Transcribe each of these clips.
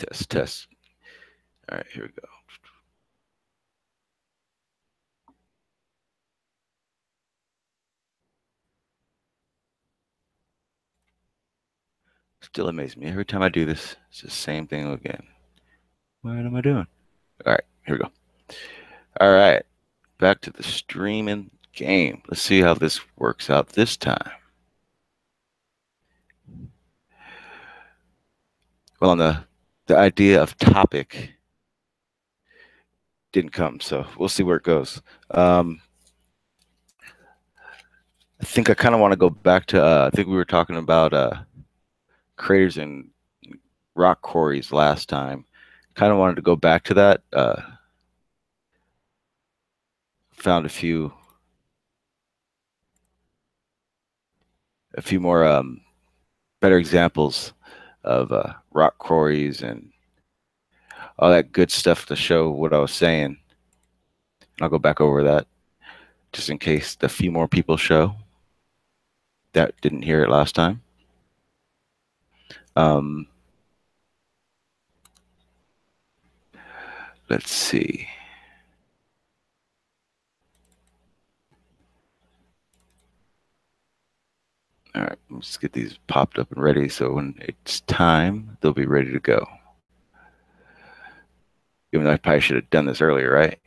Test, test. All right, here we go. Still amazes me. Every time I do this, it's the same thing again. What am I doing? All right, here we go. All right, back to the streaming game. Let's see how this works out this time. Well, on the idea of topic didn't come, so we'll see where it goes. I think I kind of want to go back to. I think we were talking about craters and rock quarries last time. Kind of wanted to go back to that. Found a few more better examples of rock quarries and all that good stuff to show what I was saying. I'll go back over that just in case the few more people show that didn't hear it last time. Let's see. All right, let's get these popped up and ready so when it's time, they'll be ready to go. Even though I probably should have done this earlier, right?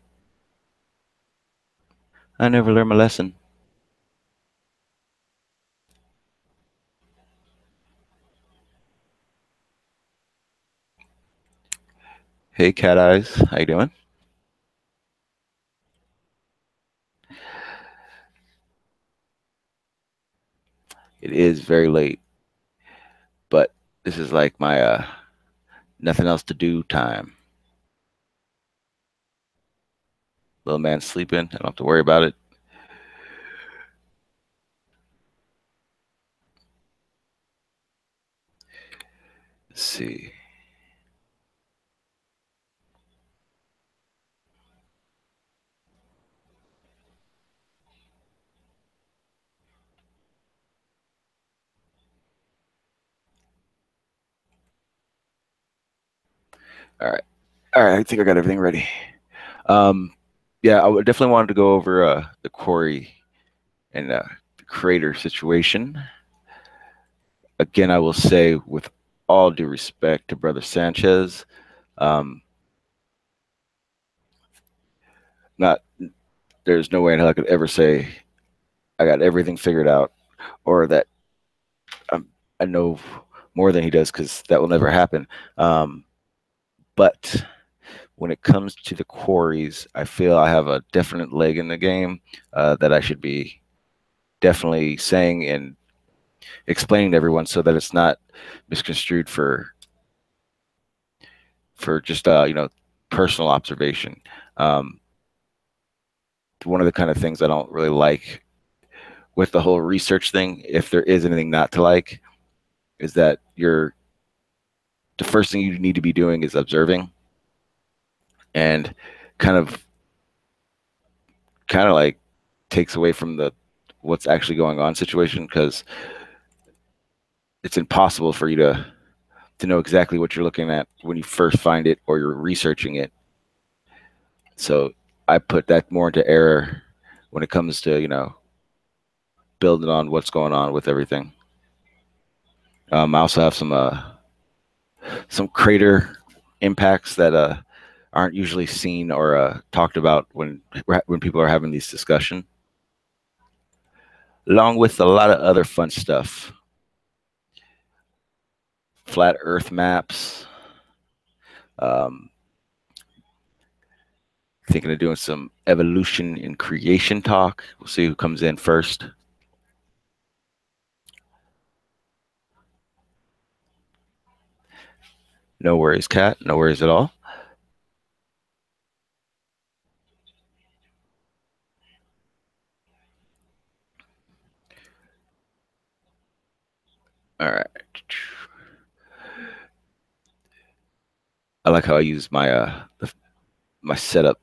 I never learned my lesson. Hey, Cat Eyes, how you doing? It is very late, but this is like my nothing else to do time. Little man's sleeping. I don't have to worry about it. Let's see. All right. All right. I think I got everything ready. Yeah, I would definitely wanted to go over the quarry and the crater situation. Again, I will say, with all due respect to Brother Sanchez, um, not there's no way in hell I could ever say I got everything figured out or that I know more than he does, because that will never happen. But when it comes to the quarries, I feel I have a definite leg in the game that I should be definitely saying and explaining to everyone so that it's not misconstrued for just personal observation. Um, One of the kind of things I don't really like with the whole research thing, if there is anything not to like, is that the first thing you need to be doing is observing and kind of like takes away from the what's actually going on situation, because it's impossible for you to know exactly what you're looking at when you first find it or you're researching it. So I put that more into error when it comes to building on what's going on with everything. I also have some crater impacts that aren't usually seen or talked about when people are having these discussions, along with a lot of other fun stuff. Flat Earth maps. Um, Thinking of doing some evolution and creation talk. We'll see who comes in first. No worries, Kat. No worries at all. All right. I like how I use my setup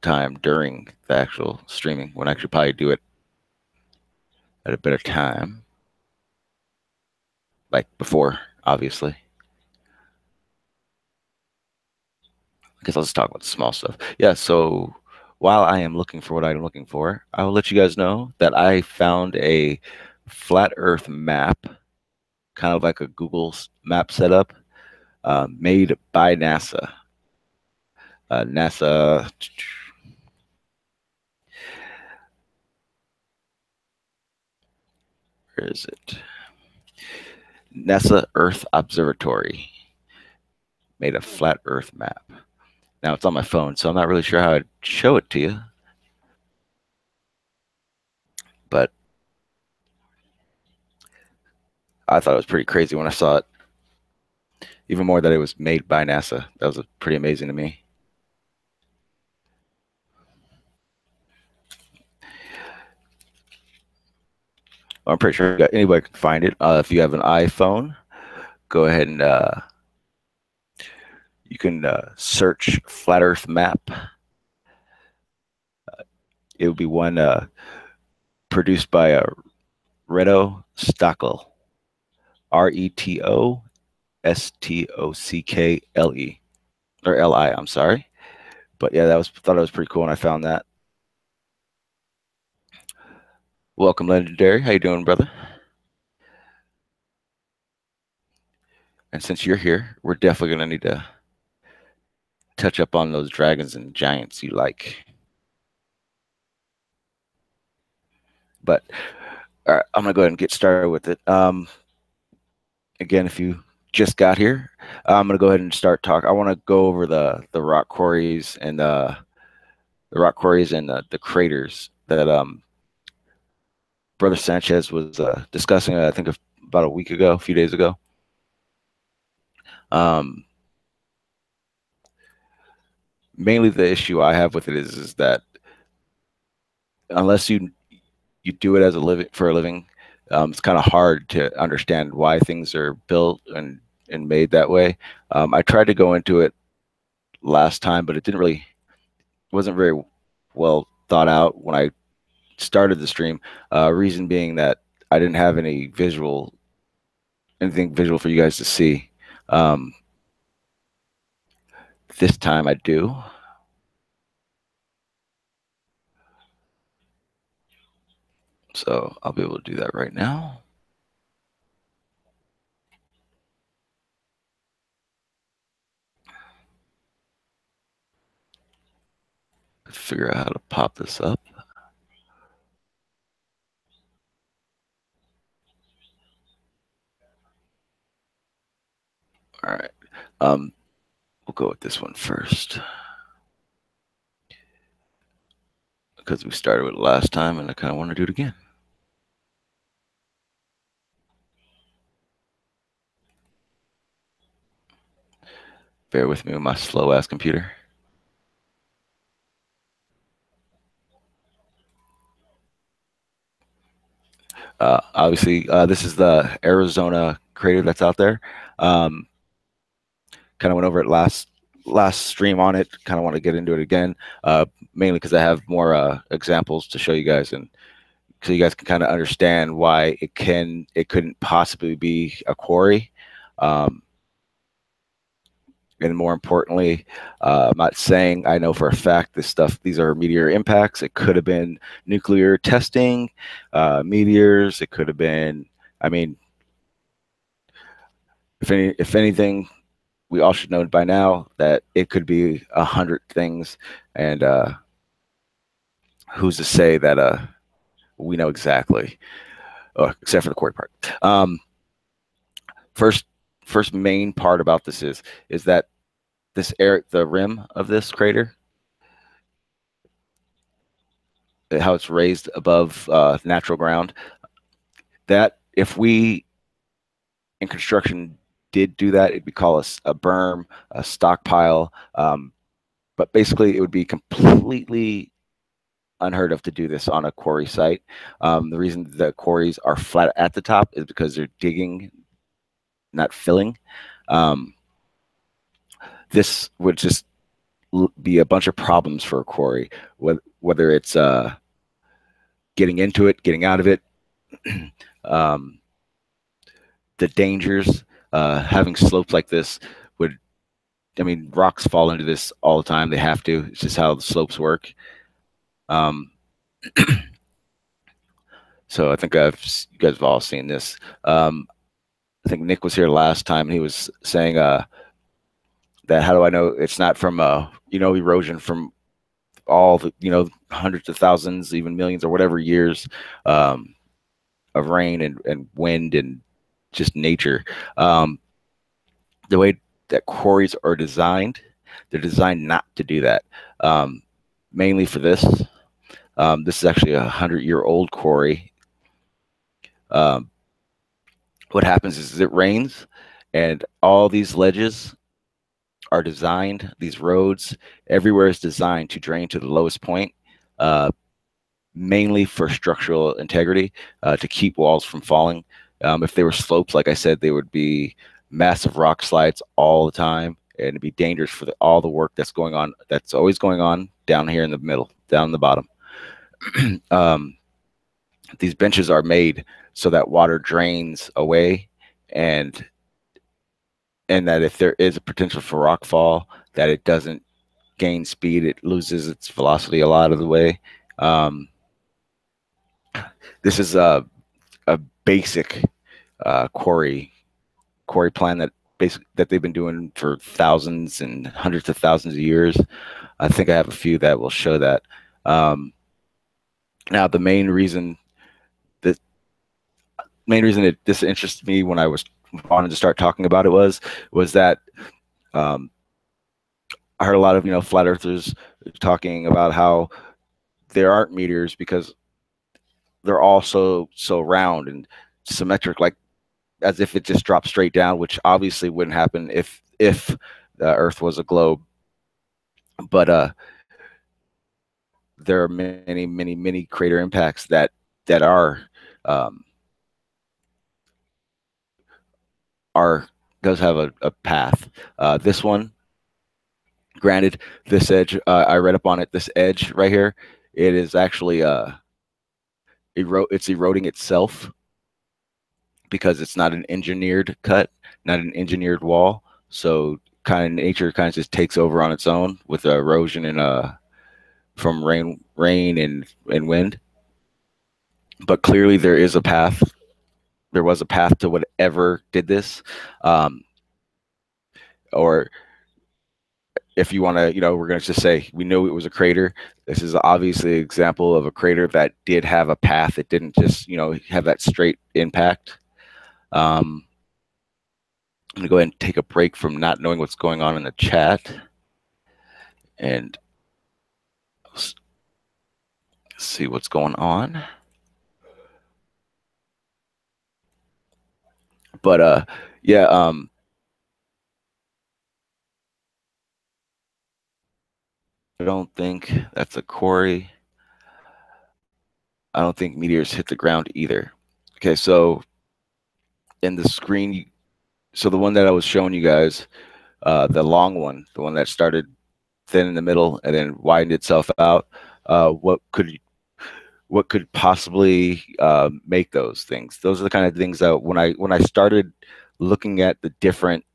time during the actual streaming, when I should probably do it at a better time, like before, obviously. guess I'll just talk about the small stuff. Yeah, so while I am looking for what I'm looking for, I will let you guys know that I found a flat Earth map, kind of like a Google map setup, made by NASA. NASA, where is it? NASA Earth Observatory made a flat Earth map. Now it's on my phone, so I'm not really sure how I'd show it to you, but I thought it was pretty crazy when I saw it. Even more that it was made by NASA. That was pretty amazing to me. I'm pretty sure anybody can find it. If you have an iPhone, go ahead and you can search flat Earth map. It would be one produced by Reto Stockel, RETOSTOCKLE or LI. I'm sorry, but yeah, that was thought it was pretty cool, and I found that. Welcome, Legendary. How you doing, brother? And since you're here, we're definitely gonna need to touch up on those dragons and giants you like. But all right, I'm gonna go ahead and get started with it. Again, if you just got here, I'm gonna go ahead and start talking. I want to go over the rock quarries and the craters that Brother Sanchez was discussing. I think about a week ago, a few days ago. Um, Mainly, the issue I have with it is that unless you do it as a living for a living, it's kind of hard to understand why things are built and made that way. I tried to go into it last time, but it didn't really wasn't very well thought out when I started the stream. Reason being that I didn't have anything visual for you guys to see. Um, this time I do. So I'll be able to do that right now. Figure out how to pop this up. All right. We'll go with this one first because we started with it last time and I kind of want to do it again. Bear with me with my slow ass computer. Obviously, this is the Arizona crater that's out there. Kind of went over it last stream on it. Kind of want to get into it again, mainly because I have more examples to show you guys, and so you guys can kind of understand why it couldn't possibly be a quarry. And more importantly, I'm not saying I know for a fact these are meteor impacts. It could have been nuclear testing, meteors. It could have been, I mean, if anything, we all should know by now that it could be 100 things. And who's to say that we know exactly, except for the quarry part. First main part about this is that the rim of this crater, how it's raised above natural ground, that if we in construction did do that, it'd be called a berm, a stockpile. But basically, it would be completely unheard of to do this on a quarry site. The reason the quarries are flat at the top is because they're digging, not filling. This would just be a bunch of problems for a quarry, whether it's getting into it, getting out of it, the dangers. Having slopes like this would I mean, rocks fall into this all the time. They have to. It's just how the slopes work. Um, so I think you guys have all seen this. I think Nick was here last time, and he was saying that how do I know it's not from erosion from all the hundreds of thousands, even millions or whatever years um, of rain and wind and just nature. Um, the way that quarries are designed, they're designed not to do that. Mainly for this. This is actually a 100-year-old quarry. Um, what happens is it rains, and all these ledges are designed. These roads everywhere is designed to drain to the lowest point, mainly for structural integrity, to keep walls from falling. If they were slopes, like I said, they would be massive rock slides all the time, and it'd be dangerous for all the work that's going on. That's always going on down here in the middle, down in the bottom. These benches are made so that water drains away, and that if there is a potential for rock fall, that it doesn't gain speed. It loses its velocity a lot of the way. This is a basic quarry plan that they've been doing for thousands and hundreds of thousands of years. I think I have a few that will show that. Now, the main reason this interested me when I was wanted to start talking about it was that I heard a lot of flat earthers talking about how there aren't meteors because they're all so round and symmetric, like as if it just dropped straight down, which obviously wouldn't happen if the Earth was a globe. But there are many crater impacts that um, does have a path. This one, granted, this edge, I read up on it. This edge right here, it is actually it's eroding itself because it's not an engineered cut, not an engineered wall. So kind of nature kind of just takes over on its own with erosion and from rain and wind. But clearly there is a path. There was a path to whatever did this. Or if you want to, we're going to just say we know it was a crater. This is obviously an example of a crater that did have a path. It didn't just, have that straight impact. I'm going to go ahead and take a break from not knowing what's going on in the chat and see what's going on. But yeah, I don't think that's a quarry. I don't think meteors hit the ground either. Okay, so in the screen, so the one that I was showing you guys, the long one, the one that started thin in the middle and then widened itself out, what could possibly make those things? Those are the kind of things that when I started looking at the different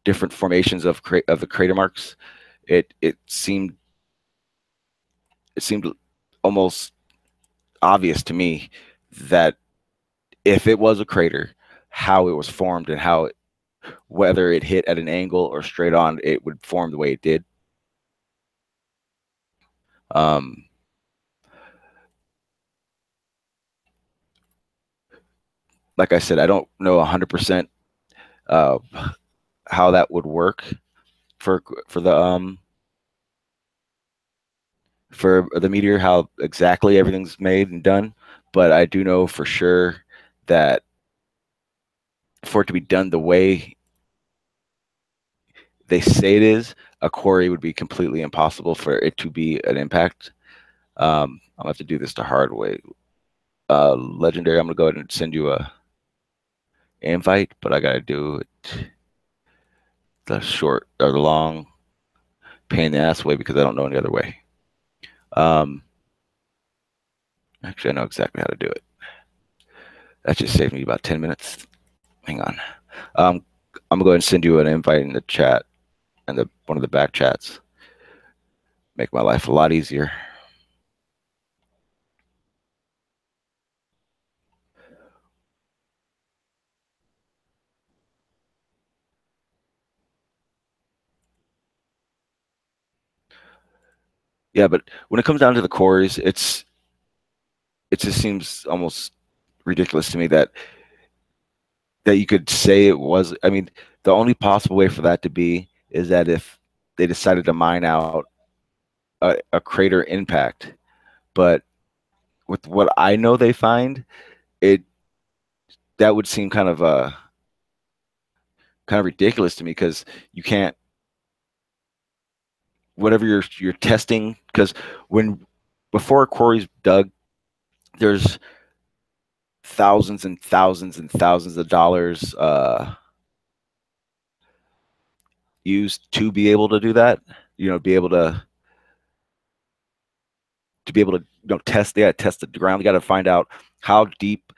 different formations of the crater marks, it seemed almost obvious to me that if it was a crater, how it was formed and whether it hit at an angle or straight on, it would form the way it did. Like I said, I don't know 100% how that would work for the meteor, how exactly everything's made and done, but I do know for sure that for it to be done the way they say it is, a quarry would be completely impossible for it to be an impact. I'll have to do this the hard way. Legendary, I'm gonna go ahead and send you a invite, but I gotta do it the short or the long pain in the ass way because I don't know any other way. Actually, I know exactly how to do it. That just saved me about 10 minutes. Hang on. I'm gonna go ahead and send you an invite in the chat and the one of the back chats. Make my life a lot easier. Yeah, but when it comes down to the quarries, it just seems almost ridiculous to me that you could say it was. I mean, the only possible way for that to be is that if they decided to mine out a crater impact. But with what I know they find, it that would seem kind of ridiculous to me because you can't whatever you're testing because when before a quarry's dug, there's thousands and thousands and thousands of dollars used to be able to do that. You know, be able to test. They got to test the ground. They got to find out how deep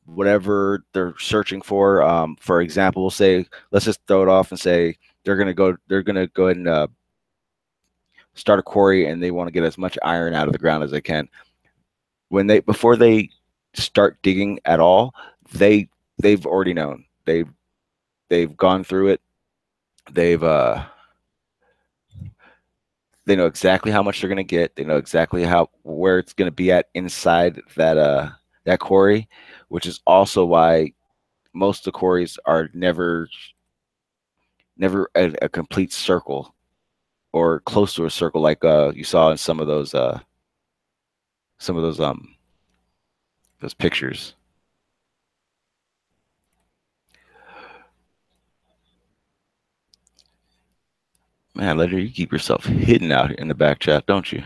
whatever they're searching for. For example, we'll say let's just throw it off and say they're gonna go ahead and start a quarry and they want to get as much iron out of the ground as they can. When they before they start digging at all, they they've already known. They've gone through it. They've they know exactly how much they're going to get. They know exactly how where it's going to be at inside that quarry, which is also why most of the quarries are never a complete circle or close to a circle like you saw in some of those pictures. Man, Ledger, you keep yourself hidden out in the back chat, don't you?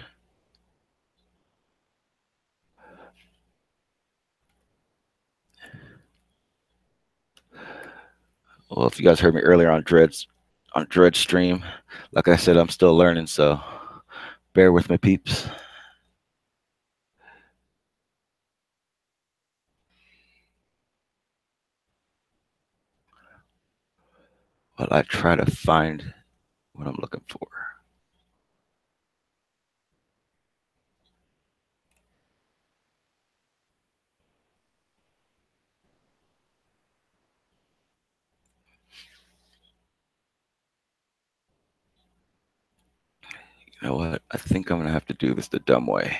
Well, if you guys heard me earlier on Dread stream, like I said, I'm still learning, so bear with me, peeps. While I try to find what I'm looking for. You know what? I think I'm gonna have to do this the dumb way.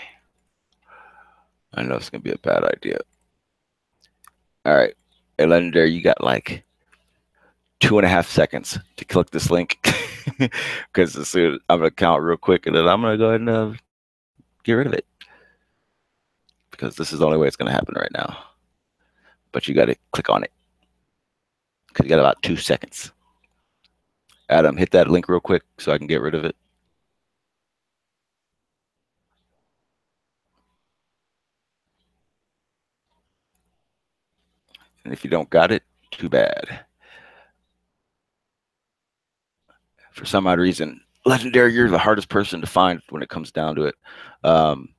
I know it's gonna be a bad idea. All right, hey, Legendary, you got like 2.5 seconds to click this link because as soon I'm gonna count real quick and then I'm gonna go ahead and get rid of it because this is the only way it's gonna happen right now. But you got to click on it because you got about 2 seconds. Adam, hit that link real quick so I can get rid of it. And if you don't got it, too bad. For some odd reason, Legendary, you're the hardest person to find when it comes down to it. I'm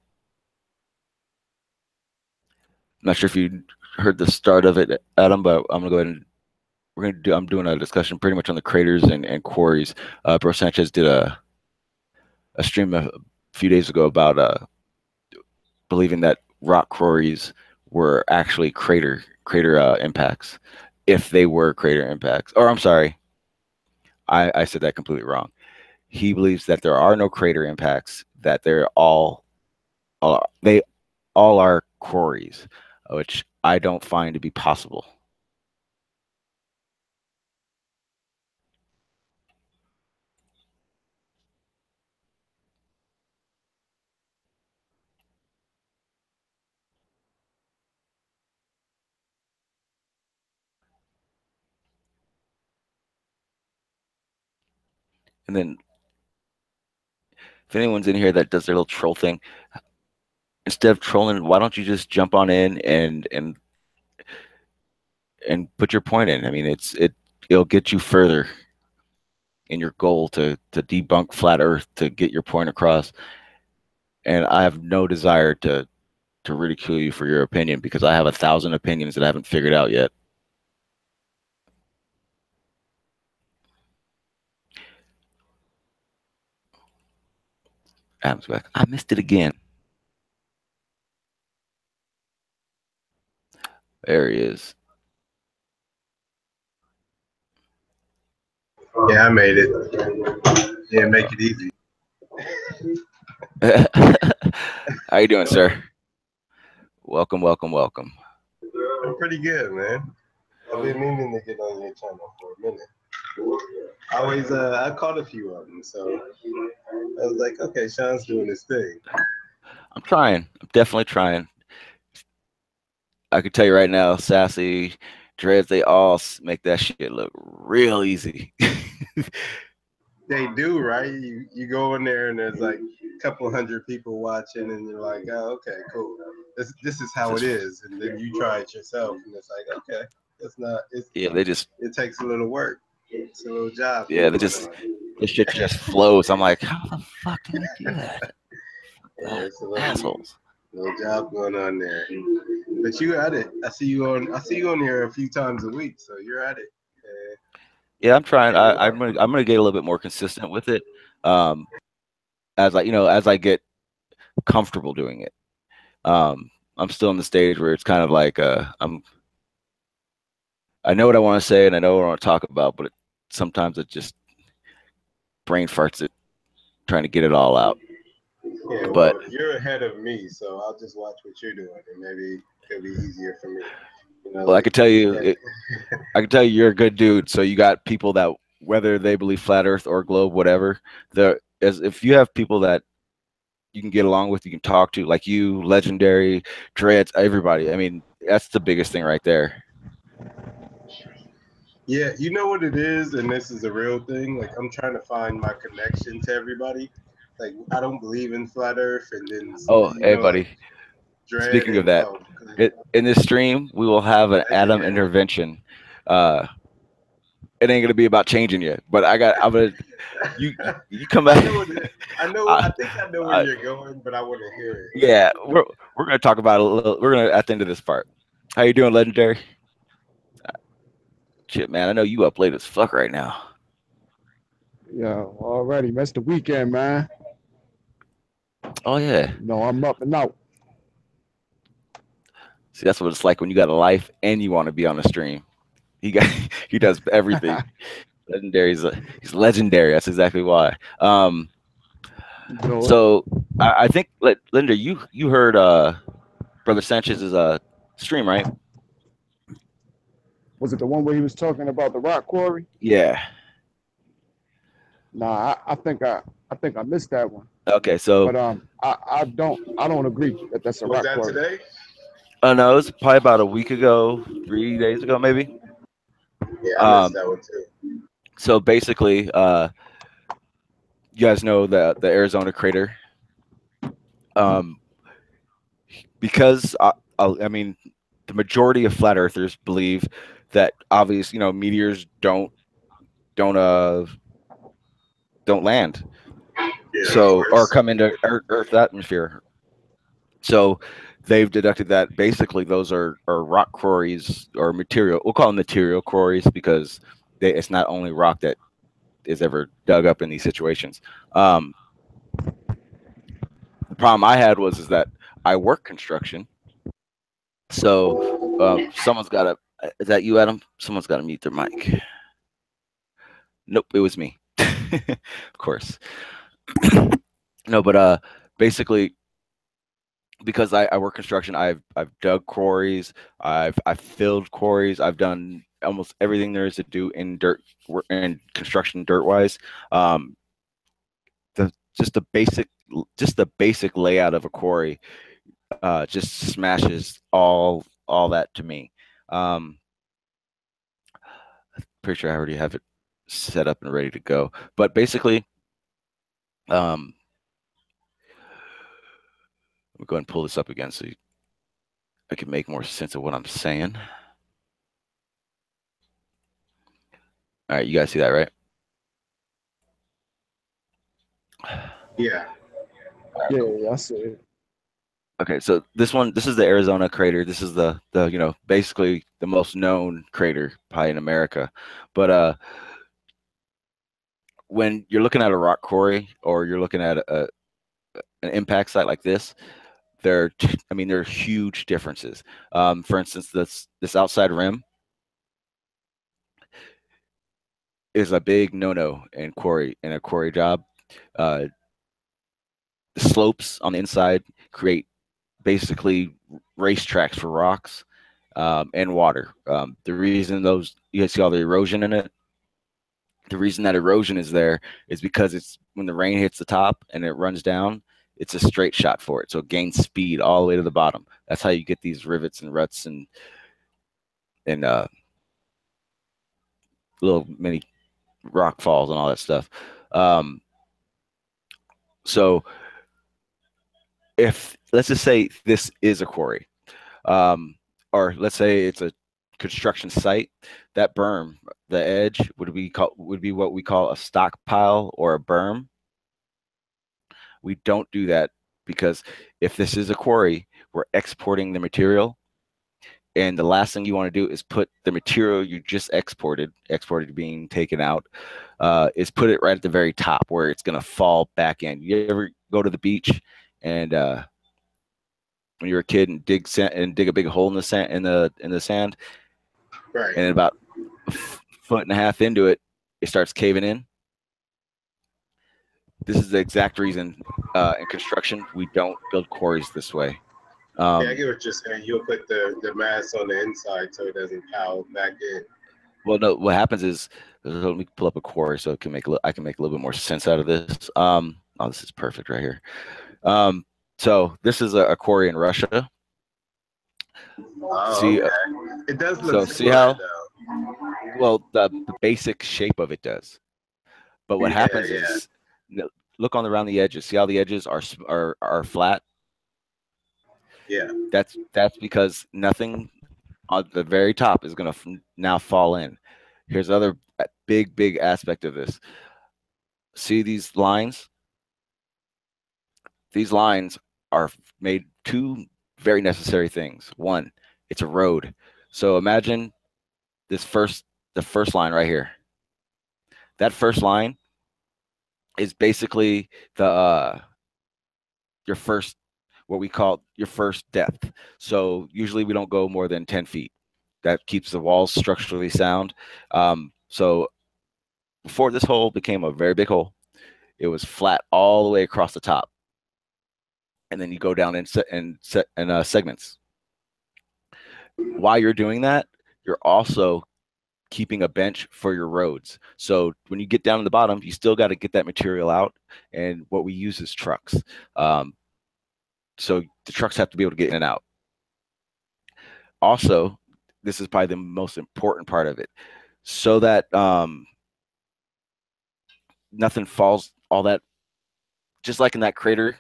not sure if you heard the start of it, Adam, but I'm gonna go ahead and I'm doing a discussion pretty much on the craters and quarries. Bro Sanchez did a stream a few days ago about believing that rock quarries were actually crater impacts, if they were crater impacts. Or I'm sorry, I said that completely wrong. He believes that there are no crater impacts, that they all are quarries, which I don't find to be possible. And then if anyone's in here that does their little troll thing, instead of trolling, why don't you just jump on in and put your point in? I mean, it'll get you further in your goal to debunk flat Earth, to get your point across. And I have no desire to ridicule you for your opinion because I have 1,000 opinions that I haven't figured out yet. Adam's back. I missed it again. There he is. Yeah, I made it. Yeah, make it easy. How you doing, sir? Welcome, welcome, welcome. I'm pretty good, man. I've been meaning to get on your channel for a minute. I caught a few of them, so I was like, okay, Sean's doing his thing. I'm trying. I'm definitely trying. I can tell you right now, Sassy, Dreads, they all make that shit look real easy. They do, right? You go in there and there's like a couple hundred people watching, and you're like, oh, okay, cool. This is how it Just is, and then you try it yourself, and it's like, okay, it's not. yeah, they just It takes a little work. It's a little job yeah, they going just on. this shit just flows. I'm like, how the fuck do they do that? Yeah, it's a Assholes. little job going on there. But you at it. I see you on here a few times a week, so you're at it. Yeah, I'm trying. I'm gonna get a little bit more consistent with it. Um, as as I get comfortable doing it. I'm still in the stage where it's kind of like I know what I want to say and I know what I want to talk about, but sometimes it just brain farts it trying to get it all out. Yeah, But well, you're ahead of me, so I'll just watch what you're doing, and maybe it'll be easier for me. You know, well, I like can tell you, yeah, I can tell you, you're a good dude. So you got people that whether they believe flat Earth or globe, whatever, there as if you have people that you can get along with, you can talk to, like you, legendary, dreads, everybody. I mean, that's the biggest thing right there. yeah. You know what it is, and this is a real thing. Like I'm trying to find my connection to everybody. Like I don't believe in flat Earth, and then Oh, hey, like buddy. dread Speaking of and that, oh, in this stream, we will have an Adam yeah. intervention. Uh, it ain't gonna be about changing you, but I'm gonna, you come I back. know what it, I know. I, I think I know where I, you're going, but I want to hear it. yeah, we're gonna talk about it a little. We're gonna at the end of this part. How you doing, legendary? Shit, man, I know you up late as fuck right now. Yeah, already. That's the weekend, man. Oh yeah. No, I'm up and out. See, that's what it's like when you got a life and you want to be on the stream. He got he does everything. He's legendary. That's exactly why. Do it. So I think Linda, you heard Brother Sanchez's stream, right? Was it the one where he was talking about the rock quarry? Yeah. Nah, I think I missed that one. Okay, so But I don't agree that that's a Was rock that quarry. today? no, it was probably about a week ago, 3 days ago, maybe. Yeah, I missed Um, that one too. so basically, you guys know the Arizona crater. Um, because I mean, the majority of flat earthers believe that obvious, meteors don't don't land, Yeah, of so or course. come into Earth's atmosphere. So they've deducted that basically those are rock quarries or material. We'll call them material quarries because it's not only rock that is ever dug up in these situations. Um, the problem I had was is that I work construction, so someone's got to. Is that you, Adam? Someone's got to mute their mic. Nope, it was me. Of course. No, but basically because I work construction, I've dug quarries, I've filled quarries, I've done almost everything there is to do in dirt in construction dirt wise. Um, the just the basic layout of a quarry just smashes all that to me. Um, pretty sure I already have it set up and ready to go. But basically, um, let me go ahead and pull this up again so I can make more sense of what I'm saying. All right, you guys see that, right? Yeah. Yeah, I see it. Okay, so this is the Arizona crater. This is the basically the most known crater probably in America. But when you're looking at a rock quarry or you're looking at an impact site like this, I mean, there are huge differences. For instance, this outside rim is a big no-no in a quarry job. The slopes on the inside create basically racetracks for rocks and water. The reason you guys see all the erosion in it, the reason that erosion is there is because it's when the rain hits the top and it runs down, it's a straight shot for it. So it gains speed all the way to the bottom. That's how you get these rivets and ruts and little mini rock falls and all that stuff. So if let's just say this is a quarry, um, or let's say it's a construction site, that berm, the edge would be what we call a stockpile or a berm. We don't do that because if this is a quarry, we're exporting the material. And the last thing you want to do is put the material you just exported being taken out, is put it right at the very top where it's going to fall back in. You ever go to the beach and when you're a kid and dig a big hole in the sand Right. and about a foot and a half into it, it starts caving in? This is the exact reason in construction we don't build quarries this way. Yeah, I get what you're saying. You'll put the mass on the inside so it doesn't pow back in. Well, no. What happens is, let me pull up a quarry so it can I can make a little bit more sense out of this. Oh, this is perfect right here. So this is a quarry in Russia. Oh, See, okay. It does look so see similar, how well the basic shape of it does. But what happens is, look around the edges. See how the edges are flat? Yeah. That's because nothing on the very top is going to now fall in. Here's another big aspect of this. See these lines? These lines are made two very necessary things. One, it's a road. So imagine the first line right here. That first line is basically your first, what we call your first depth. So usually we don't go more than 10 feet. That keeps the walls structurally sound. So before this hole became a very big hole, it was flat all the way across the top. And then you go down in segments. While you're doing that, you're also keeping a bench for your roads. So when you get down to the bottom, you still got to get that material out. And what we use is trucks. So the trucks have to be able to get in and out. Also, this is probably the most important part of it, so that nothing falls all that, just like in that crater,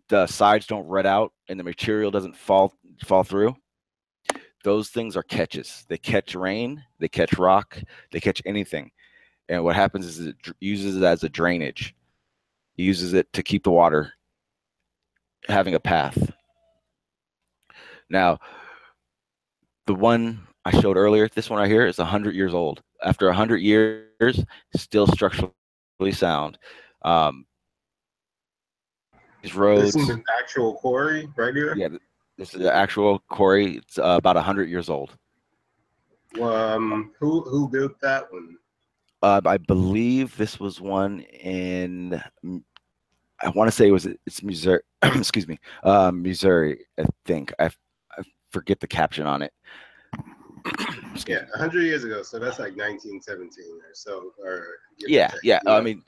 the sides don't red out and the material doesn't fall through. Those things are catches. They catch rain, they catch rock, they catch anything. And what happens is it uses it as a drainage. It uses it to keep the water having a path. Now, the one I showed earlier, this one right here, is 100 years old. After 100 years, still structurally sound. These roads. This is an actual quarry right here? Yeah, this is the actual quarry. It's about 100 years old. Who built that one? I believe this was one in, I want to say it's Missouri. Excuse me, Missouri. I think I forget the caption on it. Yeah, 100 years ago. So that's like 1917 or so. Yeah. I mean,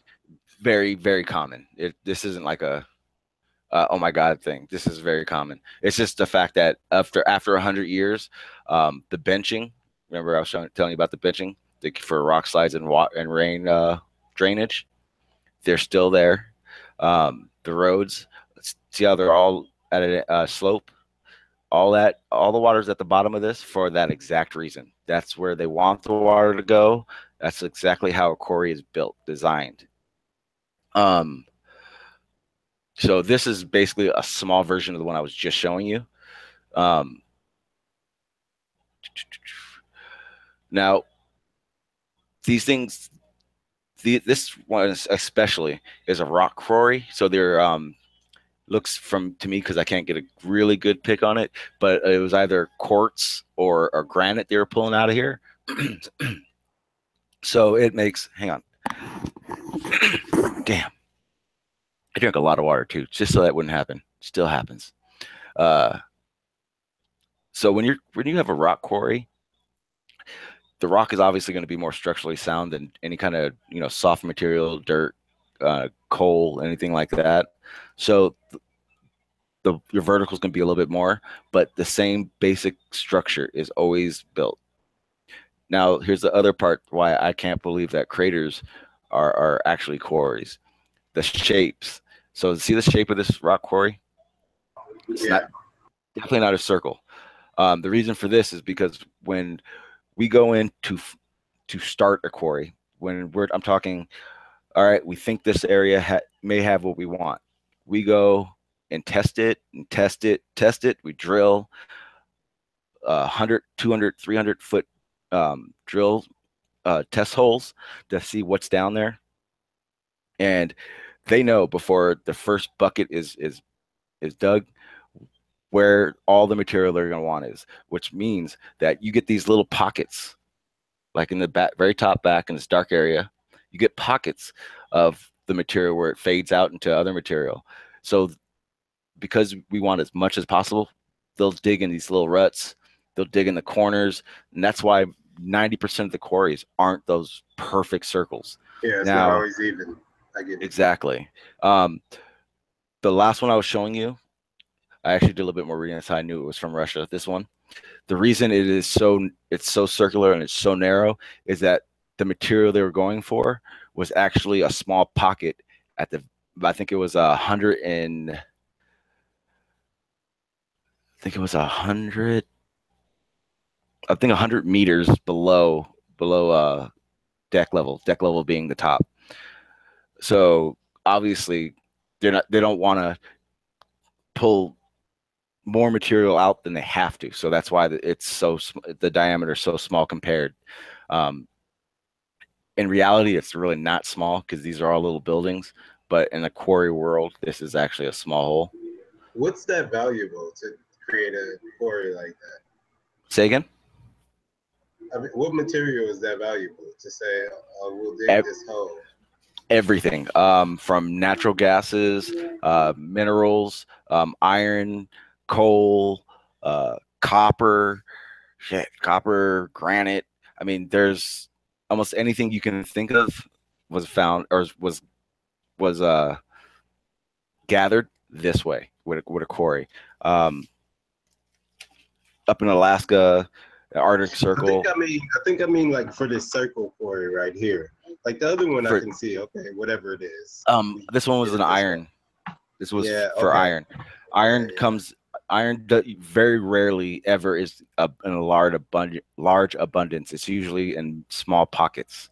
very common. This isn't like a oh my god thing. This is very common. It's just the fact that after 100 years, the benching. Remember, I was telling you about the benching for rock slides and rain drainage. They're still there. The roads. See how they're all at a slope. All the water's at the bottom of this for that exact reason. That's where they want the water to go. That's exactly how a quarry is built, designed. So this is basically a small version of the one I was just showing you. Now, these things, This one especially is a rock quarry, so they're looks from to me because I can't get a really good pick on it, but it was either quartz or granite they were pulling out of here. So it makes, hang on, damn, I drink a lot of water too, just so that wouldn't happen. Still happens. Uh, so when you have a rock quarry, the rock is obviously going to be more structurally sound than any kind of soft material, dirt, coal, anything like that. So your vertical is going to be a little bit more, but the same basic structure is always built. Now, here's the other part why I can't believe that craters are actually quarries. The shapes. So see the shape of this rock quarry? It's not definitely not a circle. The reason for this is because when we go in to start a quarry, I'm talking, all right, we think this area may have what we want. We go and test it and test it, test it. We drill 100, 200, 300-foot drill test holes to see what's down there. And they know before the first bucket is dug where all the material they're going to want is, which means that you get these little pockets, like in the back, very top back in this dark area, you get pockets of the material where it fades out into other material. So because we want as much as possible, they'll dig in these little ruts, they'll dig in the corners, and that's why 90% of the quarries aren't those perfect circles. Yeah, it's not always even. I get it. Exactly. The last one I was showing you, I actually did a little bit more reading. That's how I knew it was from Russia. This one, the reason it's so circular and it's so narrow is that the material they were going for was actually a small pocket at the, I think it was 100 and, I think it was 100, I think 100 meters below deck level being the top. So obviously they don't want to pull more material out than they have to. So that's why the diameter is so small compared. In reality, it's really not small because these are all little buildings. But in the quarry world, this is actually a small hole. What's that valuable to create a quarry like that? Say again? I mean, what material is that valuable to say, we'll dig this hole? Everything, from natural gases, minerals, iron, coal, copper, granite. I mean, there's almost anything you can think of was found or was gathered this way with a quarry. Up in Alaska, Arctic Circle. I think I mean like for this circle quarry right here. Like the other one I can see, okay, whatever it is. This one was an iron. This was for iron. Iron very rarely ever is in a large abundance. It's usually in small pockets.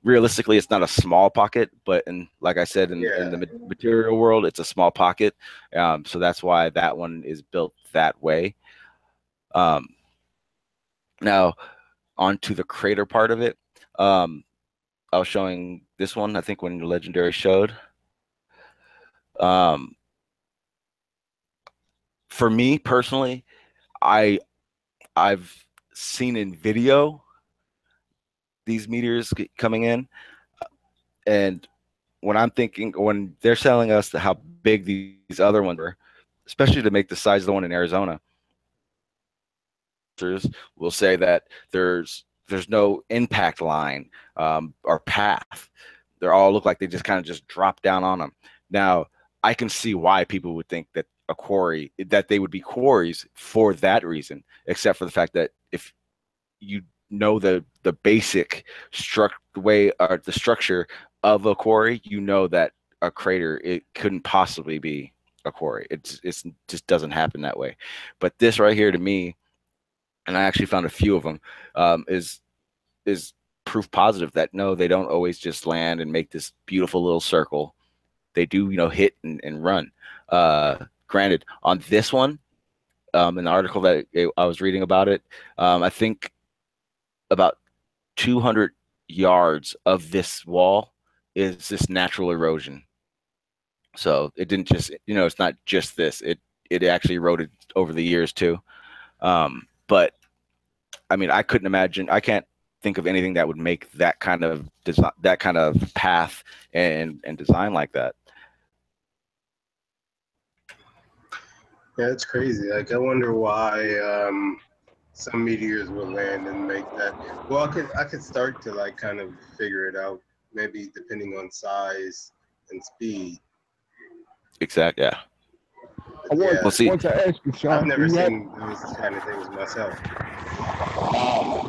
Realistically, it's not a small pocket, but like I said, in the material world, it's a small pocket. So that's why that one is built that way. Now, onto the crater part of it. I was showing this one, I think, when Legendary showed. For me personally, I've seen in video these meteors coming in, and when they're telling us how big these other ones are, especially to make the size of the one in Arizona, will say that there's no impact line or path. They all look like they just kind of just drop down on them. Now, I can see why people would think that that they would be quarries for that reason, except for the fact that if you know the basic the structure of a quarry, you know that a crater, it couldn't possibly be a quarry. It just doesn't happen that way. But this right here, to me, and I actually found a few of them, is proof positive that no, they don't always just land and make this beautiful little circle. They do, hit and run. Granted, on this one, in the article that I was reading about it, I think about 200 yards of this wall is this natural erosion. So it didn't just, it's not just this. It actually eroded over the years too. But I mean, I couldn't imagine. I can't think of anything that would make that kind of design, that kind of path and design like that. Yeah, it's crazy. Like, I wonder why some meteors will land and make that. Well, I could start to like kind of figure it out, maybe depending on size and speed. Exactly. Yeah. I want, Yeah, Well, see, want to ask you, I've Sean. Do never you have? seen those kind of things myself.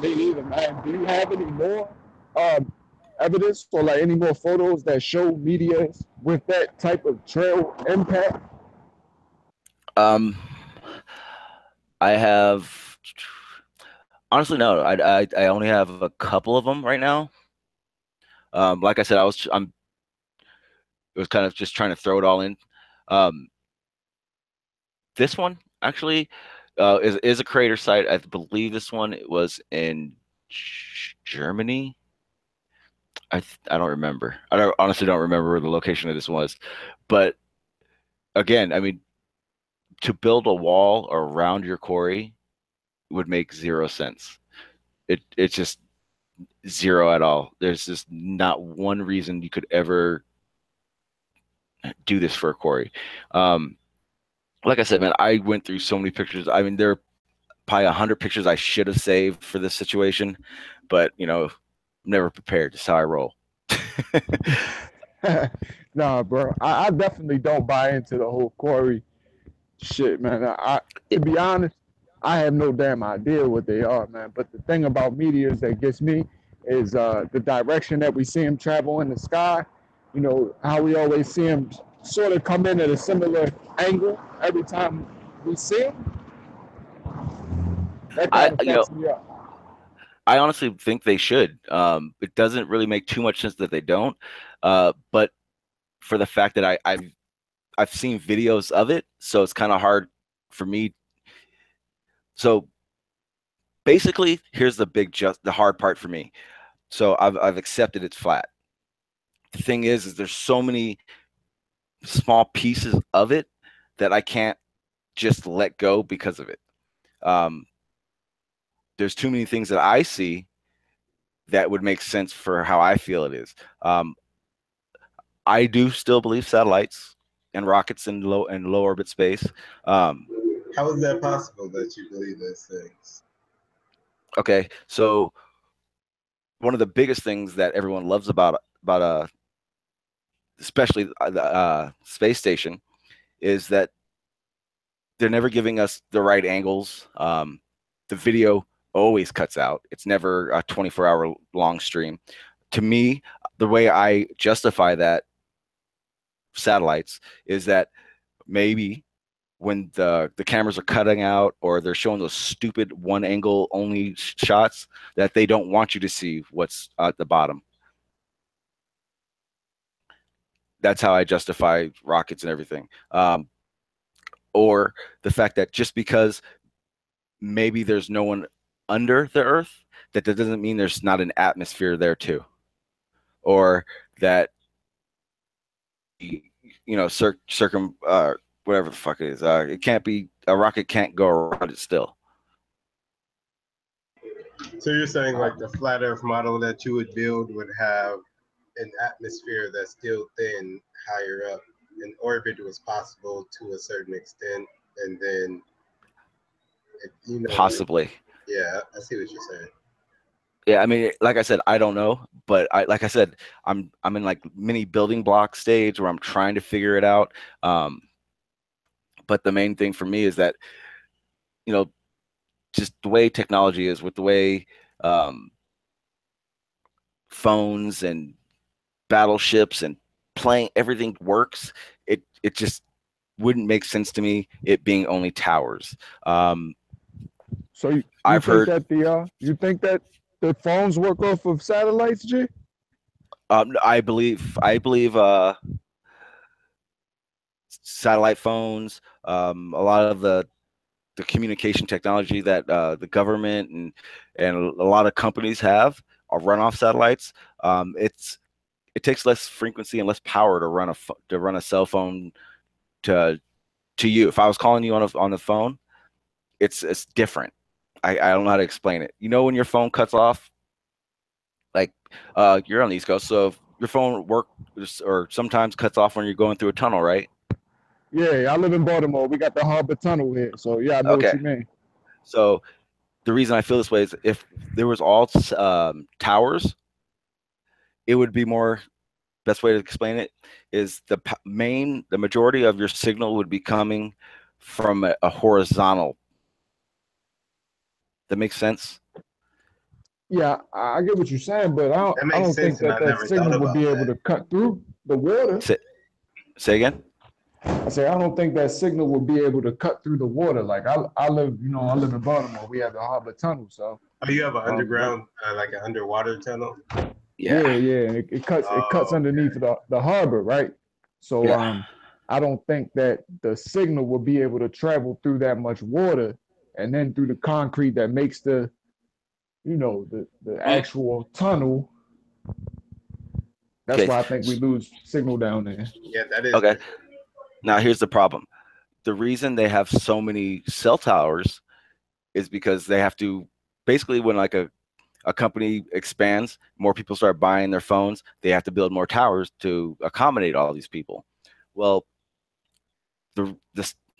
Me neither, man. Do you have any more um, evidence or like any more photos that show meteors with that type of trail impact? um, I have honestly no. I only have a couple of them right now. Like I said, I'm it was kind of just trying to throw it all in. Um, this one actually is a crater site. I believe this one was in Germany. I don't remember. Honestly don't remember where the location of this was. But again, I mean, to build a wall around your quarry would make zero sense. It's just zero at all. There's just not one reason you could ever do this for a quarry. Um, like I said, man, I went through so many pictures. I mean, there are probably 100 pictures I should have saved for this situation, but I'm never prepared. Just how I roll. Nah, bro. I definitely don't buy into the whole quarry shit, man. To be honest, I have no damn idea what they are, man. But the thing about meteors that gets me is the direction that we see them travel in the sky. You know how we always see them sort of come in at a similar angle every time we see them. That I kind of you know fucks me up. I honestly think they should. It doesn't really make too much sense that they don't. But for the fact that I've seen videos of it, so it's kind of hard for me. So basically, here's the hard part for me. So I've accepted it's flat. The thing is there's so many small pieces of it that I can't just let go because of it. Um, there's too many things that I see that would make sense for how I feel it is. I do still believe satellites and rockets in low orbit space. Um, How is that possible that you believe those things? okay, so one of the biggest things that everyone loves about especially the space station is that they're never giving us the right angles. The video always cuts out. It's never a 24-hour long stream. To me, the way I justify that satellites is that maybe when the cameras are cutting out or they're showing those stupid one angle only shots that they don't want you to see what's at the bottom. That's how I justify rockets and everything. Or the fact that just because maybe there's no one under the earth, that doesn't mean there's not an atmosphere there too. Or that circum whatever the fuck it is. It can't be a rocket can't go around it still. So you're saying like the flat Earth model that you would build would have an atmosphere that's still thin higher up, and orbit was possible to a certain extent, and then Possibly. yeah, I see what you're saying. Yeah, I mean, like I said, I don't know, but like I said, I'm in like mini building block stage where I'm trying to figure it out. But the main thing for me is that you know just the way technology is with the way um, phones and battleships and playing everything works. It just wouldn't make sense to me. It being only towers. So you I've think heard. that the phones work off of satellites, G? I believe satellite phones, a lot of the communication technology that the government and a lot of companies have are runoff satellites. It takes less frequency and less power to run a cell phone to you. If I was calling you on the phone, it's different. I don't know how to explain it. You know when your phone cuts off, like you're on the East Coast, so if your phone works or sometimes cuts off when you're going through a tunnel, right? Yeah, I live in Baltimore. We got the Harbor Tunnel here, so yeah, I know what Okay. you mean. So the reason I feel this way is if there was all towers, it would be more. Best way to explain it is the majority of your signal would be coming from a horizontal. That makes sense. Yeah, I get what you're saying, but That I makes don't think sense, and that I that never thought signal would about be able that. to cut through the water. Say again. I say I don't think that signal would be able to cut through the water. Like I live, I live in Baltimore. We have the Harbor Tunnel, so Oh, you have an that, underground, like an underwater tunnel? Yeah. yeah, and it cuts Oh, underneath the harbor, right? So Yeah. I don't think that the signal will be able to travel through that much water and then through the concrete that makes the actual tunnel. That's Okay. why I think we lose signal down there. yeah, that is Okay. different. Now here's the problem. The reason they have so many cell towers is because they have to basically when like a company expands, more people start buying their phones, they have to build more towers to accommodate all these people. Well, the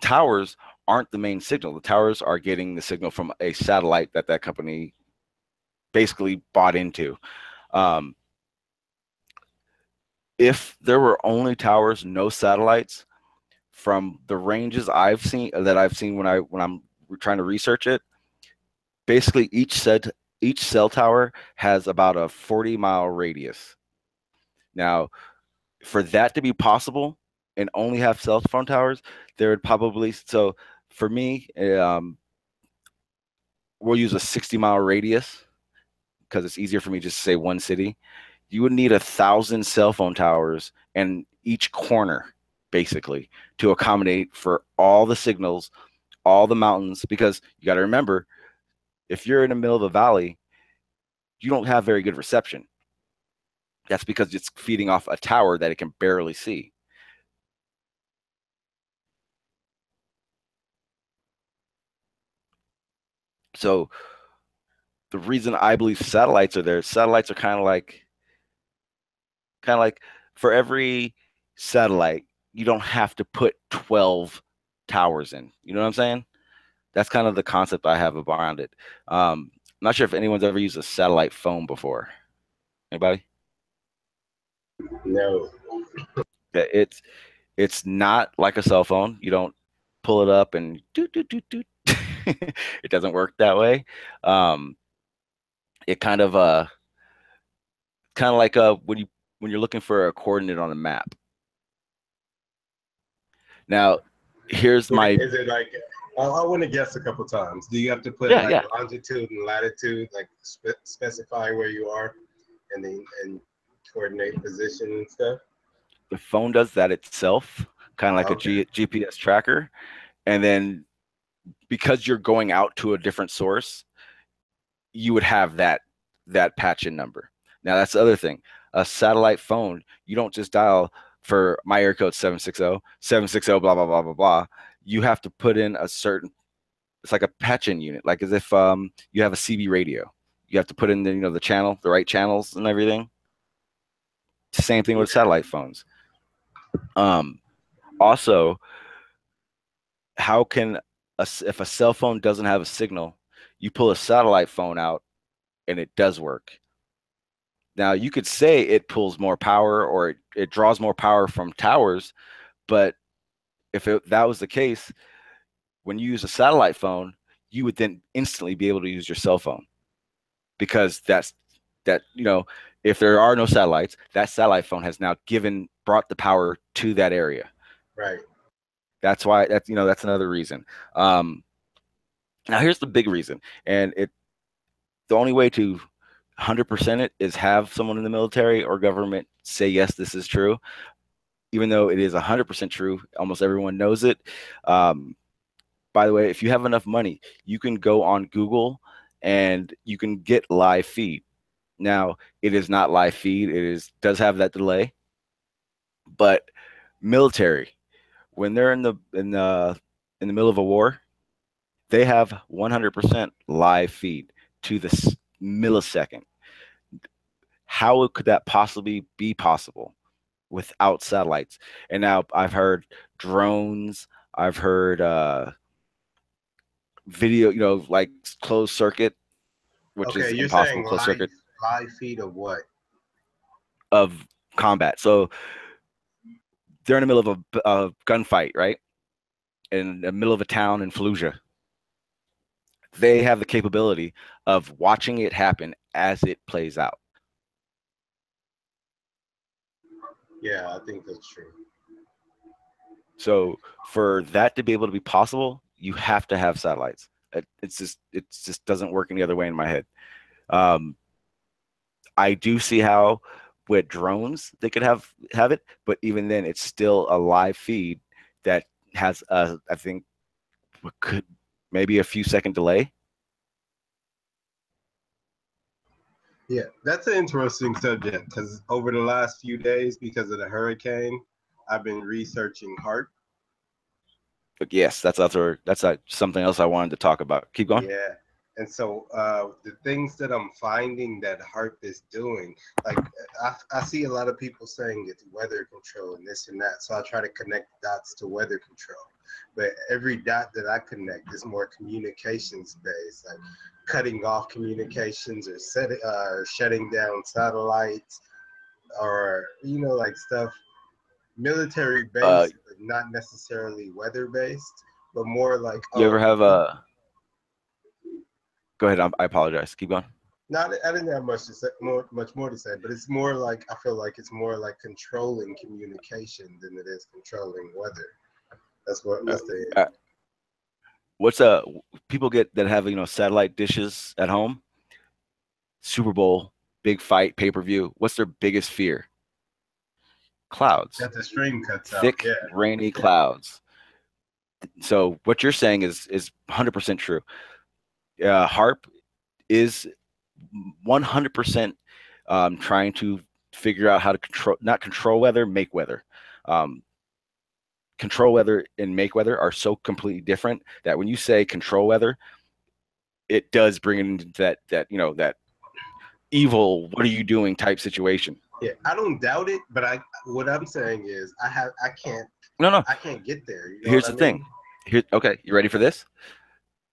towers aren't the main signal. The towers are getting the signal from a satellite that company basically bought into. Um, if there were only towers, no satellites, from the ranges I've seen when I'm trying to research it, basically each cell tower has about a 40-mile radius. Now, for that to be possible and only have cell phone towers, there would probably for me, we'll use a 60-mile radius because it's easier for me just to say one city. You would need 1,000 cell phone towers in each corner, basically, to accommodate for all the signals, all the mountains. Because you got to remember, if you're in the middle of a valley, you don't have very good reception. That's because it's feeding off a tower that it can barely see. So the reason I believe satellites are kind of like for every satellite, you don't have to put 12 towers in. You know what I'm saying? That's kind of the concept I have around it. I'm not sure if anyone's ever used a satellite phone before. Anybody? No. Yeah, it's not like a cell phone. You don't pull it up and doot doot doot doot. It doesn't work that way. Um, it kind of like when you're looking for a coordinate on a map. Now, here's my Is it like, I want to guess a couple times. Do you have to put yeah, like yeah. longitude and latitude, like specify where you are and coordinate position and stuff? The phone does that itself, kind of like a Okay. GPS tracker. And then because you're going out to a different source, you would have that patch in number. Now that's the other thing. A satellite phone, you don't just dial for my area code 760 blah blah blah blah blah. You have to put in a certain it's like a patch in unit, like as if you have a CB radio. You have to put in the channel, the right channels and everything. Same thing with satellite phones. Um, Also, how can if a cell phone doesn't have a signal, you pull a satellite phone out and it does work. Now you could say it pulls more power or it draws more power from towers, but if that was the case, when you use a satellite phone, you would then instantly be able to use your cell phone because if there are no satellites, that satellite phone has now brought the power to that area. Right. That's another reason. Um, Now here's the big reason, and the only way to 100% it is have someone in the military or government say yes, this is true. Even though it is 100% true, almost everyone knows it. Um, by the way, if you have enough money, you can go on Google and you can get live feed. Now, it is not live feed. Does have that delay, but military, when they're in the middle of a war, they have 100% live feed to the millisecond. How could that possibly be possible without satellites? And now I've heard drones, I've heard video, like closed circuit, which Okay, is you're impossible, saying closed circuit live feed of what? of combat. So they're in the middle of a gunfight, right? In the middle of a town in Fallujah. They have the capability of watching it happen as it plays out. Yeah, I think that's true. So for that to be able to be possible, you have to have satellites. It just doesn't work any other way in my head. Um, I do see how with drones they could have it, but even then, it's still a live feed that has I think could maybe a few second delay. Yeah, that's an interesting subject because over the last few days, because of the hurricane, I've been researching HAARP. But yes, that's something else I wanted to talk about. Keep going. Yeah. And so the things that I'm finding that HAARP is doing, like I see a lot of people saying it's weather control and this and that. So I try to connect dots to weather control. But every dot that I connect is more communications based, like cutting off communications or shutting down satellites or, like stuff military Uh, based, but not necessarily weather based, but more like, you ever oh, have Go ahead. I apologize. Keep going. not, I didn't have much to say, much more to say, but it's more like I feel like it's more like controlling communication than it is controlling weather. Uh, That's the uh, what's people get that have satellite dishes at home? Super Bowl, big fight, pay-per-view. What's their biggest fear? Clouds, that the stream cuts out. thick, Yeah, rainy yeah, clouds. So what you're saying is 100% true. HARP is 100% trying to figure out how to not control weather, make weather. Um, Control weather and make weather are so completely different that when you say control weather, it does bring in that evil, what are you doing type situation. yeah. I don't doubt it, but what I'm saying is No, no. I can't get there. You know Here's what I the mean? thing. Okay, you ready for this?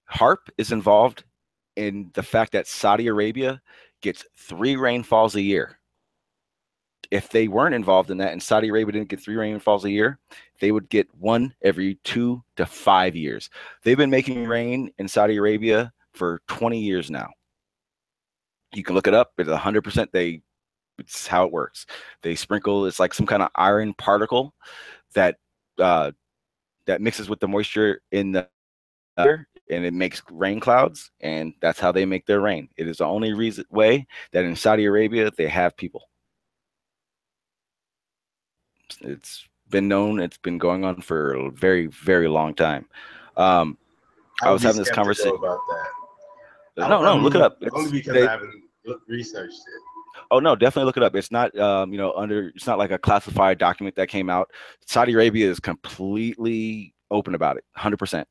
HARP is involved in the fact that Saudi Arabia gets 3 rainfalls a year. If they weren't involved in that and Saudi Arabia didn't get 3 rainfalls a year, they would get one every 2 to 5 years. They've been making rain in Saudi Arabia for 20 years now. You can look it up. It's 100%. It's how it works. They sprinkle. It's like some kind of iron particle that uh, that mixes with the moisture in the air, and it makes rain clouds, and that's how they make their rain. It is the only way that in Saudi Arabia they have people. It's been known. It's been going on for a very, very long time. Um, I I would was be having this skeptical conversation. about that. No, I no, look it mean, up. only It's because they. I haven't researched it. Oh no, definitely look it up. It's not, it's not like a classified document that came out. Saudi Arabia is completely open about it, 100%.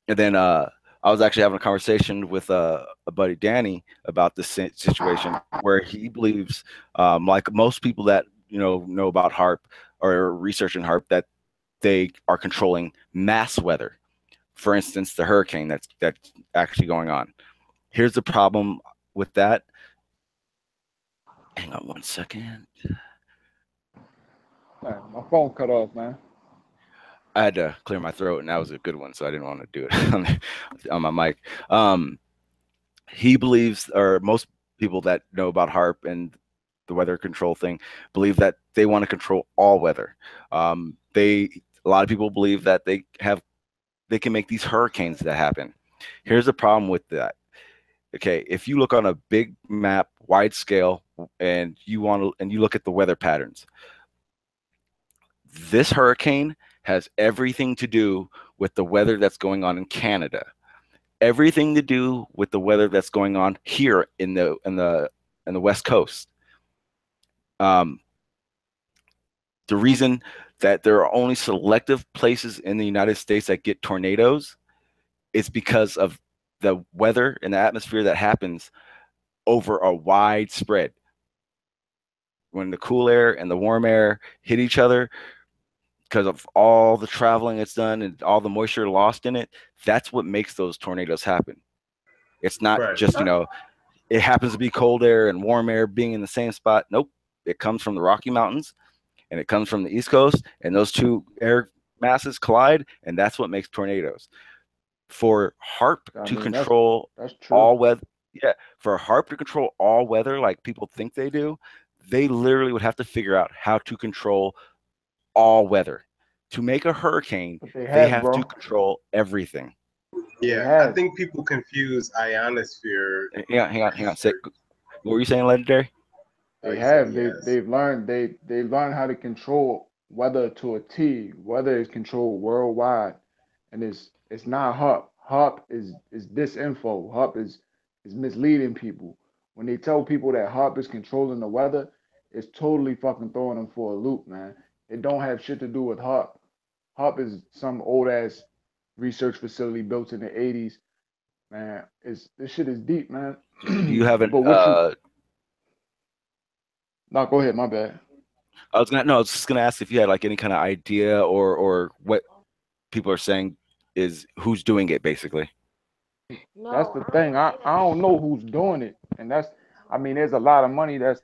And then I was actually having a conversation with a buddy Danny about this situation where he believes, like most people that know about HARP or researching HARP, that they are controlling mass weather. For instance, the hurricane that's actually going on. Here's the problem with that. Hang on one second. Man, my phone cut off, man. I had to clear my throat, and that was a good one, so I didn't want to do it on my mic. Um, he believes, or most people that know about HARP and the weather control thing, believe that they want to control all weather. A lot of people believe that they can make these hurricanes that happen. Here's the problem with that. Okay, if you look on a big map, wide scale, and you look at the weather patterns, this hurricane has everything to do with the weather that's going on in Canada. everything to do with the weather that's going on here in the West Coast. Um, the reason that there are only selective places in the United States that get tornadoes is because of the weather and the atmosphere that happens over a wide spread. When the cool air and the warm air hit each other, because of all the traveling it's done and all the moisture lost in it, that's what makes those tornadoes happen. It's not Right. just, it happens to be cold air and warm air being in the same spot. Nope. It comes from the Rocky Mountains and it comes from the East Coast, and those two air masses collide, and that's what makes tornadoes. For HAARP I to mean, control that's true. all weather, yeah, for HAARP to control all weather like people think they do, they literally would have to figure out how to control all weather. To make a hurricane, But they they have, have to bro. control everything. They Yeah, I have. think people confuse ionosphere. Hang on. What were you saying, Legendary? Oh, They you saying have. yes? They've learned how to control weather to a T. Weather is controlled worldwide, and it's not HARP. HARP is disinfo. HARP is misleading people. When they tell people that HARP is controlling the weather, it's totally fucking throwing them for a loop, man. It don't have shit to do with HARP. HARP is some old ass research facility built in the 80s, man. It's this shit is deep, man. Do you have an But what you no, go ahead, my bad. I was just gonna ask if you had like any kind of idea or what people are saying is who's doing it basically. That's the thing. I don't know who's doing it, and that's I mean, there's a lot of money that's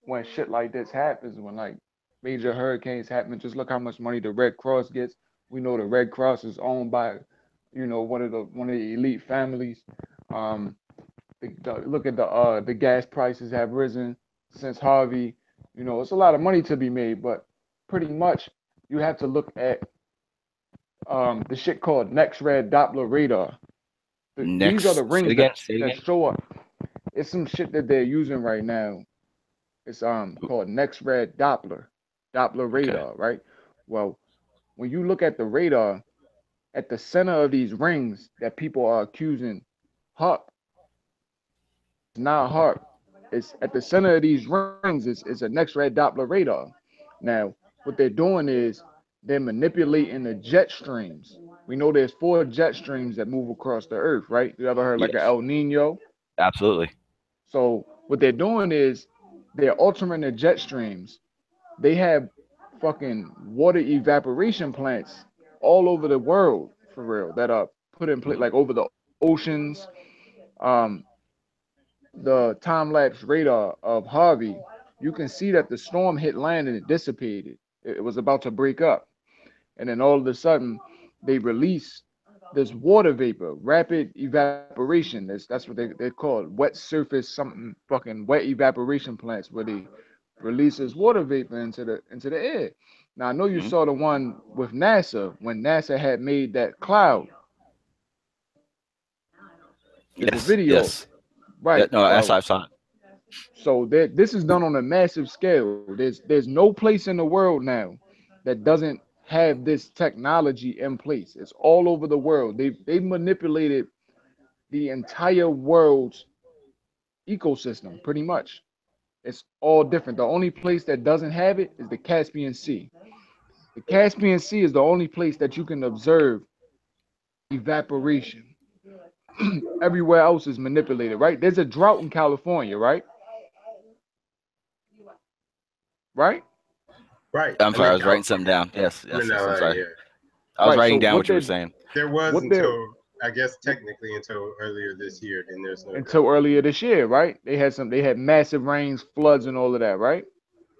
when shit like this happens, when like major hurricanes happen. Just look how much money the Red Cross gets. We know the Red Cross is owned by, one of the elite families. Um, look at the gas prices have risen since Harvey. It's a lot of money to be made, but pretty much you have to look at the shit called next red Doppler radar. These are the Next, rings say it that again. show up. It's some shit that they're using right now. It's called next red Doppler Okay. radar, right? Well, when you look at the radar, at the center of these rings that people are accusing HARP, it's not HARP. It's at the center of these rings is a next red Doppler radar. Now, what they're doing is they're manipulating the jet streams. We know there's four jet streams that move across the earth, right? You ever heard like a Yes, El Nino? absolutely. So what they're doing is they're altering the jet streams. They have fucking water evaporation plants all over the world for real that are put in place Hmm. like over the oceans. Um, the time lapse radar of Harvey, you can see that the storm hit land and it dissipated. It was about to break up, and then all of a sudden they release this water vapor, rapid evaporation. That's what they're called, wet surface something fucking wet evaporation plants, where they release this water vapor into the air. Now I know you Hmm. saw the one with NASA when NASA had made that cloud. There's a Yes, video, yes. right? No, I Well, saw it. so this is done on a massive scale. There's no place in the world now that doesn't have this technology in place. It's all over the world. They manipulated the entire world's ecosystem pretty much. It's all different. The only place that doesn't have it is the Caspian Sea. The Caspian Sea is the only place that you can observe evaporation. Everywhere else is manipulated, right? There's a drought in California, right? Right? Right. I'm I'm sorry, I in was writing something California. down. Yes, I'm in yes. I'm LA. sorry. Yeah. I was Right. So writing down what you were saying. There was what they're until I guess technically until earlier this year. Then there's no until drought. earlier this year, right? They had massive rains, floods, and all of that, right?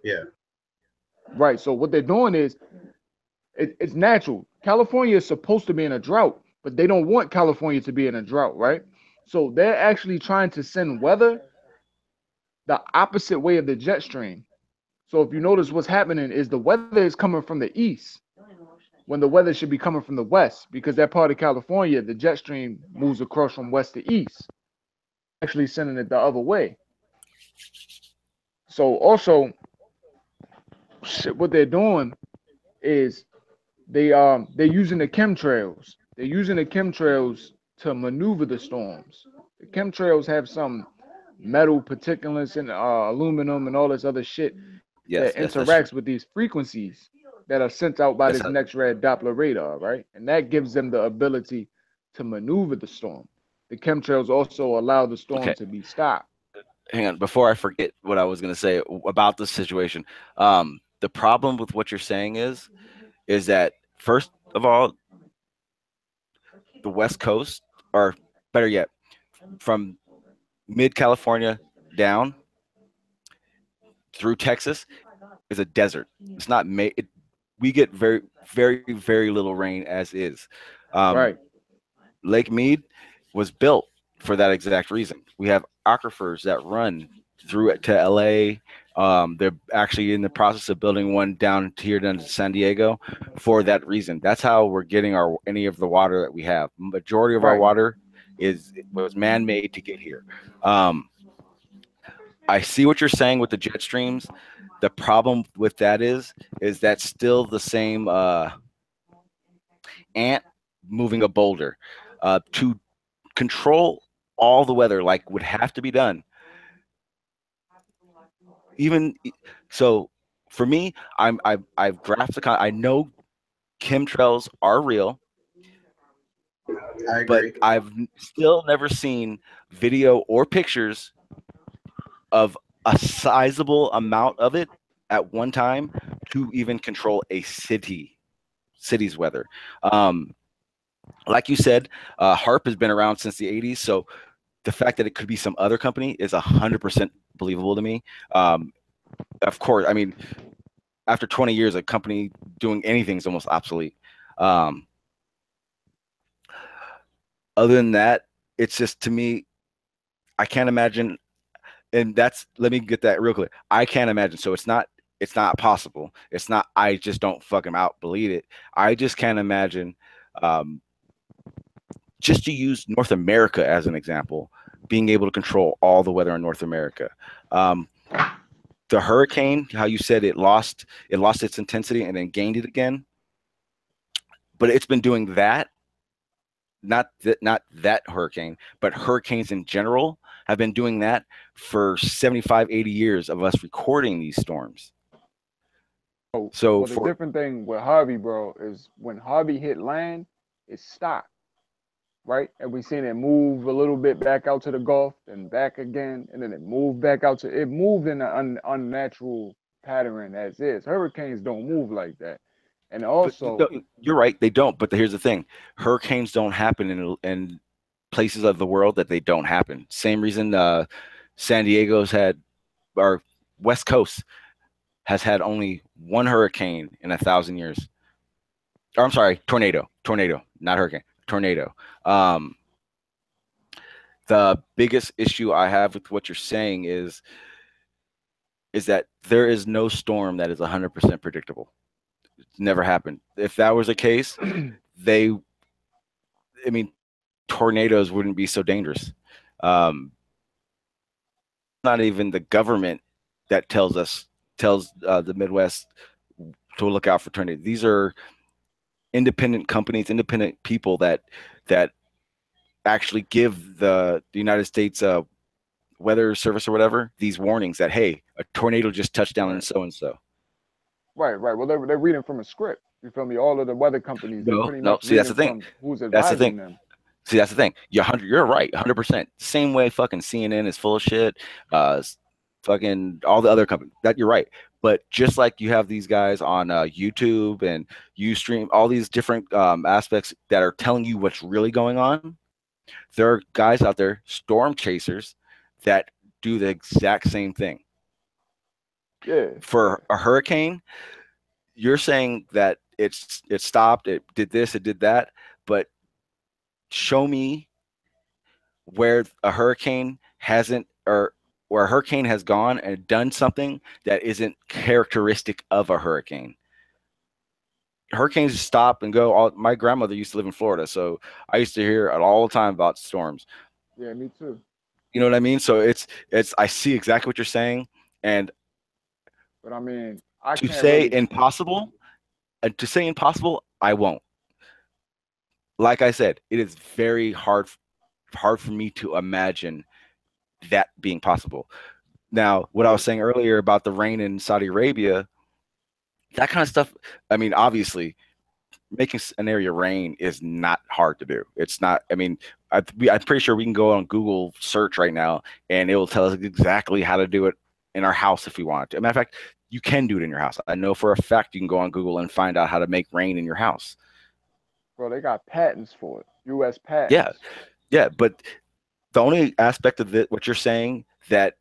Yeah. Right. So what they're doing is it's natural. California is supposed to be in a drought, but they don't want California to be in a drought, right? So they're actually trying to send weather the opposite way of the jet stream. So if you notice what's happening is the weather is coming from the east when the weather should be coming from the west because that part of California, the jet stream moves across from west to east, actually sending it the other way. So also, shit, what they're doing is they're using the chemtrails. they're using the chemtrails to maneuver the storms. The chemtrails have some metal particulates and aluminum and all this other shit that Yes, yes, that's true. interacts with these frequencies that are sent out by That's this how, next red Doppler radar, right? And that gives them the ability to maneuver the storm. The chemtrails also allow the storm okay. to be stopped. Hang on, before I forget what I was going to say about this situation. The problem with what you're saying is that first of all, the West Coast, or better yet, from mid California down through Texas, is a desert. It's not made. We get very, very, very little rain as is. Um, Right, Lake Mead was built for that exact reason. We have aquifers that run through it to LA. They're actually in the process of building one down here down to San Diego for that reason. That's how we're getting our any of the water that we have. Majority of our right. water was man made to get here. Um, I see what you're saying with the jet streams. The problem with that is that still the same ant moving a boulder. To control all the weather, like would have to be done. Even so, for me, I've graphed I know chemtrails are real, I but agree. I've still never seen video or pictures of a sizable amount of it at one time to even control a city's weather. Um, like you said, HAARP has been around since the 80s, so the fact that it could be some other company is 100% believable to me. Of course, I mean, after 20 years, a company doing anything is almost obsolete. Um, Other than that, it's just to me, I can't imagine. And that's let me get that real clear. I can't imagine. So it's not possible. It's not. I just don't fucking out believe it. I just can't imagine. Um, just to use North America as an example, being able to control all the weather in North America. Um, the hurricane, how you said it lost its intensity and then gained it again, but it's been doing that. Not that hurricane, but hurricanes in general have been doing that for 75, 80 years of us recording these storms. So, So well, the for different thing with Harvey, bro, is when Harvey hit land, it stopped, right? And we seen it move a little bit back out to the Gulf, and back again, and then it moved back out to. It moved in an unnatural pattern as is. Hurricanes don't move like that, and but also, you're right, they don't. But here's the thing: hurricanes don't happen in places of the world that they don't happen. Same reason San Diego's had, or West Coast has had only one hurricane in 1,000 years. Or I'm sorry, tornado, not hurricane, tornado. Um, the biggest issue I have with what you're saying is that there is no storm that is 100% predictable. It's never happened. If that was the case, they, I mean, tornadoes wouldn't be so dangerous. Um, Not even the government that tells the Midwest to look out for tornadoes. These are independent companies, independent people that actually give the United States weather service or whatever these warnings that hey, a tornado just touched down in right, so and so. right, right. Well, they're reading from a script. You feel me? All of the weather companies, they're No, pretty no. much See, that's the reading thing. from who's That's the thing. advising them. See, that's the thing. You're right, 100%. Same way fucking CNN is full of shit. Fucking all the other companies. That you're right. But just like you have these guys on YouTube and UStream, all these different aspects that are telling you what's really going on, there are guys out there, storm chasers, that do the exact same thing. Yeah, yeah, For a hurricane, you're saying that it stopped, it did this, it did that, but show me where a hurricane hasn't or where a hurricane has gone and done something that isn't characteristic of a hurricane. Hurricanes stop and go. My grandmother used to live in Florida, so I used to hear it all the time about storms. yeah. Me too. You know what I mean? So it's I see exactly what you're saying, and But I mean, I to can't say really. impossible, I won't. like I said, it is very hard for me to imagine that being possible. Now, what I was saying earlier about the rain in Saudi Arabia, that kind of stuff. I mean, obviously, making an area rain is not hard to do. It's not. I mean, I'm pretty sure we can go on Google search right now, and it will tell us exactly how to do it in our house if we want to. As a matter of fact, you can do it in your house. I know for a fact you can go on Google and find out how to make rain in your house. Bro, they got patents for it. U.S. Yeah, patents. yeah. But the only aspect of it, what you're saying that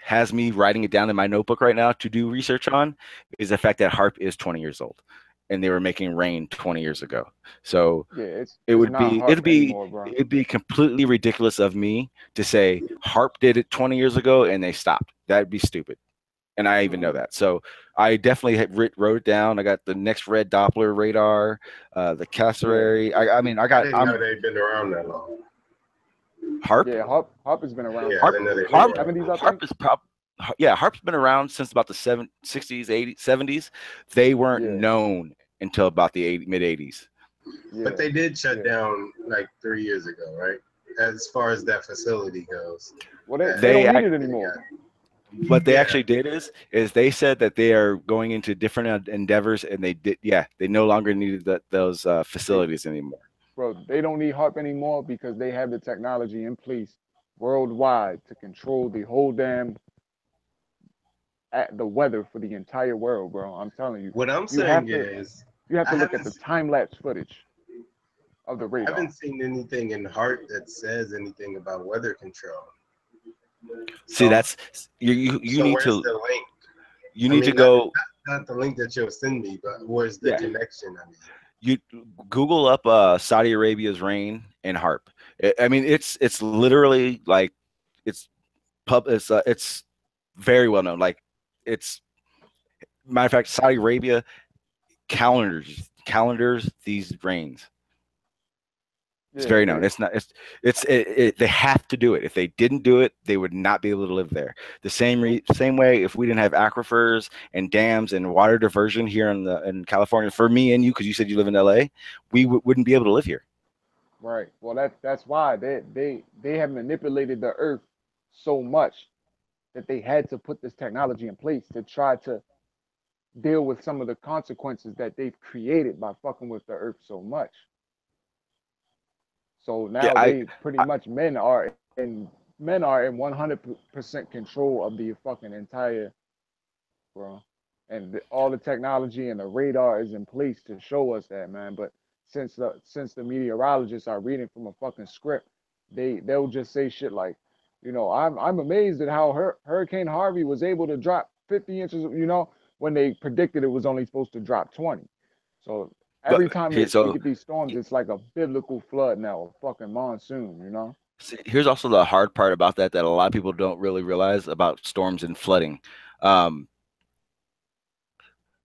has me writing it down in my notebook right now to do research on is the fact that HAARP is 20 years old and they were making rain 20 years ago. So Yeah, it it's would not be HAARP anymore, bro. it'd be completely ridiculous of me to say HAARP did it 20 years ago and they stopped. That'd be stupid. And I even know that. So I definitely wrote it down. I got the next red Doppler radar, the Yeah. Cassowary. I mean, I didn't know I'm they'd been around that long. HAARP. Yeah, HAARP has been around Yeah, I since HAARP, didn't know they'd the been HAARP, around that 70s, I long. think. HAARP is yeah, HAARP's been around since about the 60s, 80s, 70s. They weren't Yeah, known until about the mid 80s. But yeah, they did shut yeah. down like 3 years ago, right? As far as that facility goes. Well, they They don't need act, it anymore. what they Yeah, actually did is they said that they are going into different endeavors, and they did, yeah, they no longer needed those They, facilities anymore. bro, they don't need HAARP anymore because they have the technology in place worldwide to control the whole damn at the weather for the entire world, bro. I'm telling you, what I'm you saying have to is, you have I to look at haven't the time lapse footage of the I radar. haven't seen anything in Heart that says anything about weather control. See, So that's you so need where's to the link? you I need to mean, go. not the link that you'll send me, but where's the Yeah, connection? I mean, you Google up Saudi Arabia's rain and HAARP. I mean, it's literally like it's it's very well known. Like it's matter of fact, Saudi Arabia calendars these rains. It's Yeah, very known. they It's not. They have to do it. If they didn't do it, they would not be able to live there. The same way, if we didn't have aquifers and dams and water diversion here in California, for me and you, because you said you live in LA, we wouldn't be able to live here. right. Well, that's why they have manipulated the earth so much that they had to put this technology in place to try to deal with some of the consequences that they've created by fucking with the earth so much. So Yeah, now they pretty much men are in 100% control of the fucking entire, bro. And all the technology and the radar is in place to show us that, man. But since the meteorologists are reading from a fucking script, they'll just say shit like, I'm amazed at how Hurricane Harvey was able to drop 50 inches, when they predicted it was only supposed to drop 20. So but every time here, we so get these storms, it's like a biblical flood now, a fucking monsoon. here's also the hard part about that a lot of people don't really realize about storms and flooding. Um,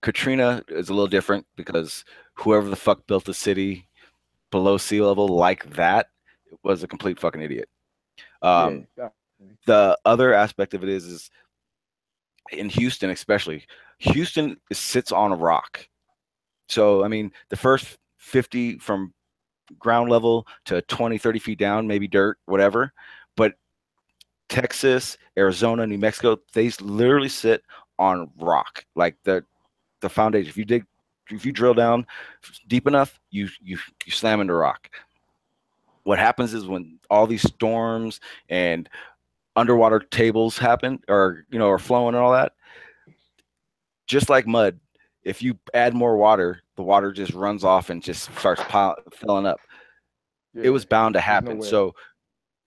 Katrina is a little different because whoever the fuck built the city below sea level like that was a complete fucking idiot. Yeah, Um, definitely. the other aspect of it is in Houston, especially, Houston sits on a rock. So, I mean, the first 50 from ground level to 20, 30 feet down, maybe dirt, whatever. But Texas, Arizona, New Mexico, they literally sit on rock. Like the foundation. If you drill down deep enough, you slam into rock. What happens is when all these storms and underwater tables happen, or are flowing and all that, just like mud, if you add more water, the water just runs off and just starts filling up. It Yeah, was bound to there's no happen. way. So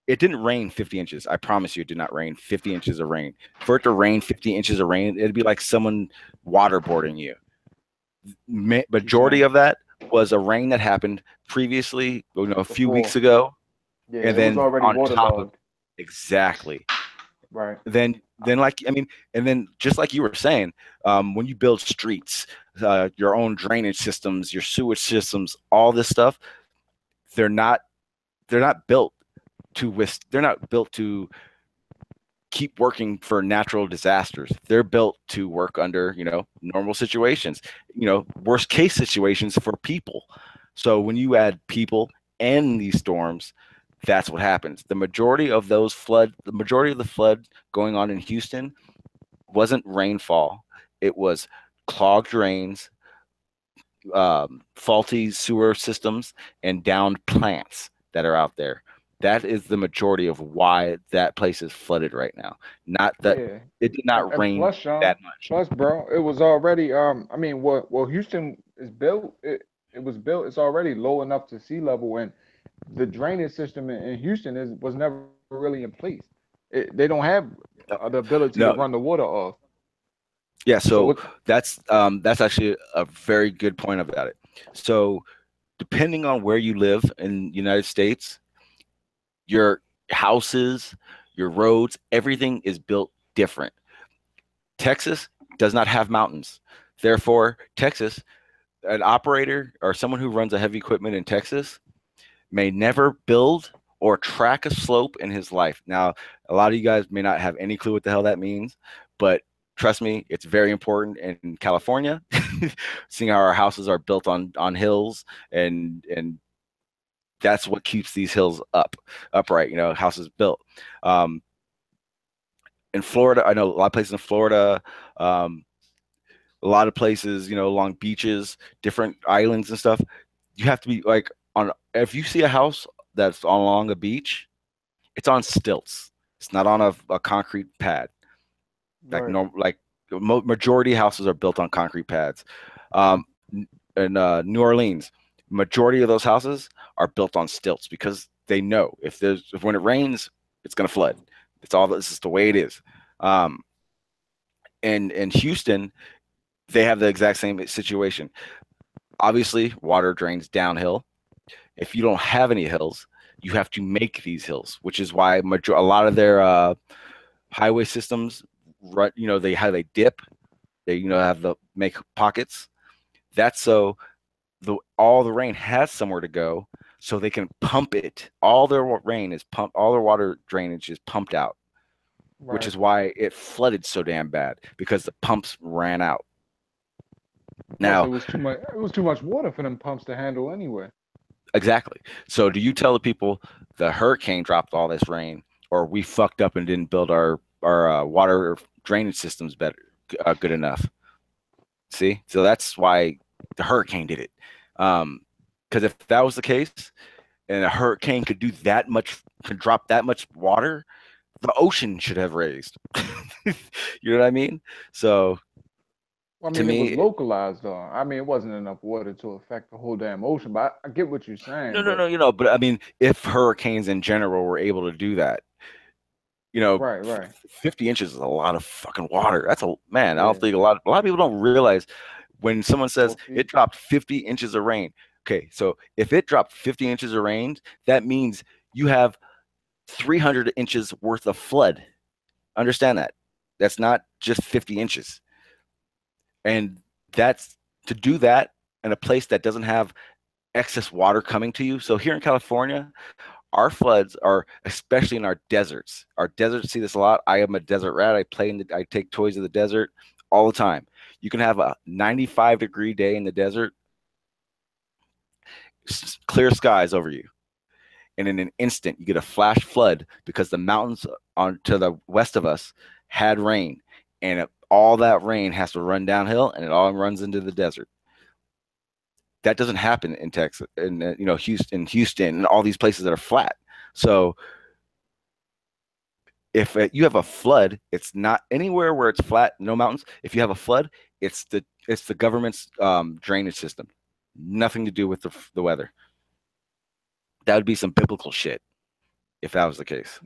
it didn't rain 50 inches. I promise you, it did not rain 50 inches of rain. For it to rain 50 inches of rain, it'd be like someone waterboarding you. Keep Majority saying of that was a rain that happened previously, a few weeks before. ago, Yeah, and it was then already on top of waterlogged. exactly. Right. Then like I mean, and then just like you were saying, when you build streets, your own drainage systems, your sewage systems, all this stuff, they're not they're not built they're not built to keep working for natural disasters. They're built to work under, normal situations, worst case situations for people. So when you add people and these storms, that's what happens. The majority of the flood going on in Houston wasn't rainfall. It was clogged drains, faulty sewer systems, and downed plants that are out there. That is the majority of why that place is flooded right now. Not that Yeah, it did and, not and rain plus, Sean, that much. plus, bro, it was already. I mean, what Houston is built. It was built. It's already low enough to sea level, and the drainage system in Houston was never really in place. They don't have No, the ability to no, run the water off. yeah. So So that's actually a very good point about it. So depending on where you live in the United States, your houses, your roads, everything is built different. Texas does not have mountains. Therefore, Texas, an operator or someone who runs a heavy equipment in Texas may never build or track a slope in his life. Now, a lot of you guys may not have any clue what the hell that means, but trust me, it's very important in California, seeing how our houses are built on hills and that's what keeps these hills upright. You know, houses built. Um, in Florida, I know a lot of places in Florida, um, a lot of places, you know, along beaches, different islands and stuff. You have to be like on. If you see a house that's along a beach, it's on stilts. It's not on a concrete pad. Like right, no, like majority houses are built on concrete pads. Um, in New Orleans, majority of those houses are built on stilts because they know if when it rains, it's gonna flood. It's all this is the way it is. Um, and in Houston, they have the exact same situation. Obviously, water drains downhill. If you don't have any hills, you have to make these hills, which is why a lot of their highway systems, you know, they dip, they have the make pockets. That's so all the rain has somewhere to go, so they can pump it. All their rain is pumped. All their water drainage is pumped out, which right. is why it flooded so damn bad because the pumps ran out. Plus, it Now, was too much. It was too much water for them pumps to handle anyway. exactly. So, do you tell the people the hurricane dropped all this rain, or we fucked up and didn't build our water drainage systems better good enough? See, so that's why the hurricane did it. Because if that was the case, and a hurricane could do that much, could drop that much water, the ocean should have raised. You know what I mean? So Well, I to mean, it was me, localized though. I mean, it wasn't enough water to affect the whole damn ocean. But I get what you're no, saying. no, But no, but I mean, if hurricanes in general were able to do that, right, right, 50 inches is a lot of fucking water. That's a man. I don't yeah, think a lot of people don't realize when someone says 4 feet. it dropped 50 inches of rain. Okay, so if it dropped 50 inches of rain, that means you have 300 inches worth of flood. Understand that. That's not just 50 inches. And that's to do that in a place that doesn't have excess water coming to you. So here in California, our floods are especially in our deserts. Our deserts see this a lot. I am a desert rat. I take toys of the desert all the time. You can have a 95-degree day in the desert, clear skies over you, and in an instant you get a flash flood because the mountains on to the west of us had rain, and all that rain has to run downhill, and it all runs into the desert. That doesn't happen in Texas, and Houston, and all these places that are flat. So if you have a flood, it's not anywhere where it's flat, no mountains. If you have a flood, it's the government's drainage system, nothing to do with the weather. That would be some biblical shit if that was the case.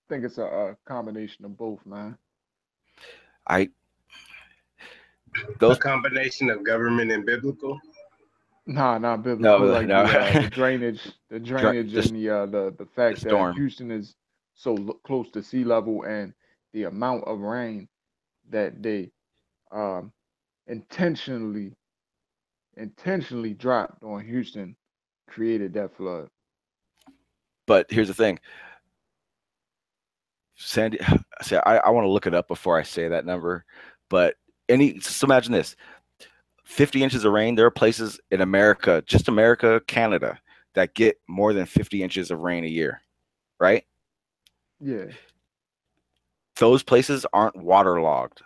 I think it's a combination of both, man. I A those combination of government and biblical. Nah, not biblical. no Like no the drainage, just and the the fact that storm. Houston is so close to sea level, and the amount of rain that they um intentionally dropped on Houston created that flood. But here's the thing, Sandy. See, I want to look it up before I say that number, but just imagine this: 50 inches of rain. There are places in America, just America, Canada, that get more than 50 inches of rain a year, right? Yeah. Those places aren't waterlogged.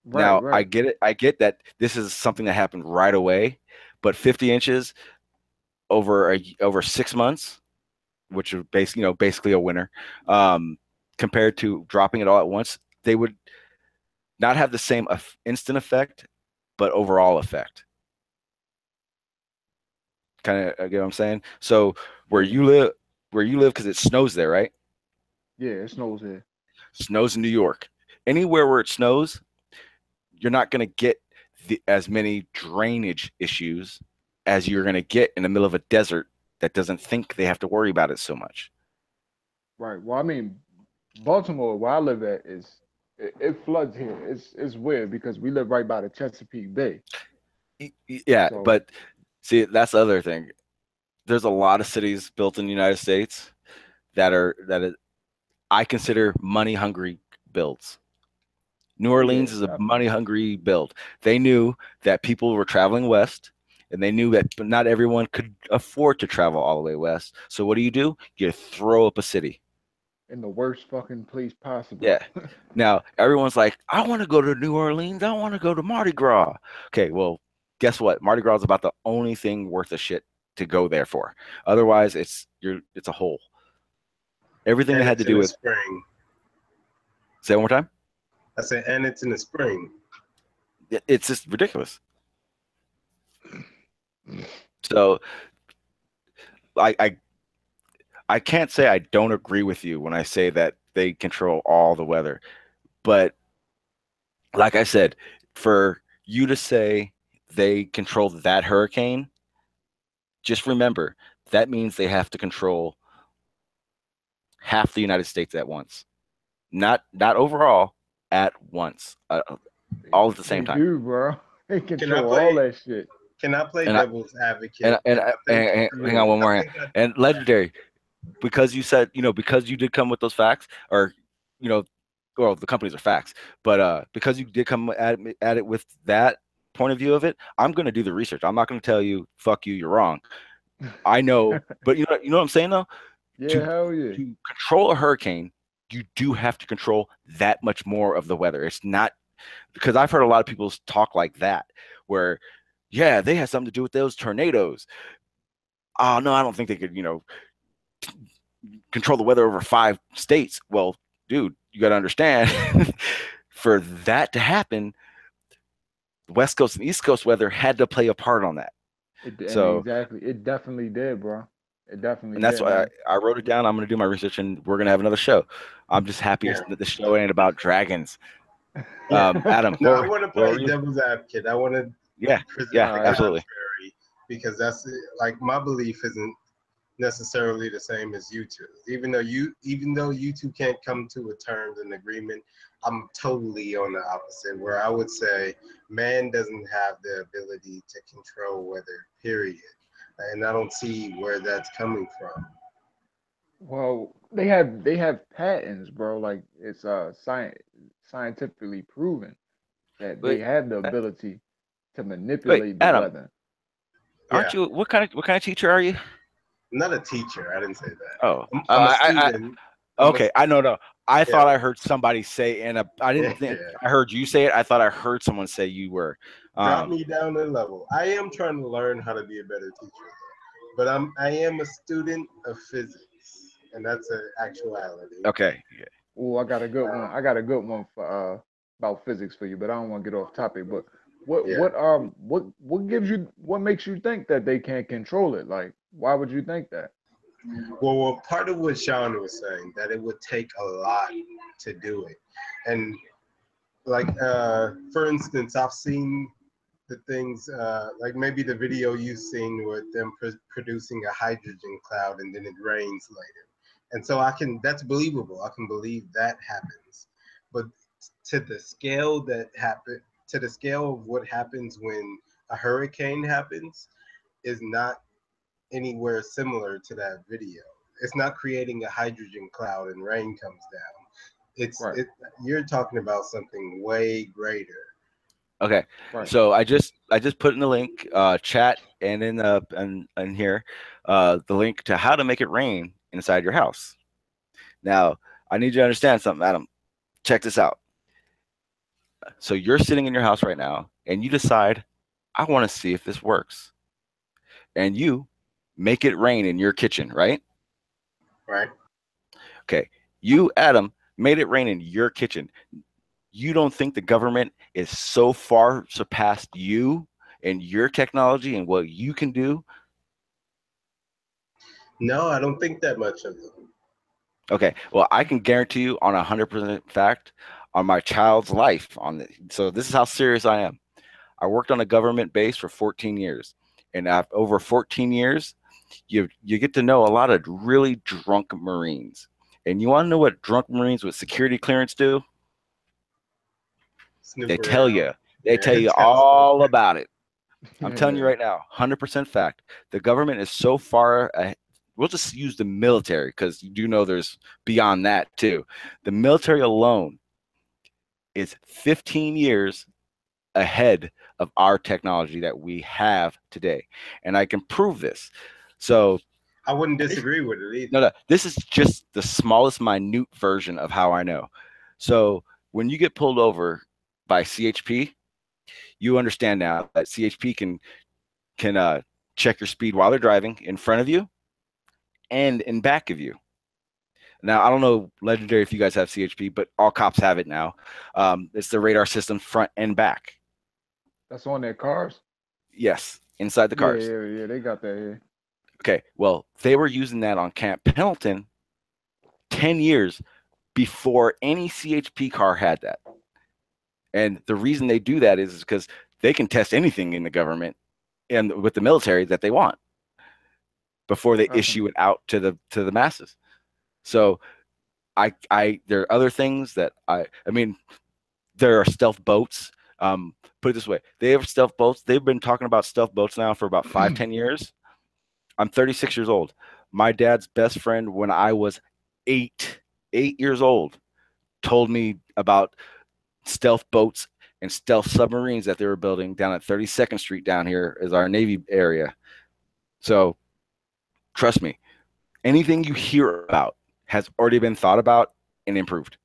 Right. Now, I Right. get it. I get that this is something that happened right away, but 50 inches over 6 months, which is basically a winter, um, compared to dropping it all at once, they would not have the same instant effect, but overall effect. Kind of get what I'm saying? So where Yeah. you live, because it snows there, right? Yeah. It snows here. Snows in New York. Anywhere where it snows, you're not going to get as many drainage issues as you're going to get in the middle of a desert that doesn't think they have to worry about it so much. Right. Well, I mean, Baltimore, where I live at, it floods here. It's weird because we live right by the Chesapeake Bay. Yeah, So but see, that's the other thing. There's a lot of cities built in the United States I consider money hungry builds. New oh yeah, Orleans is a definitely. money hungry build. They knew that people were traveling west, and they knew that not everyone could afford to travel all the way west. So what do? You throw up a city. In the worst fucking place Yeah. possible. Now everyone's like, I want to go to New Orleans. I want to go to Mardi Gras. Okay, well, guess what? Mardi Gras is about the only thing worth a shit to go there for. Otherwise, it's a hole. Everything that And had to it's in do the with spring. say it one more time. I said, and it's in the spring. It's just ridiculous. So I I can't say I don't agree with you when I say that they control all the weather. But like I said, for you to say they control that hurricane, just remember that means they have to control half the United States at once. Not overall, at once, they, all at the same they time. do, bro. They Can I control all play? that shit. Can I play And I devil's advocate? and, And I think hang Yeah. on one I more hand. think I And legendary, because you said, because you did come with those facts, or you know, well, the companies are facts, but because you did come at it with that point of view of it, I'm going to do the research. I'm not going to tell you, fuck you, you're wrong. I know, but you know what I'm saying though. Yeah, To hell yeah. to control a hurricane, you do have to control that much more of the weather. It's not because I've heard a lot of people talk like that, where yeah, they had something to do with those tornadoes. Oh no, I don't think they could, control the weather over 5 states. Well, dude, you got to understand, for that to happen, the West Coast and East Coast weather had to play a part on that. And So, exactly, it definitely did, bro. It definitely and that's did, why man. I wrote it down. I'm going to do my research, and we're going to have another show. I'm just happy yeah, that the show ain't about dragons. yeah. Adam, No, I want to what play were you? devil's advocate. I want to Yeah, present yeah, All the right. absolutely. contrary because that's like my belief isn't necessarily the same as you two. Even though you two can't come to a terms and agreement, I'm totally on the opposite where I would say man doesn't have the ability to control weather, period. And I don't see where that's coming from. Well, they have patents, bro. Like it's scientifically proven that they Wait, have the uh, ability to wait, manipulate the Adam, weather. Yeah, aren't you? What kind of teacher are you? I'm not a teacher. I didn't say that. Oh, I'm a student. I'm a okay. I know. No, I yeah, thought I heard somebody say, and I didn't think yeah. I heard you say it. I thought I heard someone say you were. Drop Um, me down a level. I am trying to learn how to be a better teacher, but I am a student of physics, and that's an actuality. okay. Oh, I got a good one. Uh, I got a good one for about physics for you, but I don't want to get off topic. But yeah. what makes you think that they can't control it? Like, why would you think that? Well, part of what Sean was saying that it would take a lot to do it, and like for instance, I've seen the things like maybe the video you've seen with them producing a hydrogen cloud and then it rains later, and so that's believable. I can believe that happens, but to the scale to the scale of what happens when a hurricane happens is not anywhere similar to that video. It's not creating a hydrogen cloud and rain comes down. Right. You're talking about something way greater. Okay. Right. So I just put in the link, chat, and in here, the link to how to make it rain inside your house. Now, I need you to understand something, Adam. Check this out. So you're sitting in your house right now, and you decide, I want to see if this works, and you make it rain in your kitchen, right? Right. Okay. You, Adam, made it rain in your kitchen. You don't think the government is so far surpassed you and your technology and what you can do? No, I don't think that much of them. Okay, well, I can guarantee you on 100% fact on my child's life on the, so this is how serious I am. I worked on a government base for 14 years, and after, over 14 years, you get to know a lot of really drunk Marines. And you want to know what drunk Marines with security clearance do? They Snoop tell around. you. They tell Yeah, you that's what. all about it. I'm telling you Yeah. right now, 100% fact. The government is so far. We'll just use the military because you do know there's beyond that too. The military alone is 15 years ahead of our technology that we have today, and I can prove this. So, I wouldn't disagree with it either. no, this is just the smallest, minute version of how I know. So, when you get pulled over by CHP, you understand now that CHP can check your speed while they're driving in front of you and in back of you. Now, I don't know, Legendary, if you guys have CHP, but all cops have it now. It's the radar system front and back. That's on their cars. Yes, inside the Yeah, cars. yeah, yeah. They got that here. Okay, well, they were using that on Camp Pendleton 10 years before any CHP car had that. And the reason they do that is because they can test anything in the government and with the military that they want before they Definitely. issue it out to the masses. So there are other things that I mean, there are stealth boats. Put it this way, they have stealth boats. They've been talking about stealth boats now for about 5, 10 years. I'm 36 years old. My dad's best friend when I was 8 years old told me about stealth boats and stealth submarines that they were building down at 32nd Street down here is our Navy area. So trust me, anything you hear about has already been thought about and improved.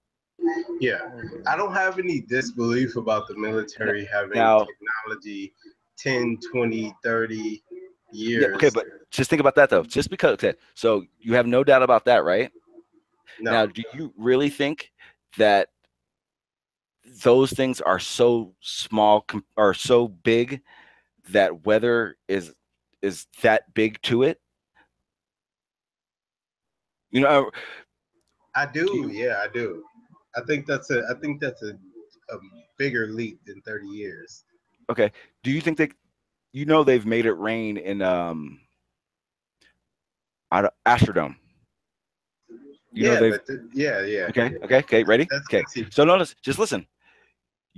Yeah, Oh yeah. I don't have any disbelief about the military having Now, technology 10, 20, 30 yeah, okay, years. but just think about that though. Just because, okay, so you have no doubt about that, right? No, Now, do you really think that those things are so small or so big that weather is that big to it? You know, I do do. you? Yeah, I do. I think that's a bigger leap than 30 years. Okay, do you think that they've made it rain in Astrodome? You know Yeah, they've but yeah, yeah. okay, ready? That's Okay, so conceivable. notice, just listen.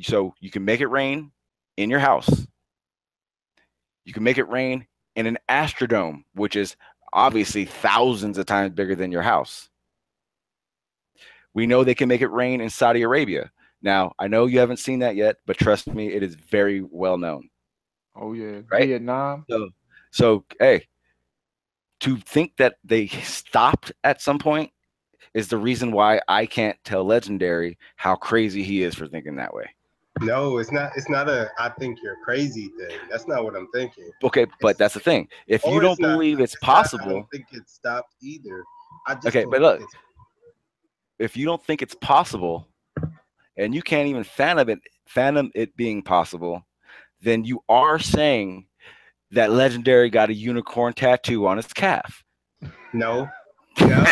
So you can make it rain in your house. You can make it rain in an Astrodome, which is obviously thousands of times bigger than your house. We know they can make it rain in Saudi Arabia. Now, I know you haven't seen that yet, but trust me, it is very well known, Oh yeah. right? Vietnam. So, hey, to think that they stopped at some point is the reason why I can't tell Legendary how crazy he is for thinking that way. No, it's not. It's not a. I think you're crazy thing. That's not what I'm thinking. Okay, but It's that's the thing. If you or don't it's not. believe it's It's not. I don't possible, think it stopped either. I just okay, don't but think look, it's. if you don't think it's possible and you can't even fathom it being possible, then you are saying that Legendary got a unicorn tattoo on his calf. No. No.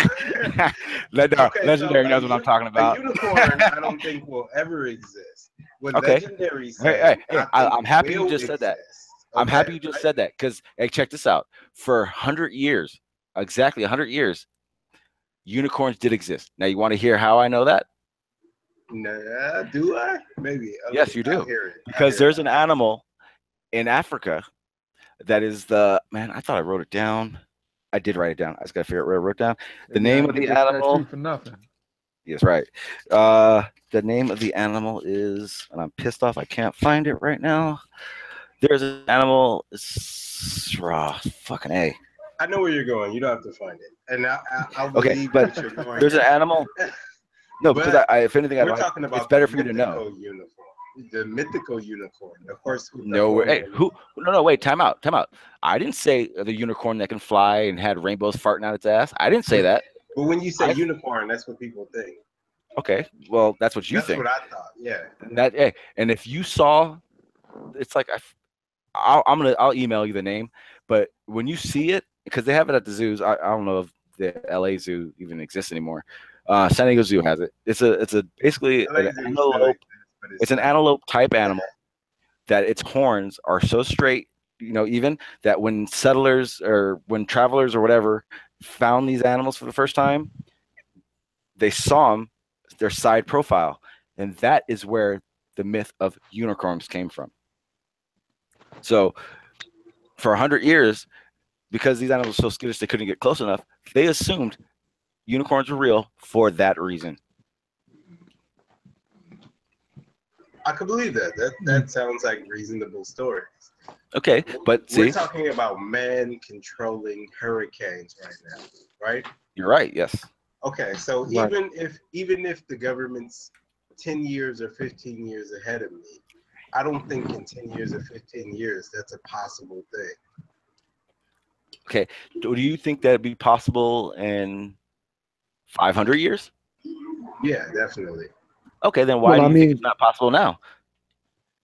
Okay, so Legendary knows what I'm talking a about. unicorn, I don't think will ever exist. What Okay. Legendary Hey, said, I think I'm happy you will just said that. exist. I'm Okay, happy you just right? said that because, hey, check this out. For 100 years, exactly 100 years, unicorns did exist. Now, you want to hear how I know that? Nah, do I? Maybe. Yes, Okay, you I'll do. hear it. I'll Because hear it. there's an animal in Africa that is man, I thought I wrote it down. I did write it down. I just got to figure out where I wrote down. They The be name trying of to get the this tattoo animal. for nothing. Yes, right. The name of the animal is, and I'm pissed off I can't find it right now. There's an animal. Fucking A. I know where you're going. You don't have to find it, and I'll Okay, believe but that you're going there's an there. animal. No, because But if anything, we're talking it's about the better for you to know. mythical unicorn, the mythical unicorn, of course, with the No, horns hey, on it. who? No, wait, time out, time out. I didn't say the unicorn that can fly and had rainbows farting out its ass. I didn't say But that. but when you say I unicorn, that's what people think. Okay, well, that's what you That's what think. I thought. Yeah. And that, hey, and if you saw, it's like I'll email you the name, but when you see it, because they have it at the zoos. I don't know if the LA Zoo even exists anymore. San Diego Zoo has it. It's a basically LA an Zoo still antelope. exists, but it's It's an tiny. antelope type animal that its horns are so straight, even that when settlers or when travelers or whatever found these animals for the first time, they saw them, their side profile, and that is where the myth of unicorns came from. So for 100 years, because these animals were so skittish they couldn't get close enough, they assumed unicorns were real for that reason. I could believe that. That sounds like reasonable stories. Okay, but We're see, talking about man controlling hurricanes right now, right? you're right. Yes. Okay, so Right. even if the government's 10 years or 15 years ahead of me, I don't think in 10 years or 15 years that's a possible thing. Okay. Do you think that'd be possible in 500 years? Yeah, definitely. Okay, then why Well, do I you think mean, it's not possible now?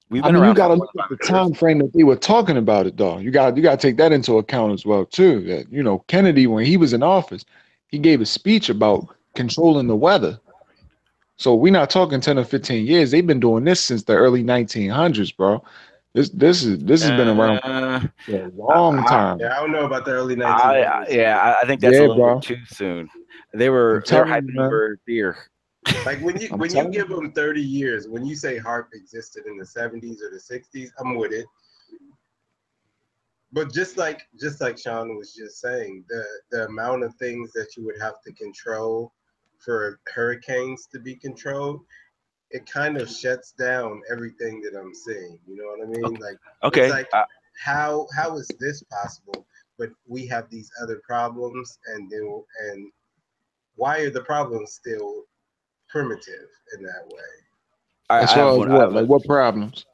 We've been around you for got to more look than at the 500 years. time frame that they were talking about it, though. You got to take that into account as well, too. That Kennedy, when he was in office, he gave a speech about controlling the weather. So we're not talking 10 or 15 years. They've been doing this since the early 1900s, bro. This has been around Uh, for a long I, time. Yeah, I don't know about the early 1900s. yeah, I think that's a Yeah, little bit bro. too soon. I'm They're telling you, hyping man. over beer. Like I'm when you telling give you. them 30 years, when you say harp existed in the 70s or the 60s, I'm with it. But just like Sean was just saying, the amount of things that you would have to control for hurricanes to be controlled, it kind of shuts down everything that I'm seeing. You know what I mean? Okay, Like it's okay. like how is this possible? But we have these other problems, and why are the problems still primitive in that way? As I have far as one. I what? have Like what problems?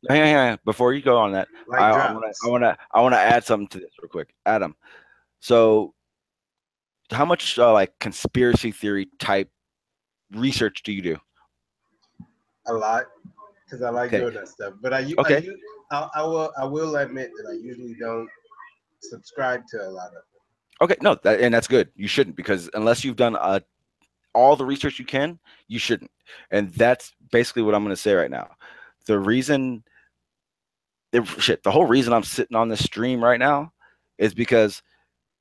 hang on. Before you go on that, Like I droughts. want to, add something to this real quick, Adam. So, how much like conspiracy theory type research do you do? A lot because I like Okay, doing that stuff. But okay, I will admit that I usually don't subscribe to a lot of them. okay. No, and that's good. You shouldn't, because unless you've done all the research you can, you shouldn't. And that's basically what I'm going to say right now. The reason, the whole reason I'm sitting on this stream right now is because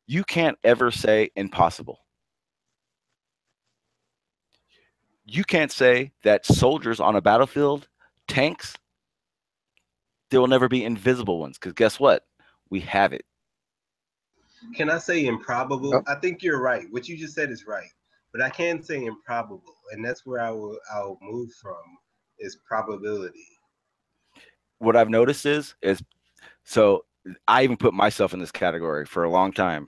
you can't ever say impossible. You can't say that soldiers on a battlefield, tanks, there will never be invisible ones, because guess what? We have it. Can I say improbable? Yep. I think you're right. What you just said is right, but I can say improbable, and that's where I'll move from is probability. What I've noticed is so I even put myself in this category for a long time.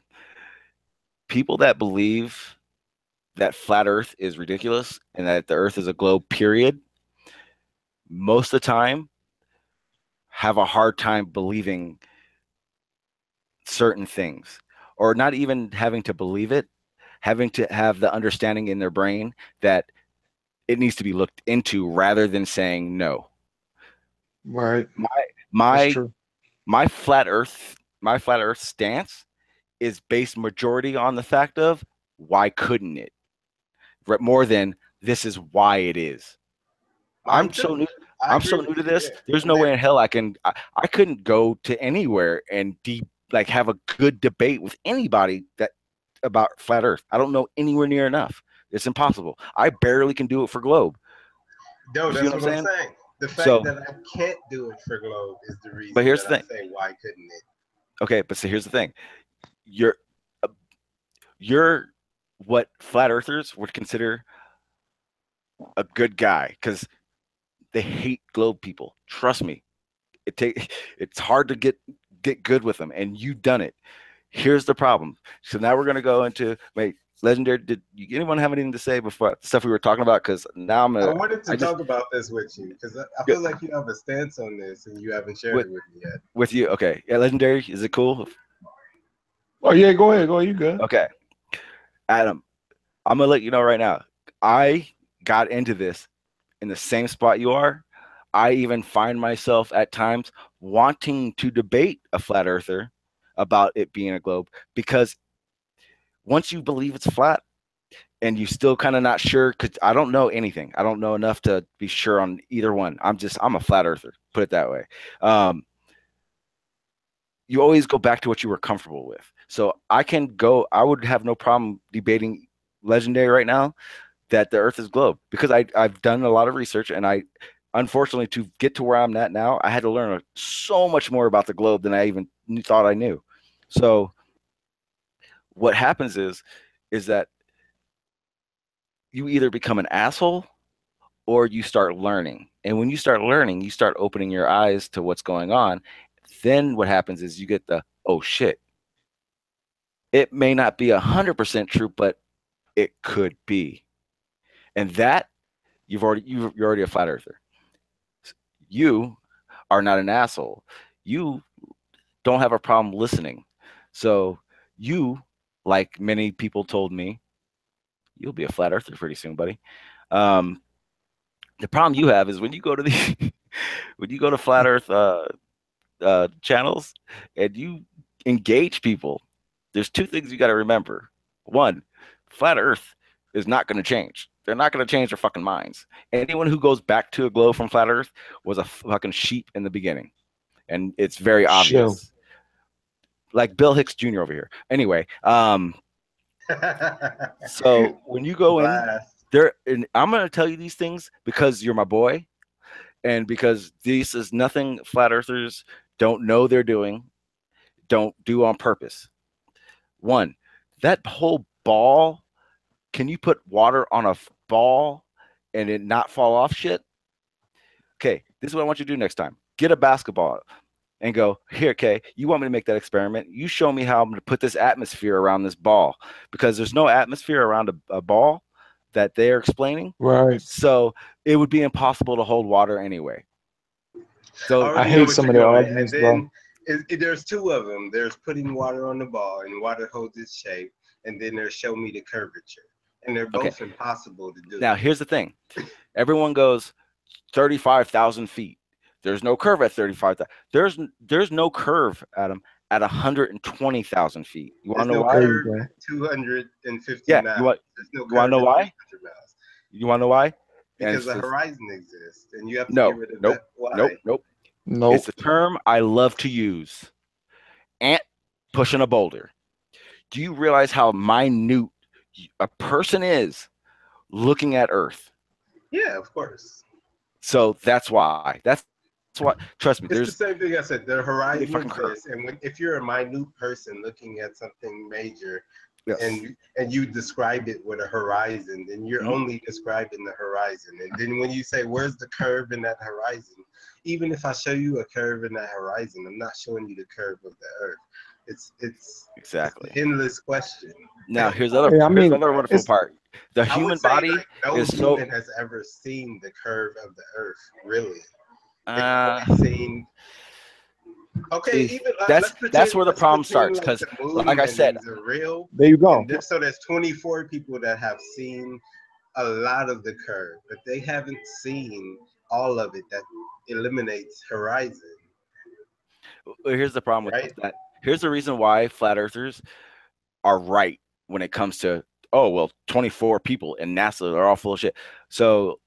People that believe that flat Earth is ridiculous and that the Earth is a globe, period, most of the time have a hard time believing certain things, or not even having to believe it, having to have the understanding in their brain that it needs to be looked into rather than saying no. Right. My That's my true. my flat Earth stance is based majority on the fact of why couldn't it, more than this is why it is. Mine I'm so too. new. I I'm agree so new with to you. this. Yeah, There's I'm no way there. in hell I couldn't go to anywhere and like have a good debate with anybody that about flat Earth. I don't know anywhere near enough. It's impossible. I barely can do it for globe. No, You see that's what I'm what I'm saying? saying. The fact So, that I can't do it for Globe is the but reason here's that the I thing. say why couldn't it? Okay, but so here's the thing. You're uh, you're what flat earthers would consider a good guy because they hate globe people. Trust me, it's hard to get good with them, and you've done it. Here's the problem. So now we're gonna go into wait, legendary. Did anyone have anything to say before the stuff we were talking about? Because now I'm I gonna. wanted to I just talk about this with you because I feel like you have a stance on this and you haven't shared with it with me yet. with you. Okay, yeah, legendary. Is it cool? Oh yeah, go ahead, go. You good? Okay, Adam. I'm gonna let you know right now. I got into this in the same spot you are. I even find myself at times wanting to debate a flat earther about it being a globe because once you believe it's flat and you still kind of not sure because I don't know anything. I don't know enough to be sure on either one. I'm a flat earther, put it that way. Um, you always go back to what you were comfortable with. So I would have no problem debating legendary right now that the earth is globe because I've done a lot of research and I unfortunately to get to where I'm at now, I had to learn so much more about the globe than I even thought I knew. So what happens is that you either become an asshole or you start learning. And when you start learning, you start opening your eyes to what's going on. Then what happens is you get the, oh shit. It may not be 100% true, but it could be. And that you're already a flat earther. You are not an asshole. You don't have a problem listening. So you, like many people told me, you'll be a flat earther pretty soon, buddy. Um, the problem you have is when you go to the when you go to flat earth channels and you engage people, there's two things you got to remember. One, flat earth is not going to change. They're not going to change their fucking minds. Anyone who goes back to a globe from flat earth was a fucking sheep in the beginning. And it's very Chill. obvious. Like Bill Hicks Jr. over here. Anyway, so when you go in Blast. there, and I'm going to tell you these things because you're my boy and because this is nothing flat earthers don't know they're doing, don't do on purpose. One, that whole ball, can you put water on a ball and it not fall off shit? Okay, this is what I want you to do next time. Get a basketball and go, here, okay, you want me to make that experiment? You show me how I'm going to put this atmosphere around this ball because there's no atmosphere around a ball that they're explaining. Right. So it would be impossible to hold water anyway. I So I already know hate what some you're of their going. And arguments, bro. then there's two of them. There's putting water on the ball, and water holds its shape. And then there's show me the curvature. And they're okay, both impossible to do. now here's the thing. Everyone goes 35,000 feet. There's no curve at 35,000. There's no curve, Adam, at 120,000 feet. You want There's to know no why? There you curve go. at 250 Yeah, miles. There's no you want to curve know at why? 300 miles. You want to know why? And Because the horizon exists, and you have to get no, rid of nope, that. Why? nope, nope. It's Nope. the term I love to use. Ant pushing a boulder. Do you realize how minute a person is looking at Earth? Yeah, of course. So that's why. That's why. Trust me. It's the same thing I said. The Really horizon fucking curve. exists, and if you're a minute person looking at something major, Yes. and you describe it with a horizon, then you're Mhm. only describing the horizon. And then when you say where's the curve in that horizon, even if I show you a curve in that horizon, I'm not showing you the curve of the Earth. It's Exactly. an endless question. Now here's Yeah, I here's mean, another wonderful it's part. The I would human say body like no is so human has ever seen the curve of the Earth. Really, they've uh only seen. Okay, see even that's let's pretend where the let's problem pretend starts like because the moon like I said, landings are real, there you and go. so there's 24 people that have seen a lot of the curve, but they haven't seen all of it that eliminates horizon, here's the problem with right? that. Here's the reason why flat earthers are right when it comes to, oh well, 24 people in NASA are all full of shit. So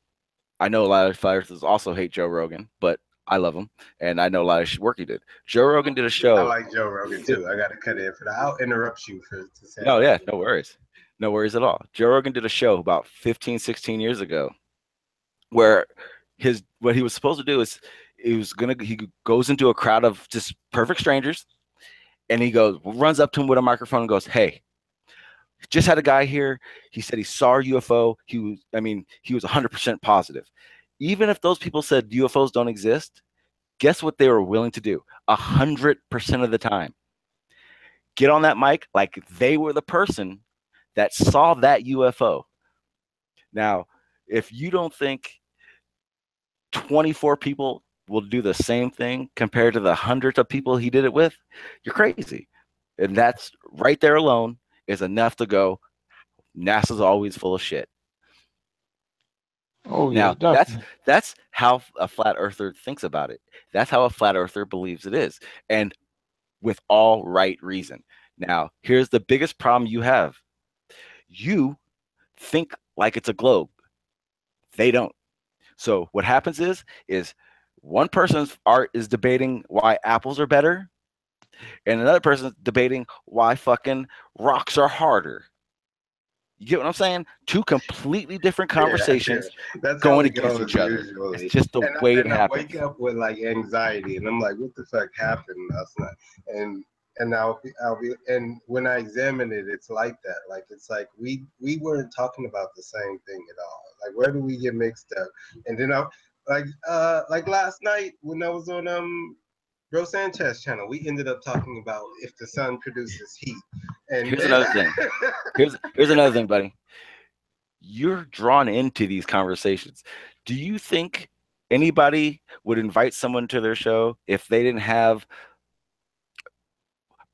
I know a lot of flat earthers also hate Joe Rogan, but I love him and I know a lot of work he did. Joe Rogan did a I show. like Joe Rogan too. I got to cut in for that. I'll interrupt you for to say I No, like yeah, no worries. No worries at all. Joe Rogan did a show about 15, 16 years ago where his what he was supposed to do is he goes into a crowd of just perfect strangers and he goes runs up to him with a microphone and goes, "Hey, Just had a guy here. He said he saw a UFO. He was 100% positive. Even if those people said UFOs don't exist, guess what they were willing to do? 100% of the time, get on that mic like they were the person that saw that UFO. Now, if you don't think 24 people will do the same thing compared to the hundreds of people he did it with, you're crazy. And that's right there alone is enough to go, NASA's always full of shit. Oh yeah, Now, definitely. that's how a flat earther thinks about it. That's how a flat earther believes it is. And with all right reason. Now, here's the biggest problem you have. You think like it's a globe. They don't. So what happens is one person's art is debating why apples are better, and another person's debating why fucking rocks are harder. You get what I'm saying? Two completely different conversations That's how going it against goes each other. usually. It's just the way it I happens. wake up with like anxiety, and I'm like, "What the fuck happened last night?" And I'll be and when I examine it, it's like that. Like it's like we weren't talking about the same thing at all. Like where do we get mixed up? And then I like last night when I was on Bro Sanchez channel, we ended up talking about if the sun produces heat. And Here's another thing. Here's another thing, buddy. You're drawn into these conversations. Do you think anybody would invite someone to their show if they didn't have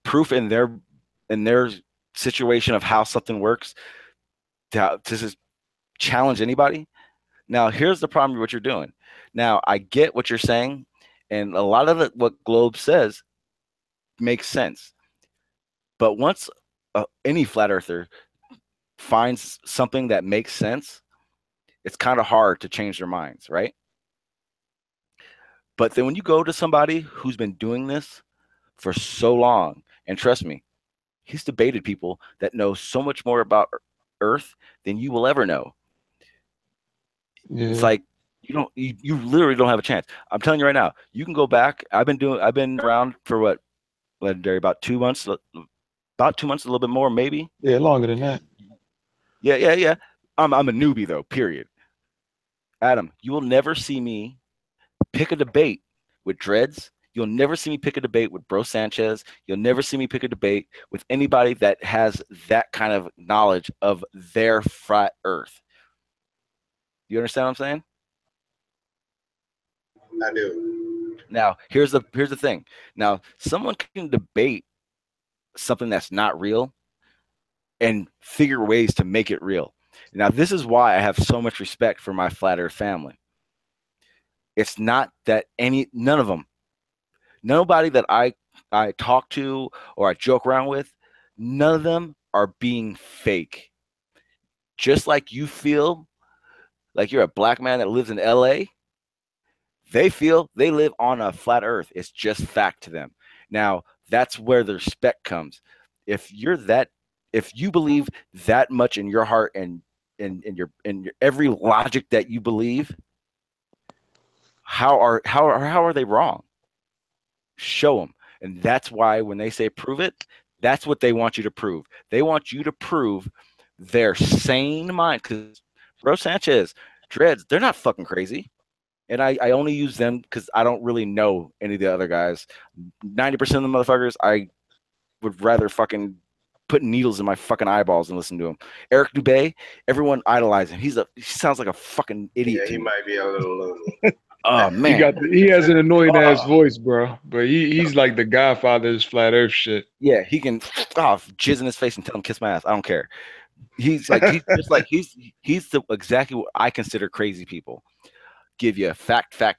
proof in their situation of how something works to just challenge anybody? Now, here's the problem with what you're doing. Now, I get what you're saying, and a lot of what Globe says makes sense. But once any flat earther finds something that makes sense, it's kind of hard to change their minds, right? But then when you go to somebody who's been doing this for so long, and trust me, he's debated people that know so much more about Earth than you will ever know. Yeah. It's like you literally don't have a chance. I'm telling you right now, you can go back. I've been around for what, legendary, about 2 months, a little bit more, maybe. Yeah, longer than that. Yeah. I'm a newbie though, period. Adam, you will never see me pick a debate with Dreads. You'll never see me pick a debate with Bro Sanchez. You'll never see me pick a debate with anybody that has that kind of knowledge of their flat Earth. You understand what I'm saying? I do. Now, here's the thing. Now, someone can debate something that's not real and figure ways to make it real. Now, this is why I have so much respect for my flat Earth family. It's not that none of them, nobody that I talk to or I joke around with, none of them are being fake. Just like you feel like you're a black man that lives in LA, they feel they live on a flat earth. It's just fact to them. Now, that's where the respect comes. If you believe that much in your heart and in your every logic that you believe, how are they wrong? Show them. And that's why when they say prove it, that's what they want you to prove. They want you to prove their sane mind. Because Bro Sanchez, Dreads, they're not fucking crazy. And I only use them because I don't really know any of the other guys. 90% of the motherfuckers, I would rather fucking put needles in my fucking eyeballs and listen to him. Eric Dubé, everyone idolizes him. He sounds like a fucking idiot. Yeah, he might be a little loony. Oh man, He has an annoying ass voice, bro. But he's like the godfather of this flat earth shit. yeah, he can jizz in his face and tell him kiss my ass. I don't care. He's exactly what I consider crazy people. Give you a fact, and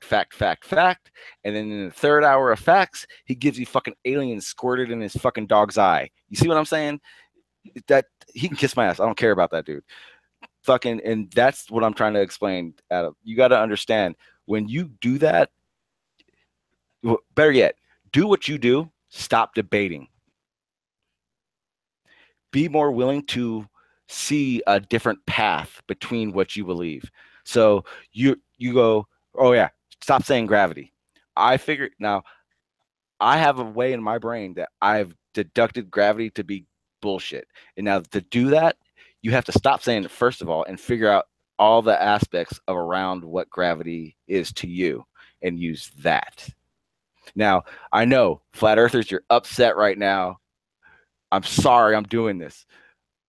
then in the third hour of facts, he gives you fucking aliens squirted in his fucking dog's eye. You see what I'm saying? That he can kiss my ass. I don't care about that dude. Fucking, and that's what I'm trying to explain, Adam. You got to understand when you do that. Better yet, do what you do. Stop debating. Be more willing to see a different path between what you believe. So you go, oh yeah, stop saying gravity. I figured now I have a way in my brain that I've deducted gravity to be bullshit. And now to do that, you have to stop saying it first of all and figure out all the aspects of around what gravity is to you and use that. Now, I know flat earthers, you're upset right now. I'm sorry I'm doing this,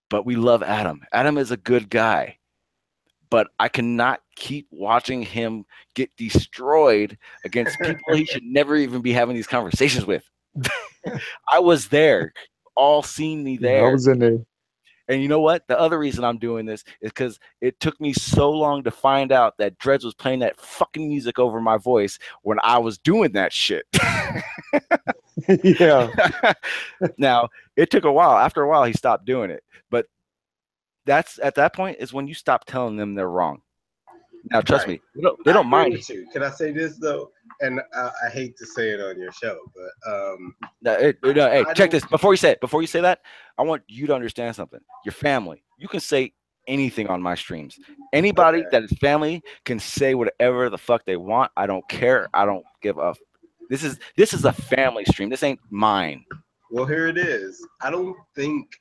but we love Adam. Adam is a good guy, but I cannot keep watching him get destroyed against people he should never even be having these conversations with. I was there, all seen me Yeah, I there. was in there. And you know what? The other reason I'm doing this is because it took me so long to find out that Dredge was playing that fucking music over my voice when I was doing that shit. Yeah. Now, it took a while. After a while, he stopped doing it. But that's at that point is when you stop telling them they're wrong. Now, trust Right. me, they don't I agree mind. with you. Can I say this though? And I hate to say it on your show, but No, hey, I check don't. this. Before you say it, before you say that, I want you to understand something. Your family, you can say anything on my streams. Anybody Okay. that is family can say whatever the fuck they want. I don't care. I don't give a. This is a family stream. This ain't mine. Well, here it is. I don't think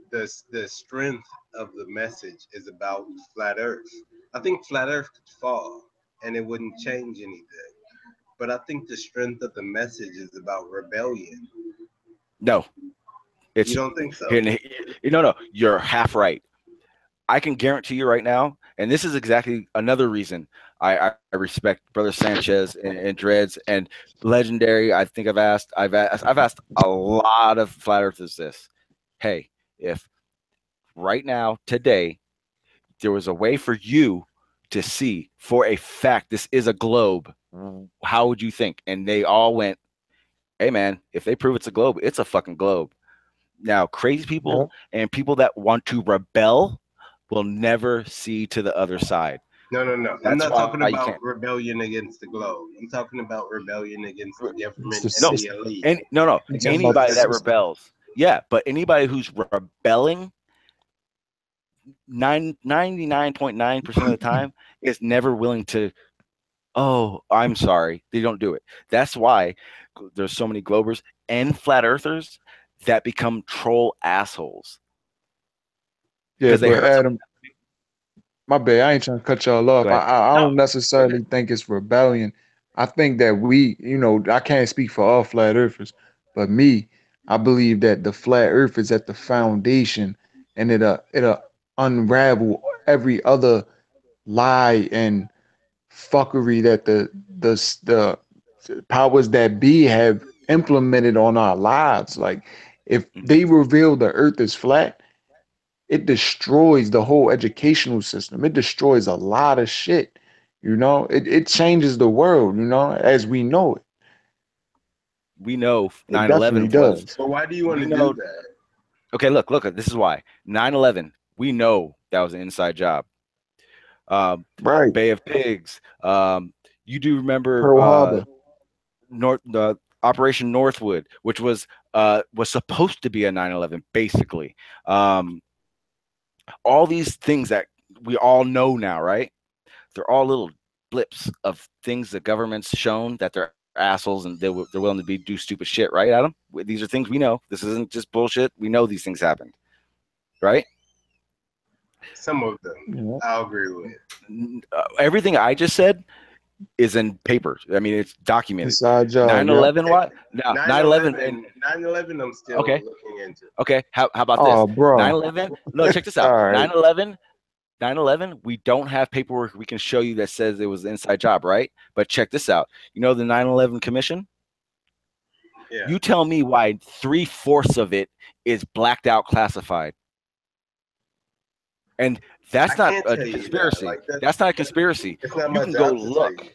the strength of the message is about flat Earth. I think flat Earth could fall and it wouldn't change anything. But I think the strength of the message is about rebellion. No, it's You don't think so? no. You're half right. I can guarantee you right now, and this is exactly another reason I respect Brother Sanchez and Dreads and Legendary. I think I've asked a lot of flat earthers this. Hey, if right now today there was a way for you to see for a fact this is a globe, how would you think? And they all went, "Hey man, if they prove it's a globe, it's a fucking globe." Now, crazy people and people that want to rebel will never see to the other side. No. I'm That's not why talking you about can't. rebellion against the globe. I'm talking about rebellion against the It's government the and No, the system. elite. and no. I'm talking Against about the Anybody that system. rebels, yeah, but anybody who's rebelling 99.9% of the time is never willing to. Oh, I'm sorry. They don't do it. That's why there's so many globers and flat earthers that become troll assholes Yeah, because they but heard something. Adam, my bad. I ain't trying to cut y'all Go off. ahead. I No, don't go ahead. necessarily think it's rebellion. I think that we, I can't speak for all flat earthers, but me, I believe that the flat earth is at the foundation and it'll unravel every other lie and fuckery that the powers that be have implemented on our lives. Like if Mhm. they reveal the earth is flat, it destroys the whole educational system. It destroys a lot of shit. It changes the world, as we know it. We know It 9/11 definitely was. does. But why do you want We to do know. that? Okay, look. This is why 9/11. We know that was an inside job. Um, Right. Bay of Pigs. You do remember Pearl Harbor. the Operation Northwood, which was supposed to be a 9/11, basically. All these things that we all know now, right? They're all little blips of things the government's shown that they're assholes and they're willing to do stupid shit, right, Adam? These are things we know. This isn't just bullshit. We know these things happened, right? Some of them, Yeah. I'll agree with. Everything I just said is in paper. I mean, it's documented. Inside job. Yeah. 9/11, what? No, 9/11. 9/11, 9/11, I'm still Okay, looking into. okay. How about this? Oh, bro. 9/11. No, check this All out. right. 9/11. 9/11. We don't have paperwork we can show you that says it was an inside job, right? But check this out. You know the 9/11 Commission. Yeah. You tell me why 3/4 of it is blacked out classified. And that's I not can't a tell you that. conspiracy. Like that, That's not a conspiracy. it's not You my can go job to tell you look. that.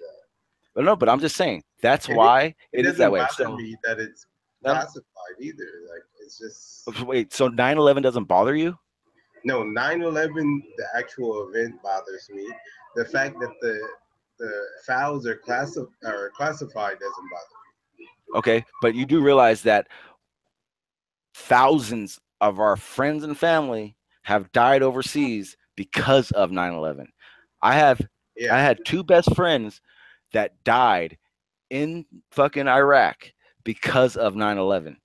But no, but I'm just saying that's And why it it is that doesn't way. bother So me that it's um, classified either. Like it's just wait, so 9/11 doesn't bother you? no 9/11. The actual event bothers me. The fact that the files are classified doesn't bother Okay, but you do realize that thousands of our friends and family have died overseas because of 9/11. I have me. I Yeah. had two best friends that died in fucking Iraq because of 9/11.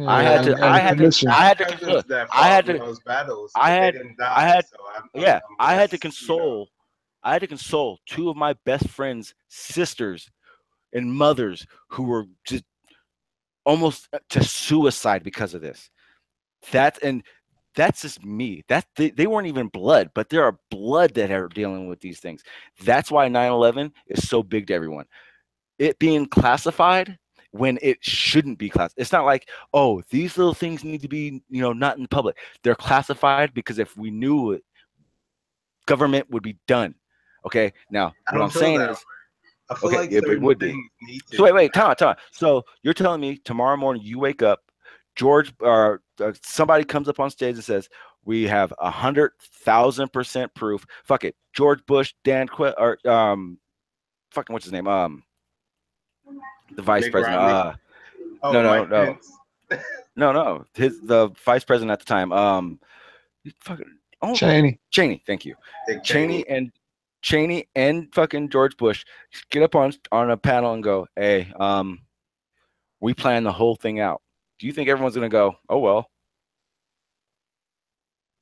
I Yeah, had to, and I the had to, condition. I had to, Cousins look, that I fought had in to, those battles, I but they had, didn't I die. had, So yeah, I'm I had to blessed, you know. console, I had to console two of my best friends' sisters and mothers who were just almost to suicide because of this. And that's just me. They weren't even blood, but there are blood that are dealing with these things. That's why 9/11 is so big to everyone. It being classified when it shouldn't be classified. It's not like, oh, these little things need to be, not in public. They're classified because if we knew it, government would be done. Okay. Now, I what don't I'm feel saying that is, way. I feel okay, like it certain would be. things need to So wait, be wait, time out, time out. So you're telling me tomorrow morning you wake up, George, somebody comes up on stage and says, "We have 100,000% proof." Fuck it, George Bush, or fucking what's his name? The vice Mitt president. Romney. No, Oh, no, Mike no, Pence. no. The vice president at the time. Fucking oh, Cheney. Cheney. Thank you, Dick Cheney. Cheney and fucking George Bush get up on a panel and go, "Hey, we planned the whole thing out." Do you think everyone's gonna go, "Oh well,"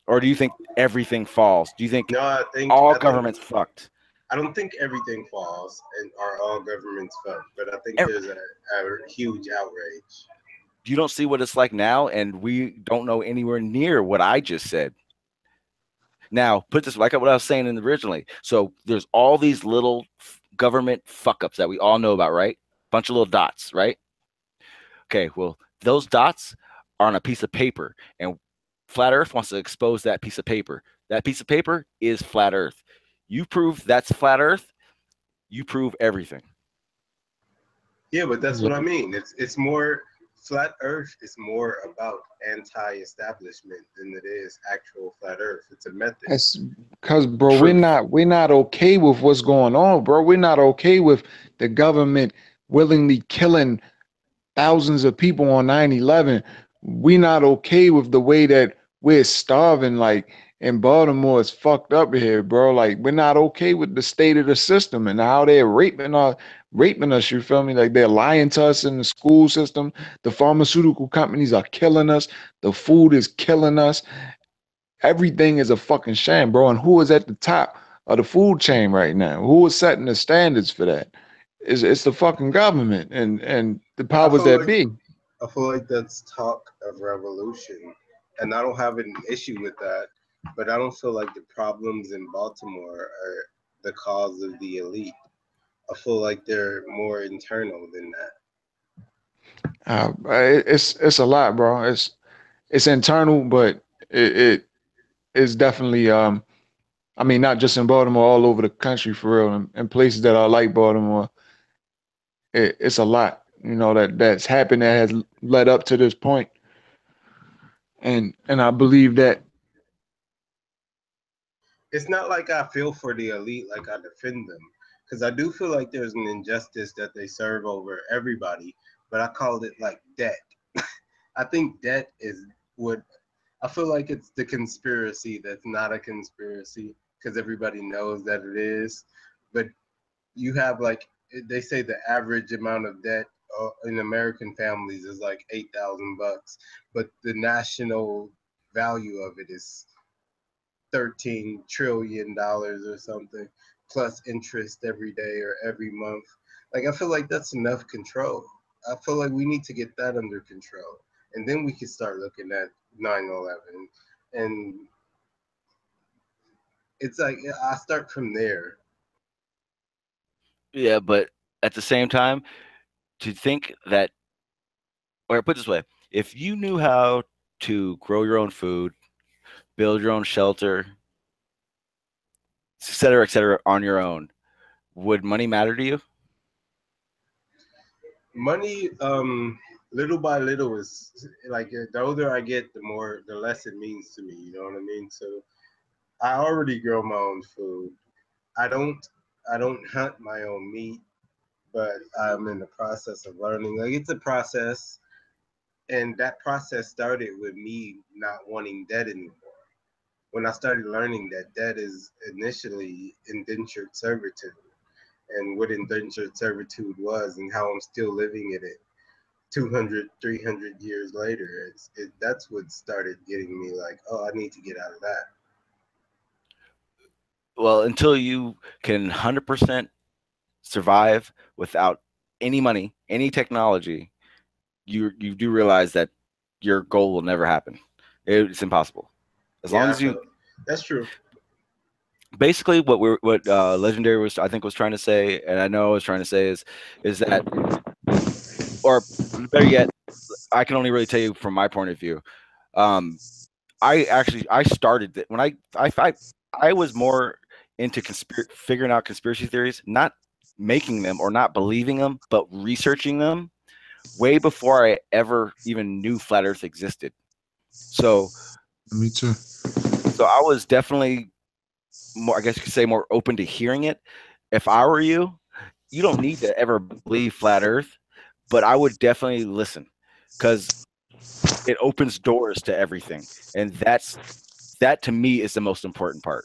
or do you think everything falls? Do you think No, all I think governments fucked? I don't think everything falls and are all governments fucked, but I think Ev- there's a huge outrage. You don't see what it's like now, and we don't know anywhere near what I just said. Now, put this like what I was saying originally. So there's all these little government fuck ups that we all know about, right? Bunch of little dots, right? Okay, well, those dots are on a piece of paper, and Flat Earth wants to expose that piece of paper. That piece of paper is Flat Earth. You prove that's Flat Earth, you prove everything. Yeah, but that's what I mean. It's more flat Earth is more about anti-establishment than it is actual flat Earth. It's a method. That's because, bro, we're Truth. not we're not okay with what's going on, bro. We're not okay with the government willingly killing thousands of people on 9/11. We not okay with the way that we're starving. Like in Baltimore, it's fucked up here, bro. Like we're not okay with the state of the system and how they're raping us. You feel me? Like they're lying to us in the school system. The pharmaceutical companies are killing us. The food is killing us. Everything is a fucking shame, bro. And who is at the top of the food chain right now? Who is setting the standards for that? It's the fucking government and the I powers feel that like be. I feel like that's talk of revolution, and I don't have an issue with that. But I don't feel like the problems in Baltimore are the cause of the elite. I feel like they're more internal than that. It's a lot, bro. It's internal, but it is definitely I mean not just in Baltimore, all over the country for real, and places that are like Baltimore. It's a lot, that's happened that has led up to this point, and I believe that. It's not like I feel for the elite like I defend them, because I do feel like there's an injustice that they serve over everybody, but I called it like debt. I think debt is what I feel like it's the conspiracy that's not a conspiracy because everybody knows that it is. But you have like they say the average amount of debt in American families is like $8,000, but the national value of it is $13 trillion or something, plus interest every day or every month. Like I feel like that's enough control. I feel like we need to get that under control, and then we can start looking at 9/11, and it's like I start from there. Yeah, but at the same time, to think that, or put it this way, if you knew how to grow your own food, build your own shelter, et cetera, on your own, would money matter to you? Money, little by little is like the older I get, the less it means to me. You know what I mean? So I already grow my own food. I don't, I don't hunt my own meat, but I'm in the process of learning. Like it's a process, and that process started with me not wanting debt anymore. When I started learning that debt is initially indentured servitude, and what indentured servitude was, and how I'm still living in it 200, 300 years later. That's what started getting me like, oh, I need to get out of that. Well, until you can 100% survive without any money, any technology, you do realize that your goal will never happen. It's impossible. As long Yeah, I as you feel that's true. basically what Legendary was I think was trying to say, and I know I was trying to say is that, or better yet, I can only really tell you from my point of view. Um, I started when I was more into figuring out conspiracy theories, not making them or not believing them, but researching them way before I ever even knew flat Earth existed. So Me too. I was definitely more, I guess you could say, more open to hearing it. If I were you, you don't need to ever believe flat Earth, but I would definitely listen because it opens doors to everything, and that to me is the most important part.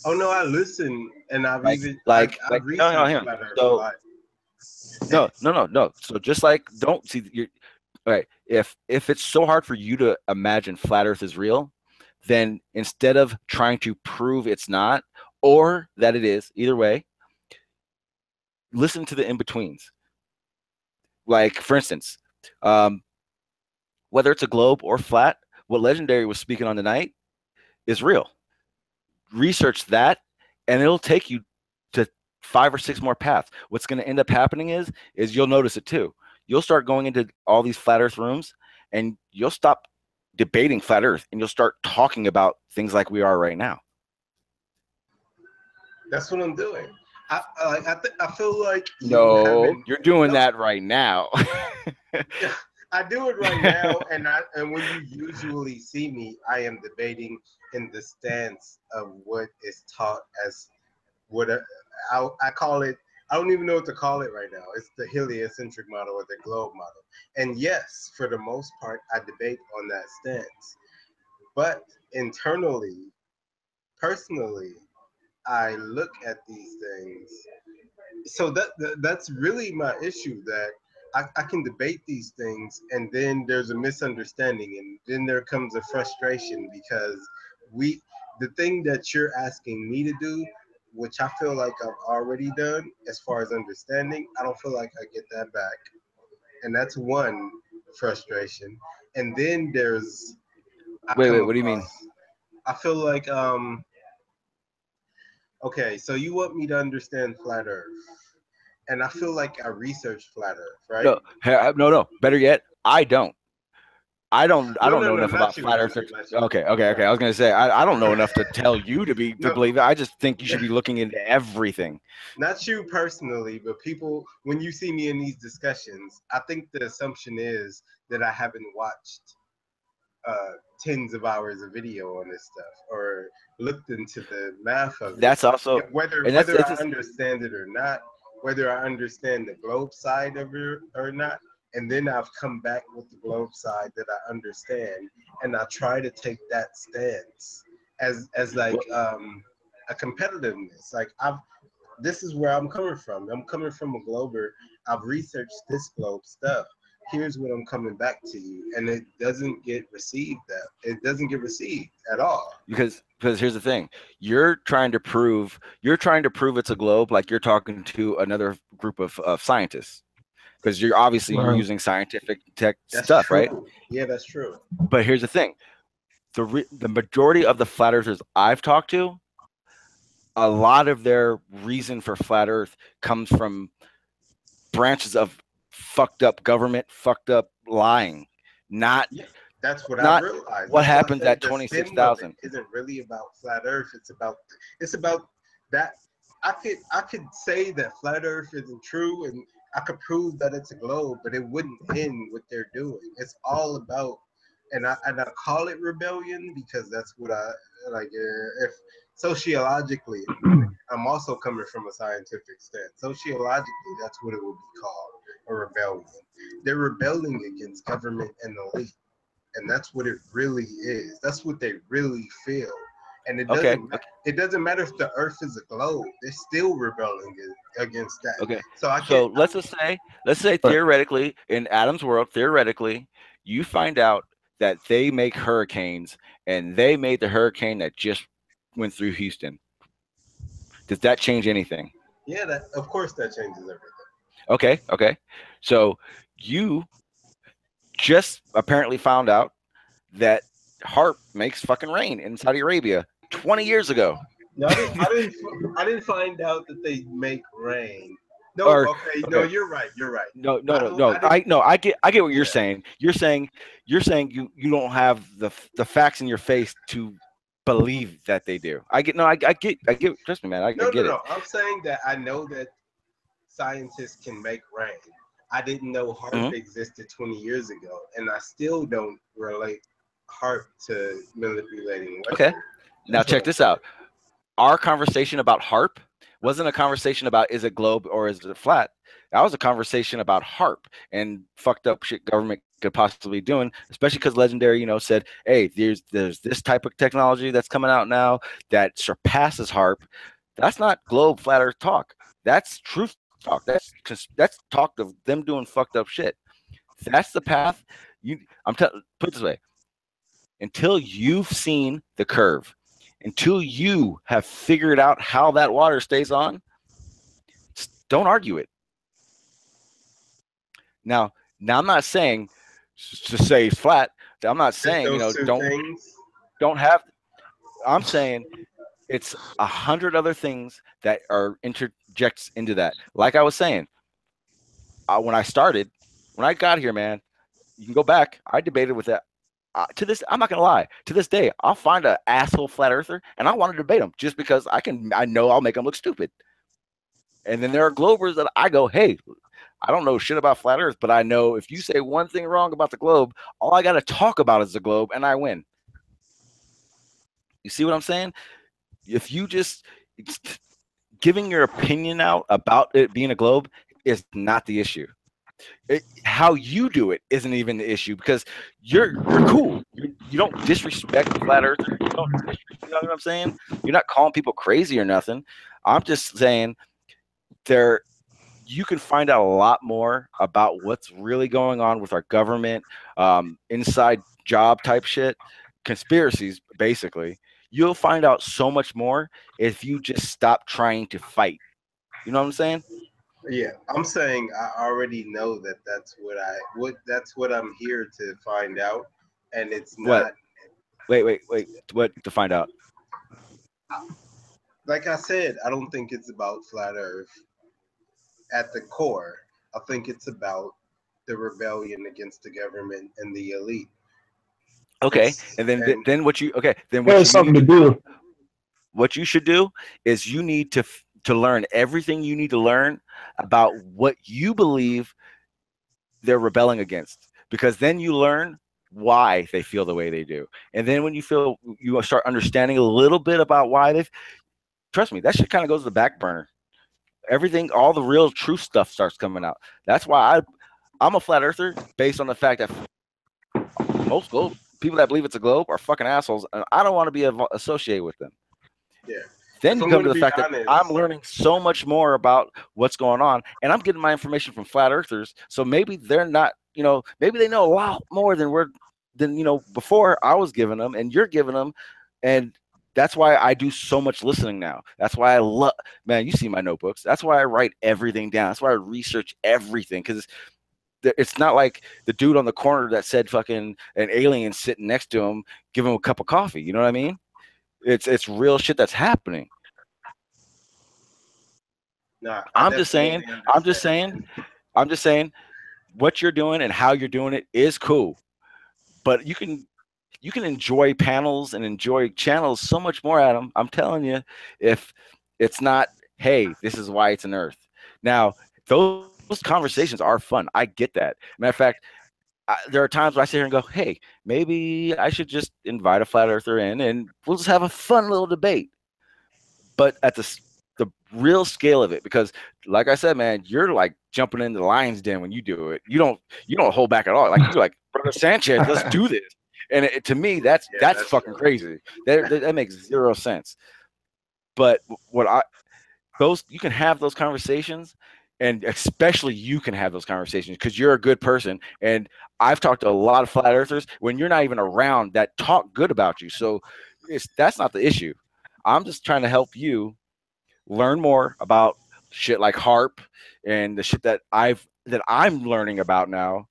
Oh no, I listen, and Like I've no, no, researched hang on. flat Earth a So lot. no. So just like don't see you. All right, if it's so hard for you to imagine flat Earth is real, then instead of trying to prove it's not or that it is, either way, listen to the in betweens. Like for instance, um, whether it's a globe or flat, what Legendary was speaking on tonight is real. Research that, and it'll take you to 5 or 6 more paths. What's going to end up happening is you'll notice it too. You'll start going into all these flat Earth rooms, and you'll stop debating flat Earth, and you'll start talking about things like we are right now. That's what I'm doing. I feel like you No, haven't. you're doing No, that right now. I do it right now, and when you usually see me, I am debating in the stance of what is taught as what I call it. I don't even know what to call it right now. It's the heliocentric model or the globe model. And yes, for the most part, I debate on that stance. But internally, personally, I look at these things. So that's really my issue, that I can debate these things, and then there's a misunderstanding, and then there comes a frustration because we the thing that you're asking me to do, which I feel like I've already done as far as understanding, I don't feel like I get that back, and that's one frustration. And then there's I Wait, come what do you mean? across I feel like okay, so you want me to understand flat Earth, and I feel like I researched flat Earth, right? No. Better yet, I don't. I No, don't no, know no, enough about not you, flat Earth. not you, not you. Okay. I was gonna say I don't know enough to tell you to No, believe it. I just think you should be looking into everything. not you personally, but people. When you see me in these discussions, I think the assumption is that I haven't watched tens of hours of video on this stuff or looked into the math of it. That's also, and Whether that's I just, understand it or not, whether I understand the globe side of it or not, and then I've come back with the globe side that I understand, and I try to take that stance as like a competitiveness. Like this is where I'm coming from. I'm coming from a glober. I've researched this globe stuff. Here's what I'm coming back to you, and it doesn't get received. It doesn't get received at all. because here's the thing, you're trying to prove it's a globe, like you're talking to another group of scientists, because you're Right. using scientific tech That's stuff, right? true. Yeah, that's true. But here's the thing, the majority of the flat earthers I've talked to, a lot of their reason for flat earth comes from branches of fucked up government, fucked up lying, not Yeah, that's what I've not realized. what That's why I happens said at the spin of it 26,000. isn't really about flat Earth. It's about that. I could say that flat Earth isn't true, and I could prove that it's a globe, but it wouldn't end what they're doing. It's all about, and I call it rebellion because that's what I like. If sociologically, I'm also coming from a scientific stance. Sociologically, that's what it would be called, a rebellion. They're rebelling against government and elite, and that's what it really is. That's what they really feel. and Okay. it doesn't matter if the Earth is a globe. They're still rebelling against that. Okay. So I So can't. let's say But theoretically, in Adam's world, theoretically, you find out that they make hurricanes and they made the hurricane that just went through Houston. Does that change anything? Yeah, that of course that changes everything. Okay. Okay. So you just apparently found out that HAARP makes fucking rain in Saudi Arabia 20 years ago. No, I didn't find out that they make rain. No, Or okay, no, okay, you're right. You're right. no, no, I no, don't. no. I didn't. I get what you're Yeah. saying. You're saying you don't have the facts in your face to believe that they do. I get. Trust me, man. I No, no, get it. no. I'm saying that I know that scientists can make rain. I didn't know HARP Hmm. existed 20 years ago, and I still don't relate HARP to manipulating Okay. weather. Now That's what check I'm this saying. out. Our conversation about HARP wasn't a conversation about is it globe or is it flat. That was a conversation about HARP and fucked up shit government could possibly be doing, especially because Legendary, said, hey, there's this type of technology that's coming out now that surpasses HARP. That's not globe flat earth talk. That's truth talk. That's talk of them doing fucked up shit. That's the path. Put it this way: until you've seen the curve, until you have figured out how that water stays on, don't argue it. Now I'm not saying to say it's flat. I'm not Just saying those two things. don't have. I'm saying it's 100 other things that are interjects into that. Like I was saying, when I started, when I got here, man, you can go back. I debated with that. To this, I'm not gonna lie. To this day, I'll find an asshole flat earther, and I want to debate him just because I can. I know I'll make him look stupid. And then there are globers that I go, hey, I don't know shit about flat Earth, but I know if you say one thing wrong about the globe, all I got to talk about is the globe, and I win. You see what I'm saying? If you just giving your opinion out about it being a globe is not the issue. How you do it isn't even the issue because you're cool. You don't disrespect the flat earthers. You don't you know what I'm saying? You're not calling people crazy or nothing. I'm just saying there you can find out a lot more about what's really going on with our government, inside job type shit, conspiracies, basically. You'll find out so much more if you just stop trying to fight. You know what I'm saying? Yeah, I'm saying I already know that that's what I'm here to find out, and it's What? not Wait. What to find out? like I said. I don't think it's about flat Earth at the core. I think it's about the rebellion against the government and the elite. Okay, It's and then and then what you okay then what There's you need something to to do? do. What you should do is you need to learn everything you need to learn about what you believe they're rebelling against, because then you learn why they feel the way they do, and then when you start understanding a little bit about why they trust me, that shit kind of goes to the back burner. Everything, all the real true stuff starts coming out. That's why I'm a flat earther based on the fact that most globe people that believe it's a globe are fucking assholes, and I don't want to be associated with them. yeah. Then If you I'm come going to to the be fact that I'm honest, learning so much more about what's going on, and I'm getting my information from flat earthers. So maybe they're not, maybe they know a lot more than before I was giving them, and you're giving them, and that's why I do so much listening now. That's why I love, man. You see my notebooks. That's why I write everything down. That's why I research everything because it's not like the dude on the corner that said fucking an alien sitting next to him, give him a cup of coffee. You know what I mean? It's real shit that's happening. nah, I I'm just saying, definitely I'm just understand. saying, I'm just saying what you're doing and how you're doing it is cool. But you can enjoy panels and enjoy channels so much more, Adam. I'm telling you, if it's not, hey, this is why it's an Earth. Now, those conversations are fun. I get that. Matter of fact, there are times where I sit here and go, hey, maybe I should just invite a flat earther in and we'll just have a fun little debate. But at the real scale of it, because like I said, man, you're like jumping into the lion's den when you do it. You don't hold back at all. Like you're like, brother Sanchez, let's do this. And to me, that's fucking true. crazy. That makes zero sense. But what I those you can have those conversations, and especially you can have those conversations because you're a good person. And I've talked to a lot of flat earthers when you're not even around that talk good about you. So that's not the issue. I'm just trying to help you learn more about shit like harp and the shit that I'm learning about now,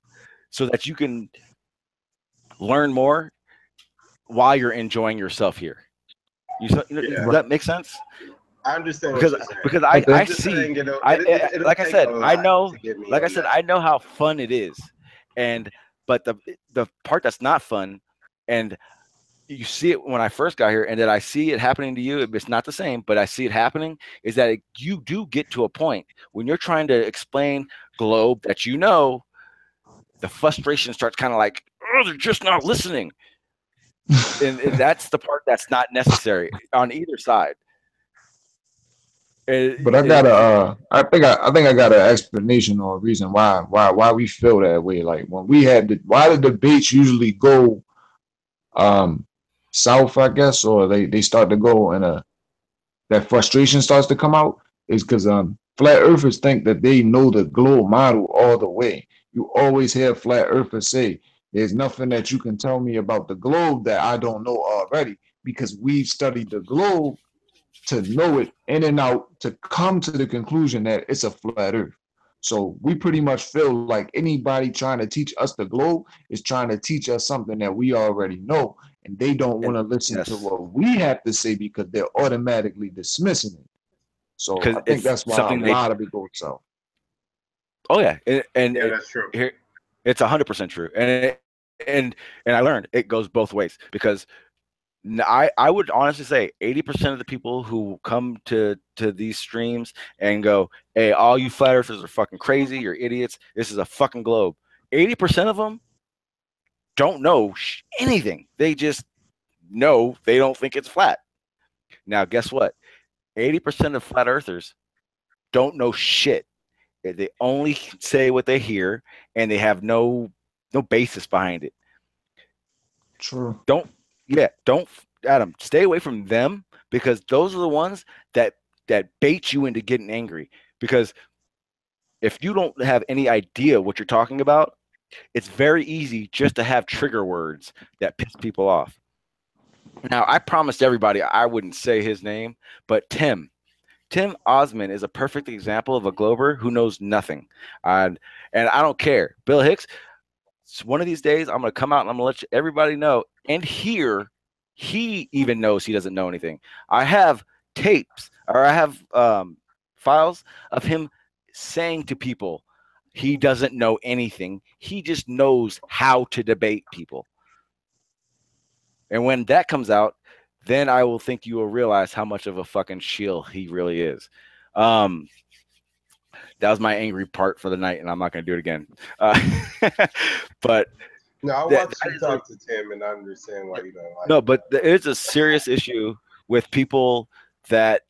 so that you can learn more while you're enjoying yourself here. Does Yeah, Right. that make sense? I understand what because you're saying. because I I think I'm just see saying, it'll like I take a said, lot to get me on that. I know how fun it is, and but the part that's not fun, and you see it when I first got here, and that I see it happening to you. It's not the same, but I see it happening. Is that you do get to a point when you're trying to explain globe that the frustration starts kind of like, oh, they're just not listening, and that's the part that's not necessary on either side. But I got I think I got an explanation or a reason why we feel that way. Like when we had why the debates usually go um south, I guess, or they start to go in a that frustration starts to come out is because flat earthers think that they know the globe model all the way. You always hear flat earthers say, "There's nothing that you can tell me about the globe that I don't know already," because we've studied the globe to know it in and out to come to the conclusion that it's a flat earth. So we pretty much feel like anybody trying to teach us the globe is trying to teach us something that we already know, and they don't want and to listen to yes, what we have to say because they're automatically dismissing it. So because I think it's that's why a something they. lot of it goes south. Oh yeah, Yeah, that's true. here it's 100% true, and I learned it goes both ways because I would honestly say 80% of the people who come to these streams and go, "Hey, all you flat earthers are fucking crazy. You're idiots. This is a fucking globe." 80% of them don't know anything. They just know they don't think it's flat. Now, guess what? 80% of flat earthers don't know shit. They only say what they hear, and they have no basis behind it. True. Don't don't Adam, stay away from them because those are the ones that bait you into getting angry. Because if you don't have any idea what you're talking about, it's very easy just to have trigger words that piss people off. Now, I promised everybody I wouldn't say his name, but Tim Osmond is a perfect example of a glober who knows nothing. And I don't care. Bill Hicks, one of these days, I'm going to come out and I'm going to let everybody know and hear he even knows he doesn't know anything. I have tapes or I have files of him saying to people he doesn't know anything. He just knows how to debate people. And when that comes out, then I will think you will realize how much of a fucking shield he really is. Um, that was my angry part for the night, and I'm not going to do it again. But No, I that watched you is a, talk to Tim, and I understand why you don't like no, him. but there is a serious issue with people that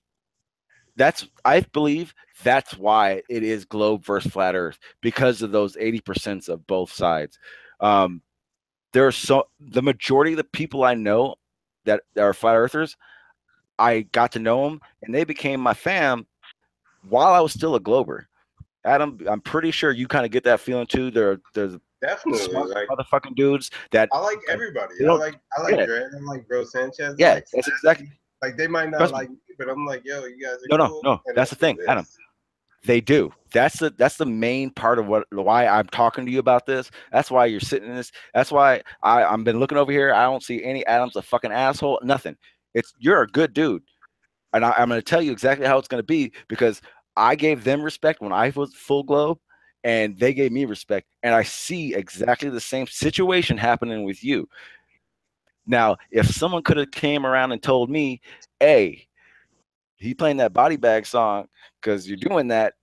I believe that's why it is globe versus flat Earth because of those 80% of both sides. Um, the majority of the people I know that are flat earthers, I got to know them and they became my fam while I was still a glober. Adam, I'm pretty sure you kind of get that feeling too. There's Definitely, smart like motherfucking dudes that I like everybody. they don't. I like Yeah, Dre. I like Bro Sanchez. I yeah, like that's exactly. like they might not Trust me. like me, but I'm like, yo, you guys are No, no, cool, no. and That's the that's what thing, it Adam. is. They do. That's the main part of why I'm talking to you about this. That's why you're sitting in this. That's why I'm been looking over here. I don't see any Adam's a fucking asshole. Nothing. It's you're a good dude, and I'm going to tell you exactly how it's going to be because I gave them respect when I was full globe, and they gave me respect, and I see exactly the same situation happening with you. Now, if someone could have came around and told me, "Hey, he playing that body bag song because you're doing that,"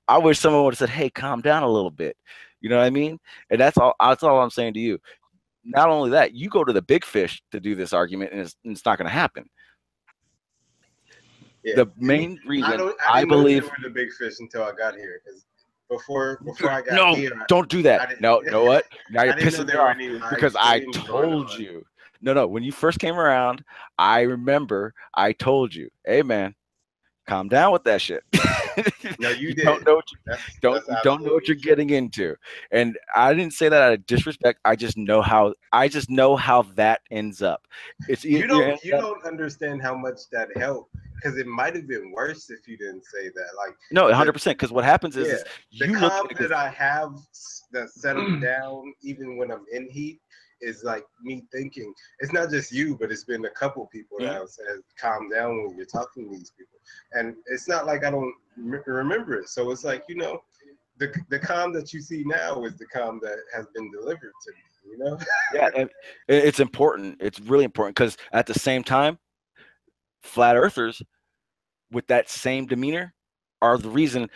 I wish someone would have said, "Hey, calm down a little bit." You know what I mean? And that's all. That's all I'm saying to you. Not only that, you go to the big fish to do this argument, and it's not going to happen. Yeah, The main reason I I didn't know they believe, were the big fish until I got here because before I got No, here, don't do I that. didn't, No, you know what? Now you're I didn't know pissing me there were off any live because I streams going told on. you. No, when you first came around, I remember I told you, hey man, calm down with that shit. No, you You did. don't know what That's you don't know what absolutely you're true. getting into. And I didn't say that out of disrespect. I just know how that ends up. It's You you don't end you up don't understand how much that helped because it might have been worse if you didn't say that. Like no the 100% because what happens yeah, is the you look at calm it that because I have that settled down even when I'm in heat is like me thinking. It's not just you, but it's been a couple people that have said calm down when you're talking to these people, and it's not like I don't remember it. So it's like the calm that you see now is the calm that has been delivered to me. yeah, and it's important. It's really important because at the same time, flat earthers with that same demeanor are the reason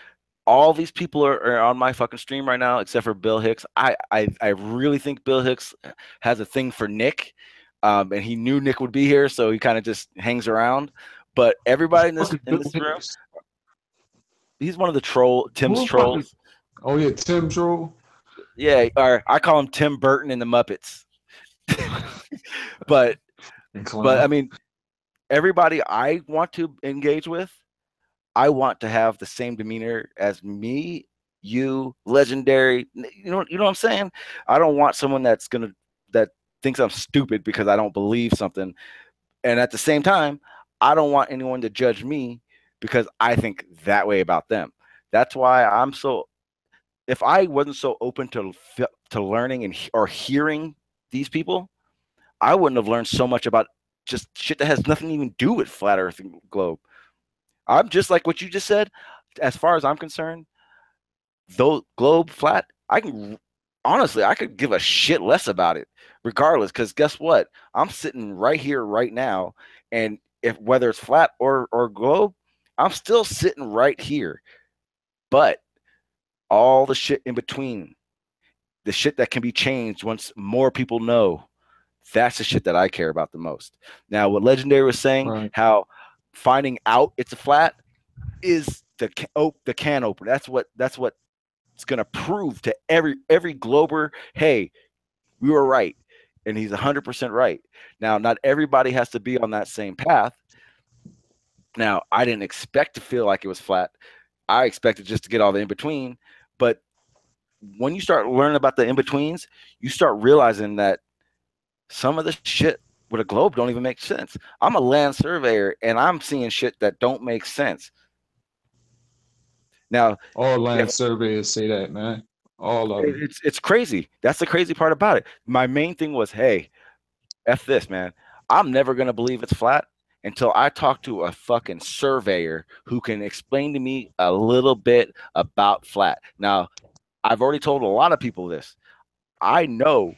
all these people are on my fucking stream right now, except for Bill Hicks. I really think Bill Hicks has a thing for Nick, and he knew Nick would be here, so he kind of just hangs around. But everybody in Fuck is Bill this room, Hicks? he's one of the Who Tim's the fuck is? trolls. Oh yeah, Tim Troll. Yeah, or I call him Tim Burton in the Muppets. but And I clown. mean, everybody I want to engage with, I want to have the same demeanor as me, you, legendary. You know what I'm saying? I don't want someone that thinks I'm stupid because I don't believe something. And at the same time, I don't want anyone to judge me because I think that way about them. That's why I'm so if I wasn't so open to learning and or hearing these people, I wouldn't have learned so much about just shit that has nothing to even do with flat earth and globe. I'm just like what you just said. As far as I'm concerned, though globe flat, I can honestly I could give a shit less about it, regardless. Because guess what? I'm sitting right here right now, and if whether it's flat or globe, I'm still sitting right here. But all the shit in between, the shit that can be changed once more people know, that's the shit that I care about the most. Now, what Legendary was saying, Right. how finding out it's a flat is the can opener. That's what it's going to prove to every glober, hey, we were right, and he's 100% right. Now, not everybody has to be on that same path. Now, I didn't expect to feel like it was flat. I expected just to get all the in between, but when you start learning about the in betweens, you start realizing that some of the shit with a globe don't even make sense. I'm a land surveyor, and I'm seeing shit that don't make sense. Now, All land if surveyors say that, man. All of them. it's crazy. That's the crazy part about it. My main thing was, hey, F this, man. I'm never gonna believe it's flat until I talk to a fucking surveyor who can explain to me a little bit about flat. Now, I've already told a lot of people this. I know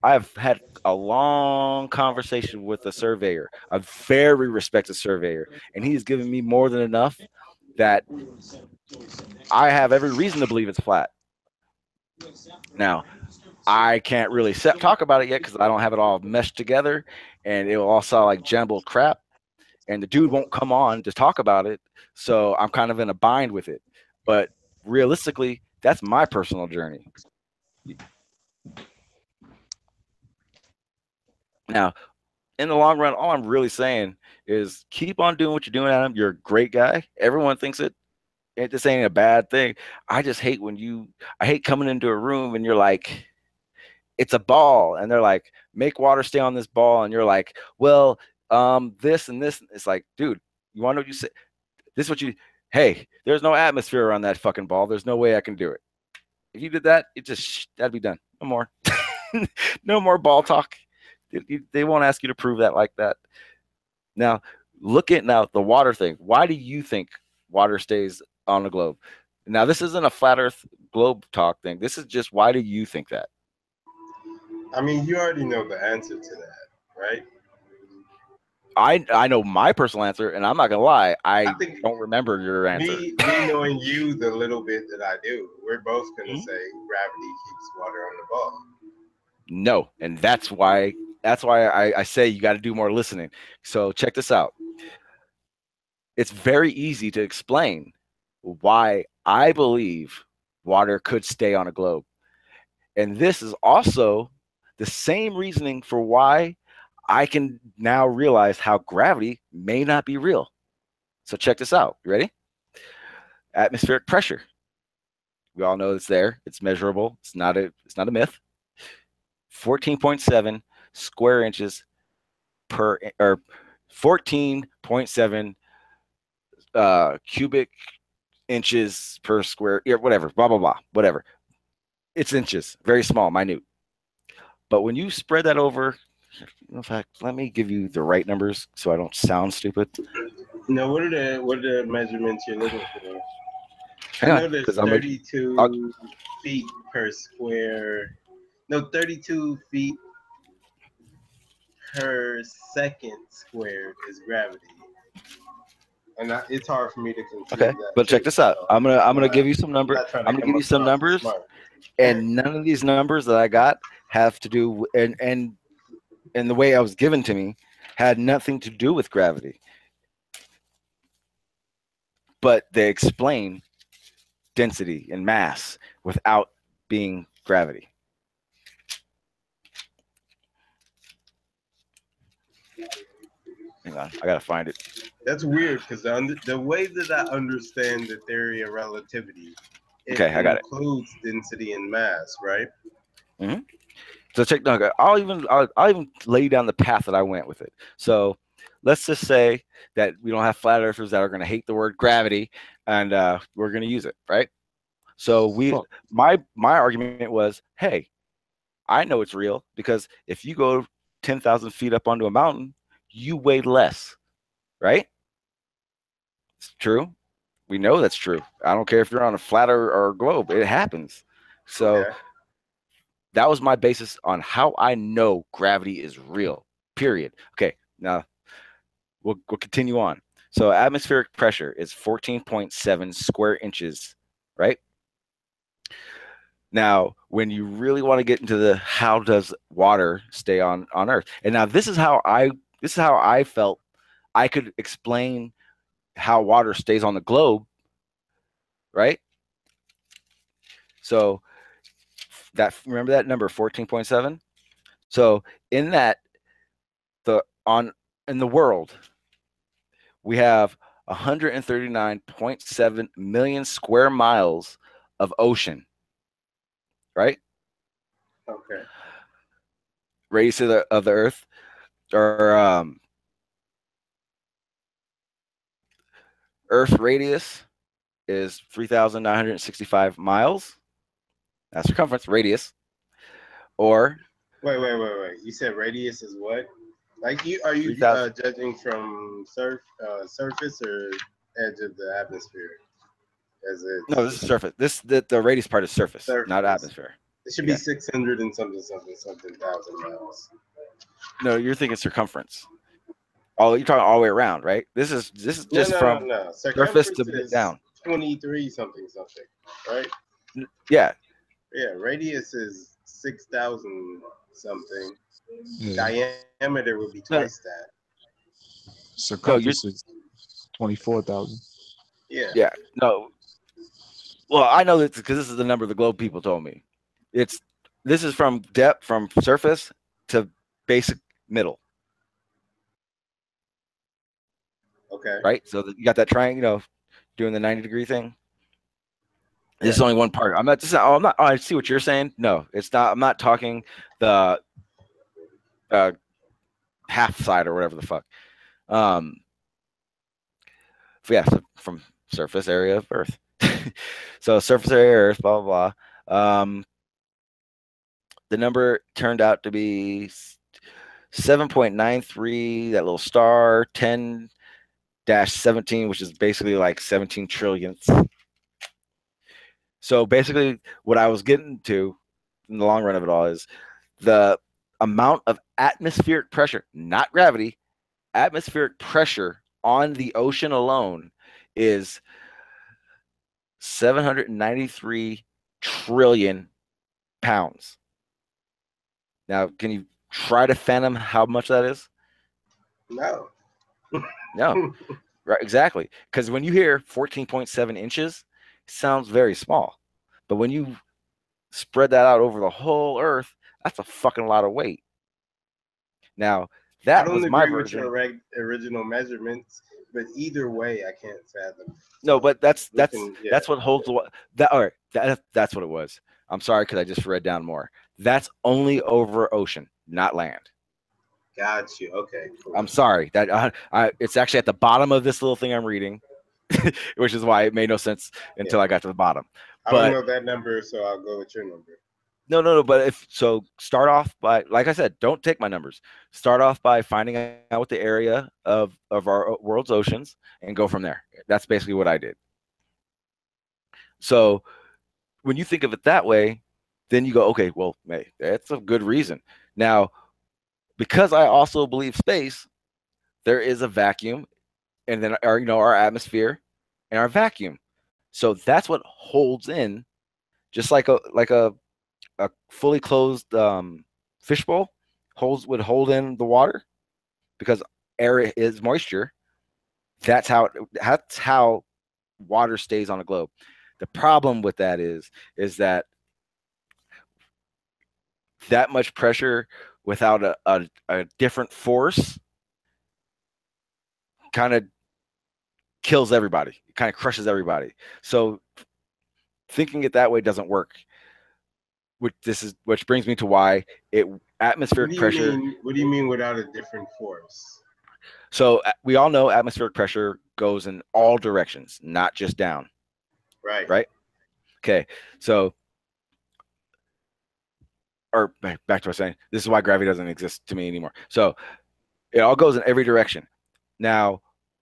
I've had a long conversation with a surveyor, a very respected surveyor, and he's given me more than enough that I have every reason to believe it's flat. Now, I can't really talk about it yet because I don't have it all meshed together, and it will all sound like jumbled crap. And the dude won't come on to talk about it, so I'm kind of in a bind with it. But realistically, that's my personal journey. Now, in the long run, all I'm really saying is keep on doing what you're doing, Adam. You're a great guy. Everyone thinks it. This ain't a bad thing. I just hate I hate coming into a room and you're like, it's a ball, and they're like, make water stay on this ball, and you're like, well, this and this. It's like, dude, you want to know what you say? This is what you. Hey, there's no atmosphere around that fucking ball. There's no way I can do it. If you did that, that'd be done. No more. No more ball talk. They won't ask you to prove that like that. Now, look at the water thing. Why do you think water stays on the globe? Now, this isn't a flat Earth globe talk thing. This is just why do you think that? I mean, you already know the answer to that, right? I know my personal answer, and I'm not gonna lie, I I think don't remember your answer. me knowing you the little bit that I do, we're both gonna Mhm. say gravity keeps water on the ball. No, and that's why I say you got to do more listening. So check this out. It's very easy to explain why I believe water could stay on a globe. And this is also the same reasoning for why I can now realize how gravity may not be real. So check this out. You ready? Atmospheric pressure. We all know it's there. It's measurable. It's not a myth. 14.7 square inches per, or 14.7 cubic inches per square, whatever, blah, blah, blah, whatever. It's inches, very small, minute. But when you spread that over, in fact, let me give you the right numbers so I don't sound stupid. No, what are the measurements you're looking for? Hang I on, know there's 'cause 32 feet per square. No, 32 feet per second squared is gravity. And it's hard for me to compute okay, that but check too. this out. So I'm gonna not, give you some number. not trying to I'm gonna come give you some across as numbers, smart. and none of these numbers that I got have to do and the way I was given to me had nothing to do with gravity, but they explain density and mass without being gravity. Hang on, I gotta find it. That's weird because the way that I understand the theory of relativity, it Okay, I got it. includes density and mass, right? Mm-hmm. So check. No, I'll even lay down the path that I went with it. So let's just say that we don't have flat earthers that are going to hate the word gravity, and we're going to use it, right? So my argument was, hey, I know it's real because if you go 10,000 feet up onto a mountain, you weigh less, right? It's true. We know that's true. I don't care if you're on a flat or globe; it happens. So Okay. that was my basis on how I know gravity is real. Period. Okay, now we'll continue on. So atmospheric pressure is 14.7 square inches, right? Now, when you really want to get into the how does water stay on Earth, and now this is how I felt I could explain how water stays on the globe, right? So that remember that number 14.7. So in that in the world we have 139.7 million square miles of ocean, right? Okay. Radius of the Earth, or Earth radius is 3,965 miles. That's circumference, radius. Or Wait. You said radius is what? Like are you 3,000. judging from surface or edge of the atmosphere? As No, it's this is surface. The radius part is surface, not surface. atmosphere. It should be Yeah. 600 and something thousand miles. No, you're thinking circumference. You're talking all the way around, right? This is just from No. surface Circumference to is down. 23 something, right? Yeah. Yeah, radius is 6,000 something. Yeah. Diameter would be No, twice that. no, you're Circumference is 24,000. Yeah. yeah. No. Well, I know that because this is the number the globe people told me. This is from depth, from surface to basic middle, Okay. right? So you got that triangle, doing the 90-degree thing. This is Yeah. only one part. I'm not just. Oh, I'm not. Oh, I see what you're saying. No, it's not. I'm not talking the uh, half side or whatever the fuck. Um, so from surface area of Earth. So surface area of Earth, blah blah blah. The number turned out to be 7.93. That little star 10-17, which is basically like 17 trillionths. So basically, what I was getting to in the long run of it all is the amount of atmospheric pressure, not gravity, atmospheric pressure on the ocean alone is 793 trillion pounds. Now, can you try to fathom how much that is? No. No, right? Exactly. Because when you hear 14.7 inches, it sounds very small. But when you spread that out over the whole Earth, that's a fucking lot of weight. Now, I that don't was my agree with your version. original measurements, but either way, I can't fathom. No, but We can, yeah. that's what holds that. All right, that's what it was. I'm sorry because I just read down more. That's only over ocean, not land. Got you. Okay, cool. I'm sorry that it's actually at the bottom of this little thing I'm reading, which is why it made no sense until Yeah. I got to the bottom. I don't But know that number, so I'll go with your number. no. But if so, start off by, like I said, don't take my numbers. Start off by finding out what the area of our world's oceans and go from there. That's basically what I did. So when you think of it that way, then you go, okay, well, hey, that's a good reason. Now, because I also believe space, there is a vacuum, and then our atmosphere and our vacuum. So that's what holds in, just like a fully closed fishbowl would hold in the water because air is moisture. That's how water stays on a globe. The problem with that is that much pressure without a different force kind of kills everybody. It kind of crushes everybody. So thinking it that way doesn't work. Which brings me to why What atmospheric do you pressure. mean? What do you mean without a different force? So we all know atmospheric pressure goes in all directions, not just down. Right. Right? Okay. So, or back to what I was saying. This is why gravity doesn't exist to me anymore. So it all goes in every direction. Now,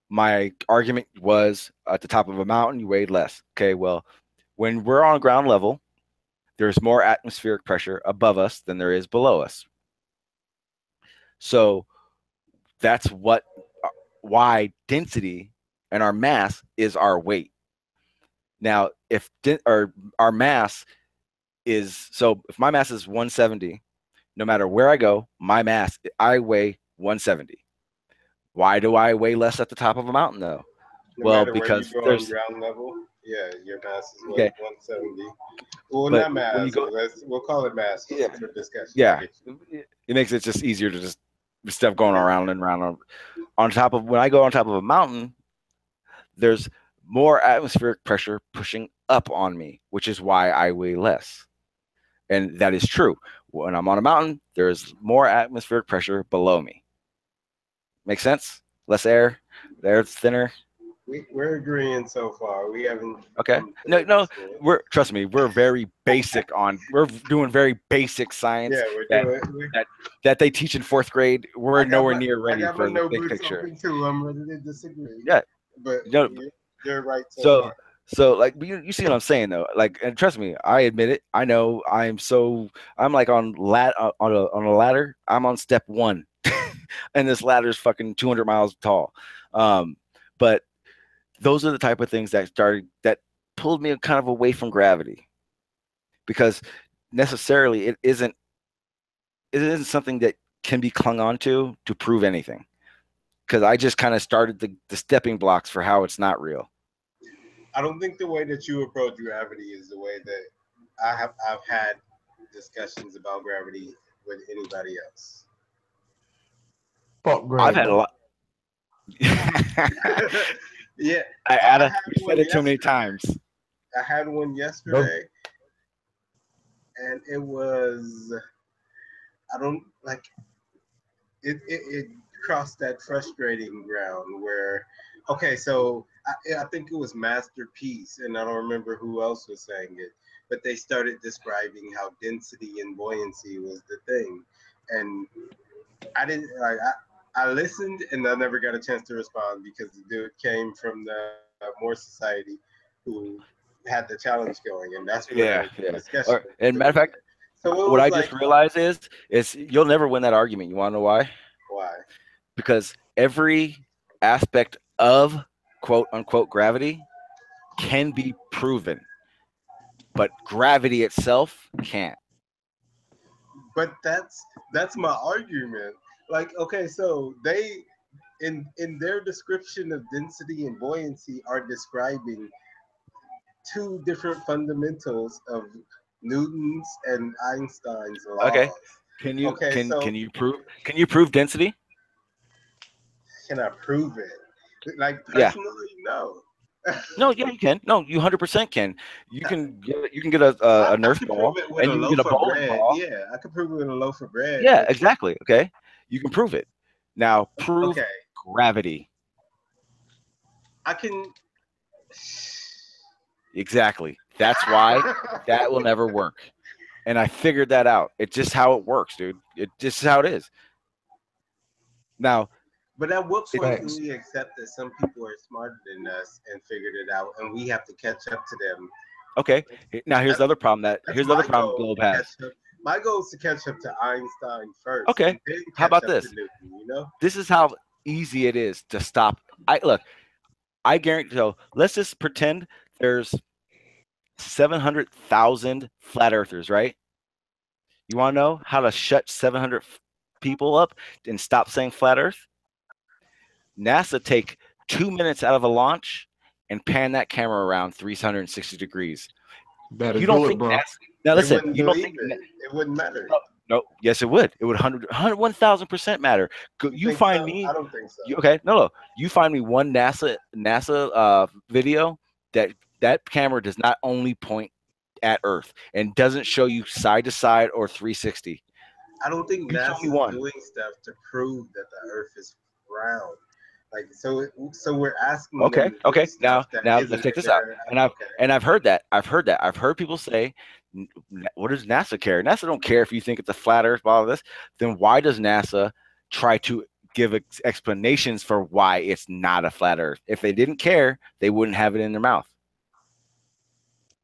my argument was at the top of a mountain, you weighed less. Okay, well, when we're on ground level, there's more atmospheric pressure above us than there is below us. So that's why density and our mass is our weight. Now, if our mass if my mass is 170, no matter where I go, I weigh 170. Why do I weigh less at the top of a mountain though? No Well, matter where you because go on there's ground level, yeah, your mass is what okay, 170. Well, but not when you mass. go, We'll call it mass yeah, for discussion. I yeah, get you. it makes it just easier to just stuff going around and around. On top of when I go on top of a mountain, there's more atmospheric pressure pushing up on me, which is why I weigh less. And that is true. When I'm on a mountain, there's more atmospheric pressure below me. Make sense? Less air, the air's thinner. We're agreeing so far. We haven't Okay. come to a No, disagreement. trust me, we're doing very basic science Yeah, we're that doing. that they teach in fourth grade. We're nowhere near I ready got my for the big notebooks picture. open too. I'm ready to disagree, Yeah. but You know, you're right so so far. like you see what I'm saying though. Like, and trust me, I admit it. I know I'm like on a ladder. I'm on step one, and this ladder is fucking 200 miles tall. But those are the type of things that pulled me kind of away from gravity because necessarily it isn't something that can be clung on to prove anything. Because I just kind of started the stepping blocks for how it's not real. I don't think the way that you approach gravity is the way that I've had discussions about gravity with anybody else. Fuck I've had a gravity. lot. Yeah, I Ada, had you said one it too many yesterday. times. I had one yesterday, and it was I don't like it crossed that frustrating ground where okay, so I think it was Masterpiece, and I don't remember who else was saying it, but they started describing how density and buoyancy was the thing, and I didn't like I listened and I never got a chance to respond because the dude came from the More Society who had the challenge going, and that's where the Yeah. discussion Or and took matter of me fact, there. So it what was I like, just realized is you'll never win that argument. You want to know why? why? Because every aspect of quote unquote gravity can be proven, but gravity itself can't. But that's my argument. Like, okay, so they in their description of density and buoyancy are describing two different fundamentals of Newton's and Einstein's laws. Okay. Can you Okay, so can you prove density? can I prove it? Like Yeah. personally, no. No, yeah, you can. No, you 100% can. You can get a I Nerf could ball, prove it with and a you can get a loaf of bowling bread. ball. Yeah, I could prove it with a loaf of bread. Yeah, But exactly. Okay, you can prove it. Now prove okay, gravity. I can. Exactly. That's why that will never work. And I figured that out. It's just how it works, dude. It just is how it is. Now, But at what point do Facts. we accept that some people are smarter than us and figured it out, and we have to catch up to them? okay. Now here's That's, the other problem that's here's the other my problem goal. Globe To has. catch up. My goal is to catch up to Einstein first, Okay. and then How catch about up this? to Newton. You know? This is how easy it is to stop. I guarantee. So let's just pretend there's 700,000 flat earthers, right? You want to know how to shut 700 people up and stop saying flat Earth? NASA take 2 minutes out of a launch and pan that camera around 360 degrees. Better You don't do it, think bro. NASA? Now They listen, wouldn't you don't believe think it. It wouldn't matter. no, yes, it would. It would 1,000% matter. You Think find so? me I don't think so. okay, no. You find me one NASA video that camera does not only point at Earth and doesn't show you side to side or 360. I don't think You show me NASA's one. doing stuff to prove that the Earth is round. Like so we're asking them Okay, to do okay. Now, stuff that let's isn't take in this out. there. And I've heard that. I've heard people say, "What does NASA care? NASA don't care if you think it's a flat Earth, blah blah this." Then why does NASA try to give explanations for why it's not a flat Earth? If they didn't care, they wouldn't have it in their mouth.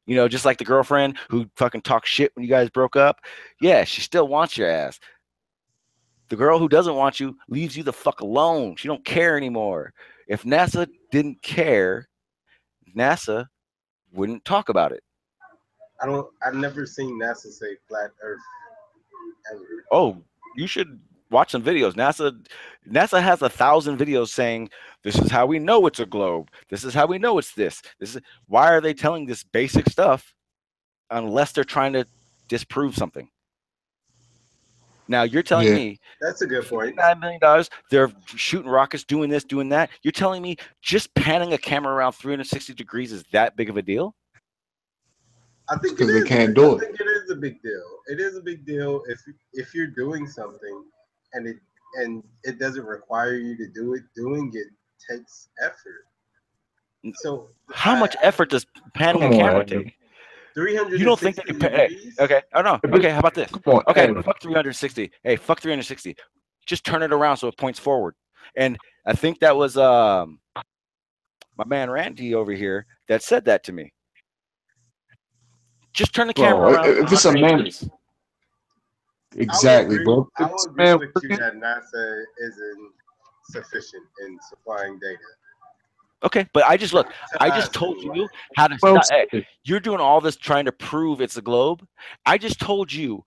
You know, just like the girlfriend who fucking talked shit when you guys broke up. Yeah, she still wants your ass. The girl who doesn't want you leaves you the fuck alone. She don't care anymore. If NASA didn't care, NASA wouldn't talk about it. I've never seen NASA say flat Earth ever. Oh, you should watch some videos. NASA has 1,000 videos saying this is how we know it's a globe. This is how we know it's this. This is why are they telling this basic stuff unless they're trying to disprove something? Now you're telling Yeah. me That's a good point. $59 million, they're shooting rockets, doing this, doing that. You're telling me just panning a camera around 360 degrees is that big of a deal? I think it Because they is. can't do I it. think it is a big deal. It is a big deal if you're doing something and it doesn't require you to do it. Doing it takes effort. So How much effort does panning a Come on, camera Adam. take? 360 You don't think they can degrees? okay. Oh no. If it's- Okay, how about this? Come on, Okay, Adam. fuck 360. Hey, fuck 360. Just turn it around so it points forward. And I think that was my man Randy over here that said that to me. Just turn the camera Bro, around if it's a 180 man, degrees. exactly, bro. If I it's will a agree man with you working, that NASA isn't sufficient in supplying data. Okay, but I just look. To I us, just told anyway. you how to well, stop. Hey, you're doing all this trying to prove it's a globe. I just told you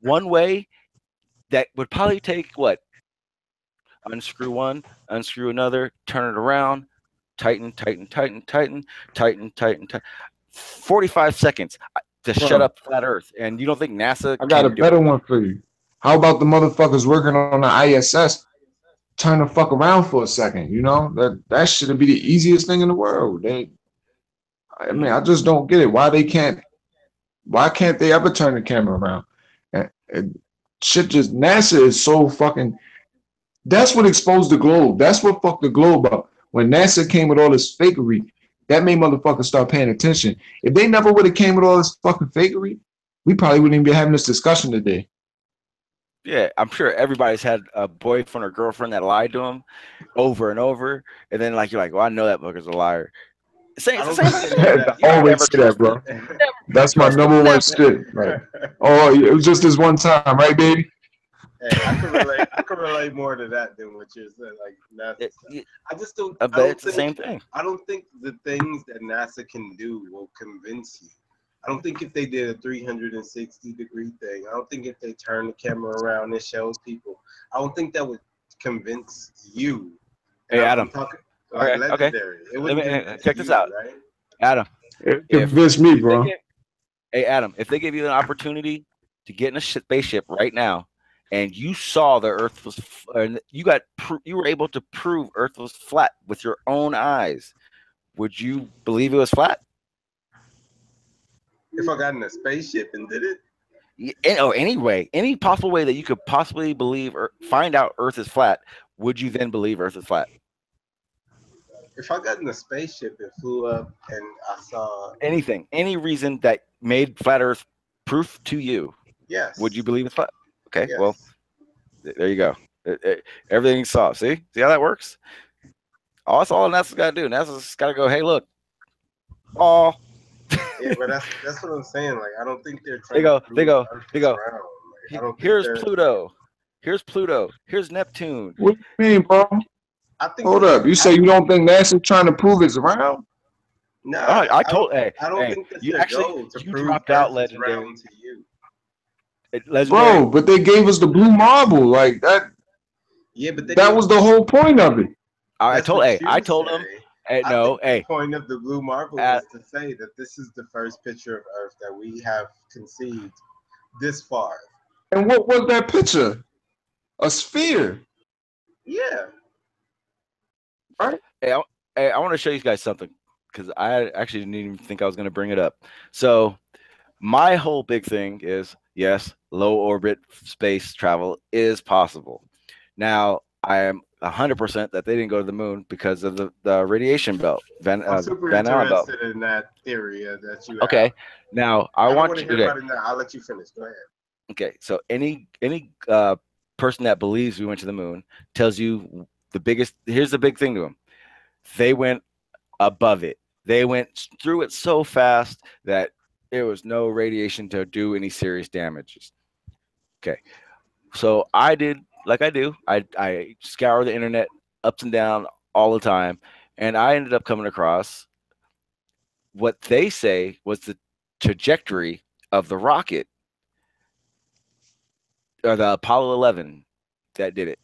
one way that would probably take what? Unscrew one, unscrew another, turn it around, tighten, tighten, tighten, tighten, tighten, tighten, tighten. 45 seconds to shut bro, up flat Earth. And you don't think NASA I got a can do better it? one for you. How about the motherfuckers working on the ISS? Turn the fuck around for a second. You know that should be the easiest thing in the world. I mean, I just don't get it. Why they can't? Why can't they ever turn the camera around? And shit, just NASA is so fucking. That's what exposed the globe. That's what fucked the globe up. When NASA came with all this fakery, that made motherfuckers start paying attention. If they never would have came with all this fucking fakery, we probably wouldn't even be having this discussion today. Yeah, I'm sure everybody's had a boyfriend or girlfriend that lied to them over and over. And then, like, you're like, well, I know that fucker's a liar. It's the I don't same think thing. any of that. You don't Always ever say that, trust bro. them. That's my Trust them, number one never. shit. Like, oh, it was just this one time, right, baby? Hey, I can relate more to that than what you're saying. Like NASA stuff. I just don't. I I bet don't it's the think. same thing. I don't think the things that NASA can do will convince you. I don't think if they did a 360-degree thing, I don't think if they turn the camera around and shows people, I don't think that would convince you. And Hey, I'm Adam. talking like Okay. legendary. It would Let me convince check this you, out. right? Adam, It if convinced me, if they bro. get, hey Adam, if they give you an opportunity to get in a spaceship right now, and you saw the Earth was, and you were able to prove Earth was flat with your own eyes, would you believe it was flat? If I got in a spaceship and did it, Or any possible way that you could possibly believe or find out Earth is flat, would you then believe Earth is flat? if I got in a spaceship and flew up and I saw, Anything, any reason that made flat Earth proof to you, yes, would you believe it's flat? Okay, well, yes. there you go. Everything's solved. See how that works? That's all NASA's got to do. NASA's got to go, hey, look, oh, Yeah, but that's what I'm saying. Like, I don't think they're they trying to prove go, Earth they is go. round. Like, I don't think Here's they're. Pluto. Here's Pluto. Here's Neptune. What do you mean, bro? I think Hold that. up. You say you don't think NASA's trying to prove it's round? Nah, I told, I don't think that's you their actually goal to you prove dropped out, Earth is legendary. round to you. Legendary. Bro, but they gave us the blue marble. Like that. Yeah, but they That gave was us. the whole point of it. I That's told, what you I told say. him, I no, think the point of the blue marble is to say that this is the first picture of Earth that we have conceived this far. And what was that picture? A sphere, Yeah. right? I want to show you guys something because I actually didn't even think I was going to bring it up. So my whole big thing is, yes, low orbit space travel is possible. Now, I am 100% that they didn't go to the moon because of the radiation belt, I'm super Van Allen belt. interested in that theory that you Okay. have. Now, I I don't want want to you hear to. about it now. I'll let you finish. Go ahead. Okay. So any person that believes we went to the moon tells you the biggest. Here's the big thing to them. They went above it. They went through it so fast that there was no radiation to do any serious damages. Okay. So I did like I do. I scour the internet ups and down all the time, and I ended up coming across what they say was the trajectory of the rocket or the Apollo 11 that did it.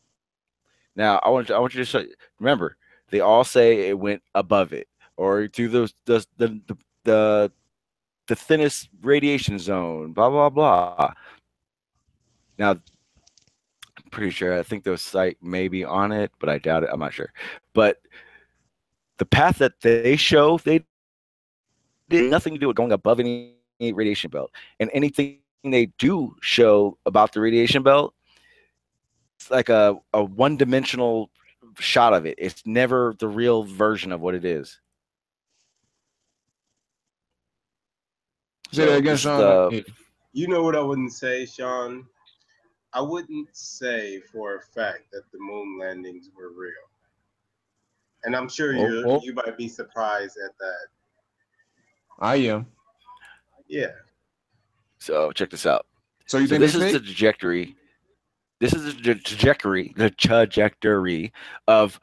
Now I want you to remember they all say it went above it or through the the thinnest radiation zone, blah blah blah. Now, I'm pretty sure I think the site may be on it, but I doubt it. I'm not sure. But the path that they show, they did nothing to do with going above any radiation belt, and anything they do show about the radiation belt, it's like a one dimensional shot of it. It's never the real version of what it is. Say that So again, this is Sean. the You know what I wouldn't say, Sean? I wouldn't say for a fact that the moon landings were real. And I'm sure you might be surprised at that. I am. Yeah. so check this out. So you So think this they is the fake? trajectory. This is the trajectory of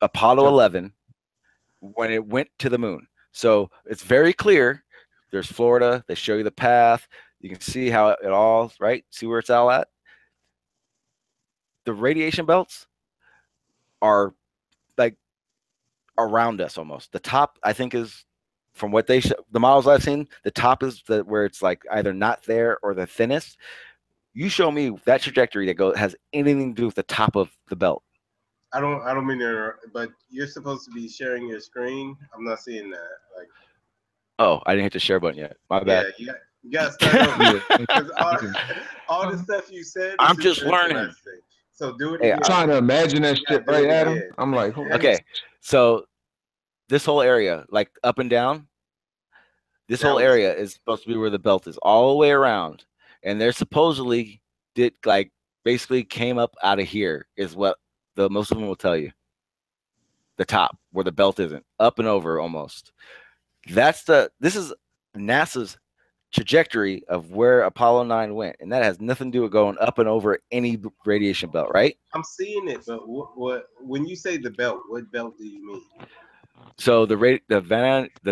Apollo 11 when it went to the moon. So it's very clear. There's Florida. They show you the path. You can see how it all, right? See where it's all at? The radiation belts are like around us almost. The top, I think, is from what they the models I've seen, the top is where it's like either not there or the thinnest. You show me that trajectory that has anything to do with the top of the belt. I don't mean to, but you're supposed to be sharing your screen. I'm not seeing that. Like, Oh, I didn't hit the share button yet. My bad. Yeah, you got to start over because all the stuff you said is I'm super just learning. interesting. So do it Hey, again. I'm trying to imagine that shit, right, Adam? Again. I'm like, okay, so this whole area, like up and down, this whole area is supposed to be where the belt is, all the way around, and they're supposedly did like basically came up out of here is what the most of them will tell you. The top where the belt isn't, up and over almost. This is NASA's trajectory of where Apollo 9 went, and that has nothing to do with going up and over any radiation belt, right? I'm seeing it, but what when you say the belt, what belt do you mean? So the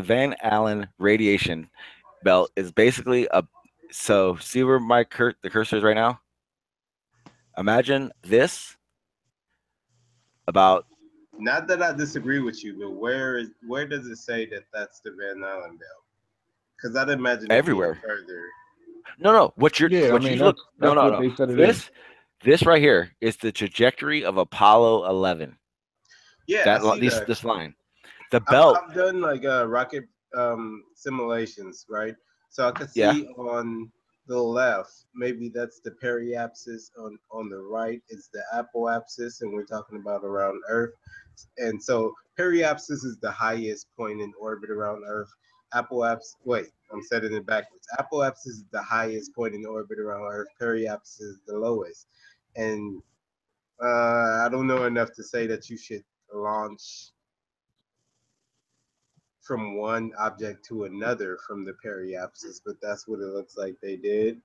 Van Allen radiation belt is basically so see where the cursor is right now? Imagine this about Not that I disagree with you, but where does it say that that's the Van Allen belt? Because I'd imagine it being Everywhere. further. No. Yeah, I What mean you look. No, that's no, what no. they said it is. This right here is the trajectory of Apollo 11. Yeah, I see that. This line. The belt. I've done like rocket simulations, right? So I could Yeah. see on the left, maybe that's the periapsis. On the right is the apoapsis, and we're talking about around Earth. And so periapsis is the highest point in orbit around Earth. Apoapsis, wait, I'm setting it backwards. Apoapsis is the highest point in orbit around Earth. Periapsis is the lowest. And I don't know enough to say that you should launch from one object to another from the periapsis, but that's what it looks like they did.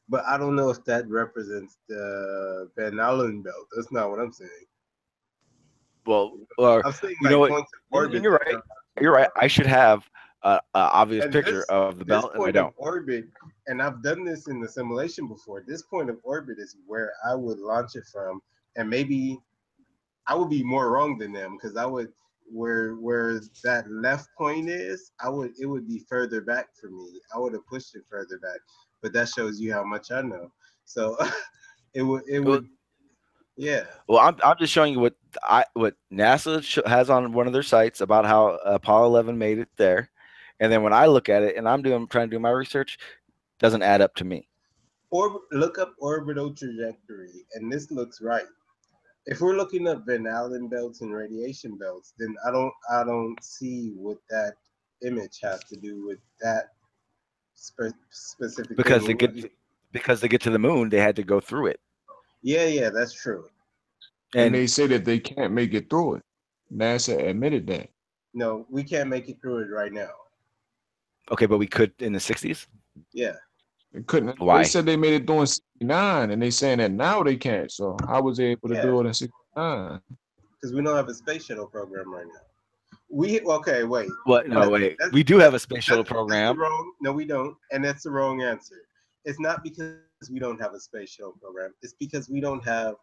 But I don't know if that represents the Van Allen belt. That's not what I'm saying. Well, I'm saying you know like what? points of orbit. You're right. You're right. I should have a obvious And picture of the this belt, and I point of don't. orbit, and I've done this in the simulation before. This point of orbit is where I would launch it from, and maybe I would be more wrong than them because I would where that left point is, it would be further back for me. I would have pushed it further back, but that shows you how much I know. So it would yeah. Well, I'm just showing you what NASA has on one of their sites about how Apollo 11 made it there, and then when I look at it and trying to do my research, doesn't add up to me. Or look up orbital trajectory, and this looks right. If we're looking up Van Allen belts and radiation belts, then I don't see what that image has to do with that specific because thing. they get because they get to the moon, they had to go through it. Yeah, that's true. And And they say that they can't make it through it. NASA admitted that. No, we can't make it through it right now. okay, but we could in the 60s. Yeah. They couldn't. Why? They said they made it through in 69, and they saying that now they can't. So how was they able to Yeah. do it in 69? Because we don't have a space shuttle program right now. Okay, wait. What? No, wait. We do have a space shuttle program. No, we don't, and that's the wrong answer. It's not because we don't have a space shuttle program. It's because we don't have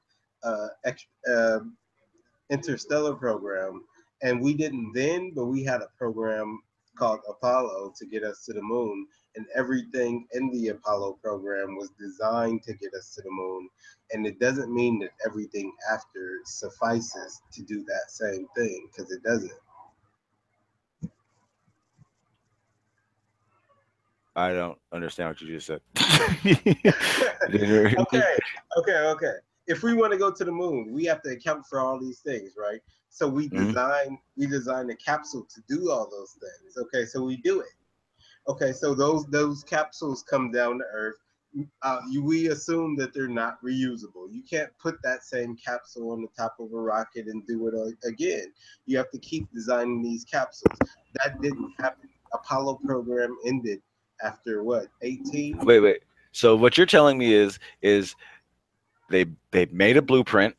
interstellar program, and we didn't then, but we had a program called Apollo to get us to the moon, and everything in the Apollo program was designed to get us to the moon. And it doesn't mean that everything after suffices to do that same thing, because it doesn't. I don't understand what you just said. Okay. If we want to go to the moon, we have to account for all these things, right? So we design a capsule to do all those things. Okay, so we do it. Okay, so those capsules come down to Earth. We assume that they're not reusable. You can't put that same capsule on the top of a rocket and do it again. You have to keep designing these capsules. That didn't happen. Apollo program ended after what, 18? Wait. So what you're telling me is they made a blueprint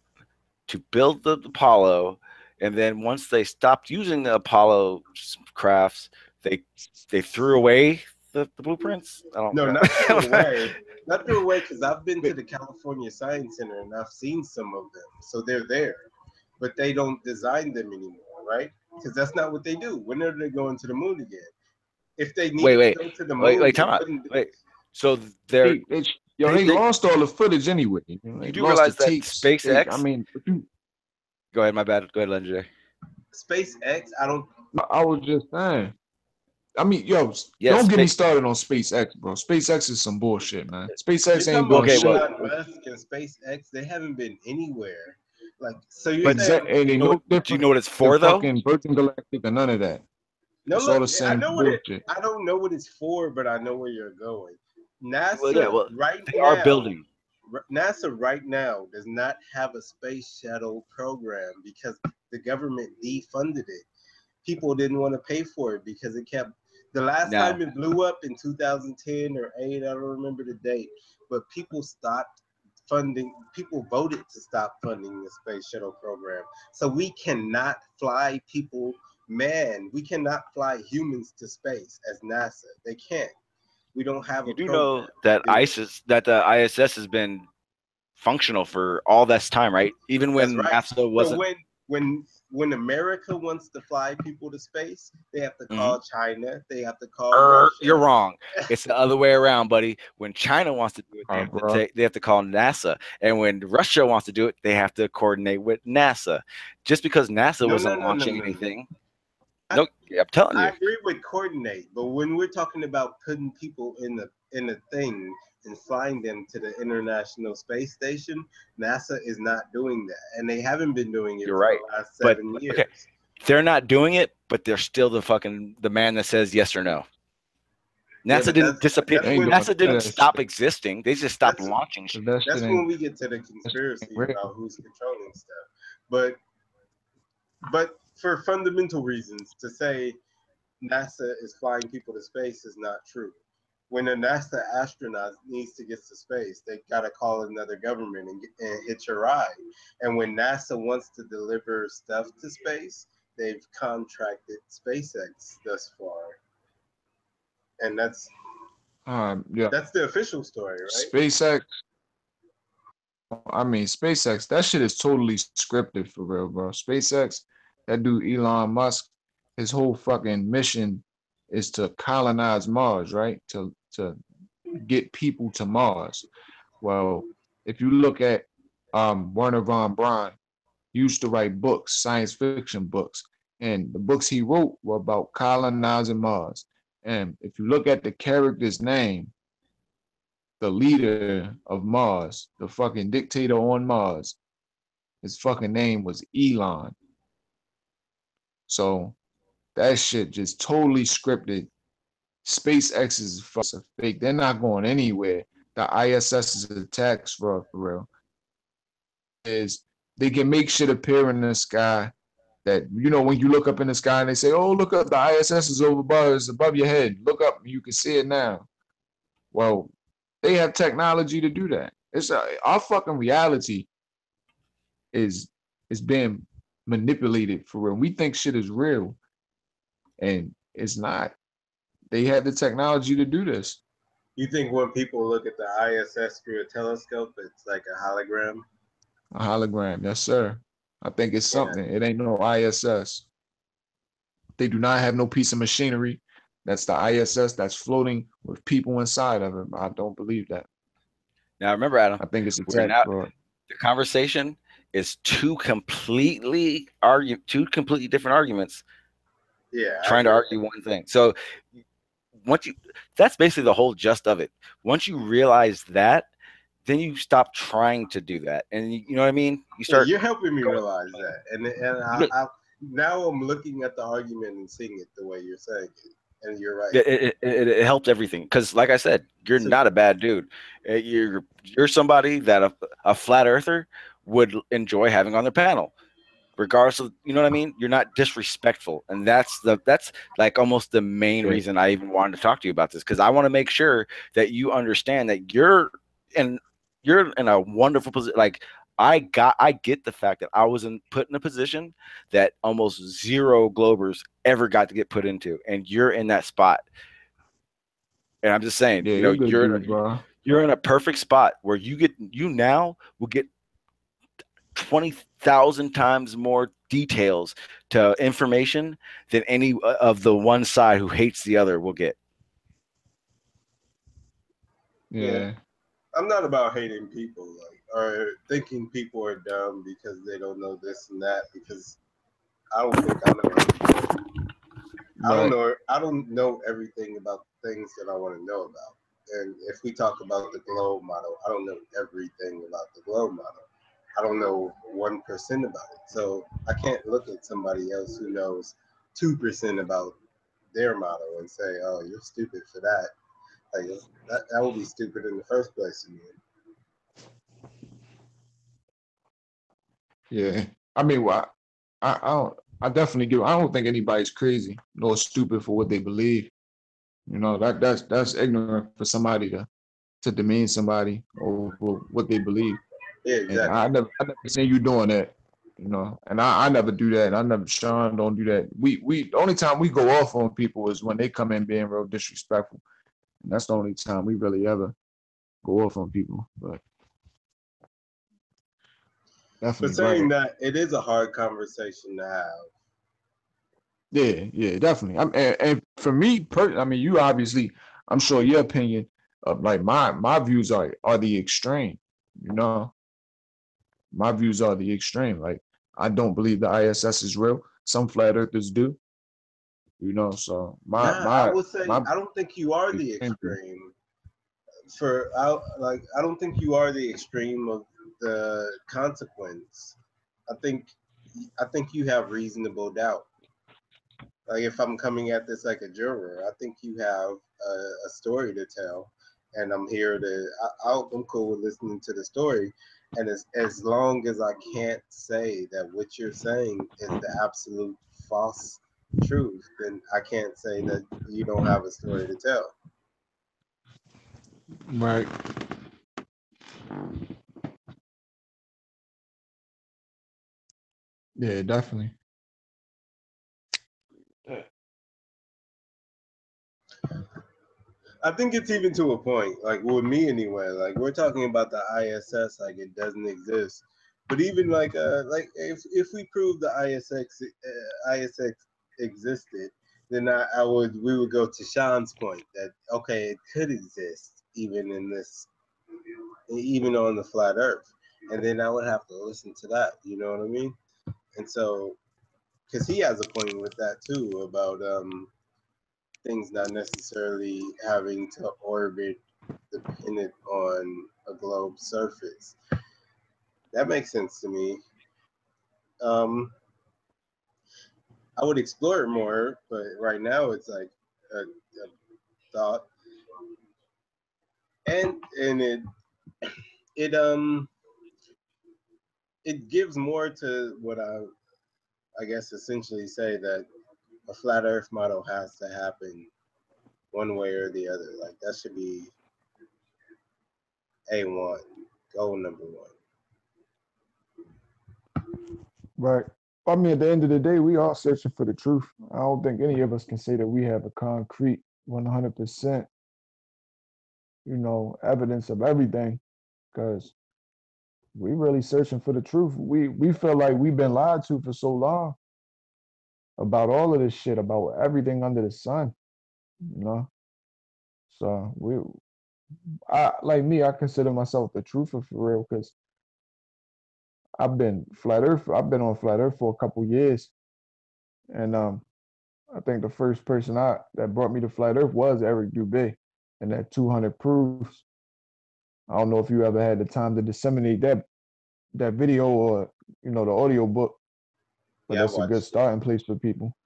to build the Apollo, and then once they stopped using the Apollo crafts, they threw away the blueprints. I don't No, know. not throw away. Not throw away, because I've been to the California Science Center and I've seen some of them. So they're there, but they don't design them anymore, right? Because that's not what they do. When are they going to the moon again? If they needed to go to the moon, wait, they time out. wouldn't. Wait, so they're They lost all the footage anyway. You know, you they do lost realize the that tapes. SpaceX? I mean, Go ahead, my bad. Go ahead, Legendary. SpaceX, I was just saying. I mean, yo, Yeah, don't get me started on SpaceX, bro. SpaceX is some bullshit, man. You're SpaceX talking ain't about doing shit. Elon Musk and SpaceX. They haven't been anywhere. Like, so you're But saying? And they you know no what, do you different know what it's than for, though? fucking Virgin Galactic or none of that. No, It's all look, the I same know bullshit. I don't know what it's for, but I know where you're going. NASA They are building. NASA right now does not have a space shuttle program because the government defunded it. People didn't want to pay for it because it kept. The last time it blew up in 2010 or 8, I don't remember the date, but people stopped funding. People voted to stop funding the space shuttle program. So we cannot fly people. Man, we cannot fly humans to space as NASA. They can't. We don't have You a do program. know that the ISS has been functional for all this time, right? Even when That's right. NASA wasn't. when America wants to fly people to space, they have to call China, they have to call Russia. You're wrong. It's the other way around, buddy. When China wants to do it, they have to call NASA, and when Russia wants to do it, they have to coordinate with NASA. Just because NASA wasn't launching anything. No, I'm telling you. I agree with coordinate, but when we're talking about putting people in a thing and flying them to the International Space Station, NASA is not doing that, and they haven't been doing it for the last 7 years. Okay. They're not doing it, but they're still the man that says yes or no. NASA didn't disappear. NASA didn't stop existing. They just stopped launching shit. That's when we get to the conspiracy about who's controlling stuff. But for fundamental reasons, to say NASA is flying people to space is not true. When a NASA astronaut needs to get to space, they got to call another government and hitch a ride. And when NASA wants to deliver stuff to space, they've contracted SpaceX thus far. And that's the official story, right? SpaceX. I mean, SpaceX, that shit is totally scripted for real, bro. SpaceX, that dude Elon Musk, his whole fucking mission is to colonize Mars, right? To get people to Mars. Well, if you look at Werner von Braun, he used to write books, science fiction books, and the books he wrote were about colonizing Mars. And if you look at the character's name, the leader of Mars, the fucking dictator on Mars, his fucking name was Elon. So that shit just totally scripted. SpaceX is fake. They're not going anywhere. The ISS's attacks for real is they can make shit appear in the sky that, you know, when you look up in the sky and they say, oh, look up, the ISS is above your head. Look up, you can see it now. Well, they have technology to do that. It's our fucking reality is being manipulated for real. We think shit is real, and it's not. They have the technology to do this. You think when people look at the ISS through a telescope, it's like a hologram? A hologram, yes, sir. I think it's something. It ain't no ISS. They do not have no piece of machinery. That's the ISS that's floating with people inside of it. I don't believe that. Now, remember, Adam, I think it's a tech fraud. The conversation is two completely different arguments. Yeah, trying to argue one thing. So that's basically the whole gist of it. Once you realize that, then you stop trying to do that, and you know what I mean. You start. You're helping me realize that, and I now I'm looking at the argument and seeing it the way you're saying it. And you're right. It helped everything because, like I said, you're not a bad dude. You're somebody that a flat earther would enjoy having on their panel, regardless of, you know what I mean. You're not disrespectful, and that's like almost the main reason I even wanted to talk to you about this, because I want to make sure that you understand that you're in a wonderful position. Like I get the fact that I was put in a position that almost zero Globers ever got to get put into, and you're in that spot. And I'm just saying, you know, you're in a perfect spot where you now will get 20,000 times more details to information than any of the one side who hates the other will get. Yeah. I'm not about hating people, or thinking people are dumb because they don't know this and that, because I don't think I know everything. I don't know everything about things that I want to know about. And if we talk about the globe model, I don't know everything about the globe model. I don't know 1% about it. So I can't look at somebody else who knows 2% about their model and say, oh, you're stupid for that. Like that would be stupid in the first place. Yeah, I mean, well, I definitely do. I don't think anybody's crazy nor stupid for what they believe. You know, that's ignorant for somebody to demean somebody over what they believe. Yeah, exactly. And I never seen you doing that. You know, and I never do that. Sean don't do that. We the only time we go off on people is when they come in being real disrespectful. And that's the only time we really ever go off on people. But Definitely. saying Right. that, it is a hard conversation to have. Yeah, definitely. And for me, I mean, you obviously, I'm sure your opinion of like my views are the extreme. You know, my views are the extreme. Like, I don't believe the ISS is real. Some flat earthers do. You know, so Nah, I would say my I don't think you are the extreme view. extreme. I don't think you are the extreme of the consequence. I think I think you have reasonable doubt. Like if I'm coming at this like a juror, I think you have a story to tell, and I'm here to. I'm cool with listening to the story, and as long as I can't say that what you're saying is the absolute false truth, then I can't say that you don't have a story to tell. Right. Yeah, definitely. I think it's even to a point, like with me anyway. Like we're talking about the ISS, like it doesn't exist. But even like if we prove the ISX existed, then I would we would go to Sean's point that okay, it could exist even in this, even on the flat Earth, and then I would have to listen to that. You know what I mean? And so, because he has a point with that too about things not necessarily having to orbit dependent on a globe surface. That makes sense to me. I would explore it more, but right now it's like a thought, and it it gives more to what I guess essentially say that a flat Earth model has to happen one way or the other. Like that should be A1, goal number one. Right. I mean, at the end of the day, we are searching for the truth. I don't think any of us can say that we have a concrete 100%, evidence of everything, because we really searching for the truth. We feel like we've been lied to for so long about all of this shit, about everything under the sun, you know. So I like me, I consider myself the truther for real, because I've been on flat Earth for a couple years, and I think the first person that brought me to flat Earth was Eric Dubé, and that 200 proofs. I don't know if you ever had the time to disseminate that video or the audio book, but Yeah, I that's a good watched it. starting place for people.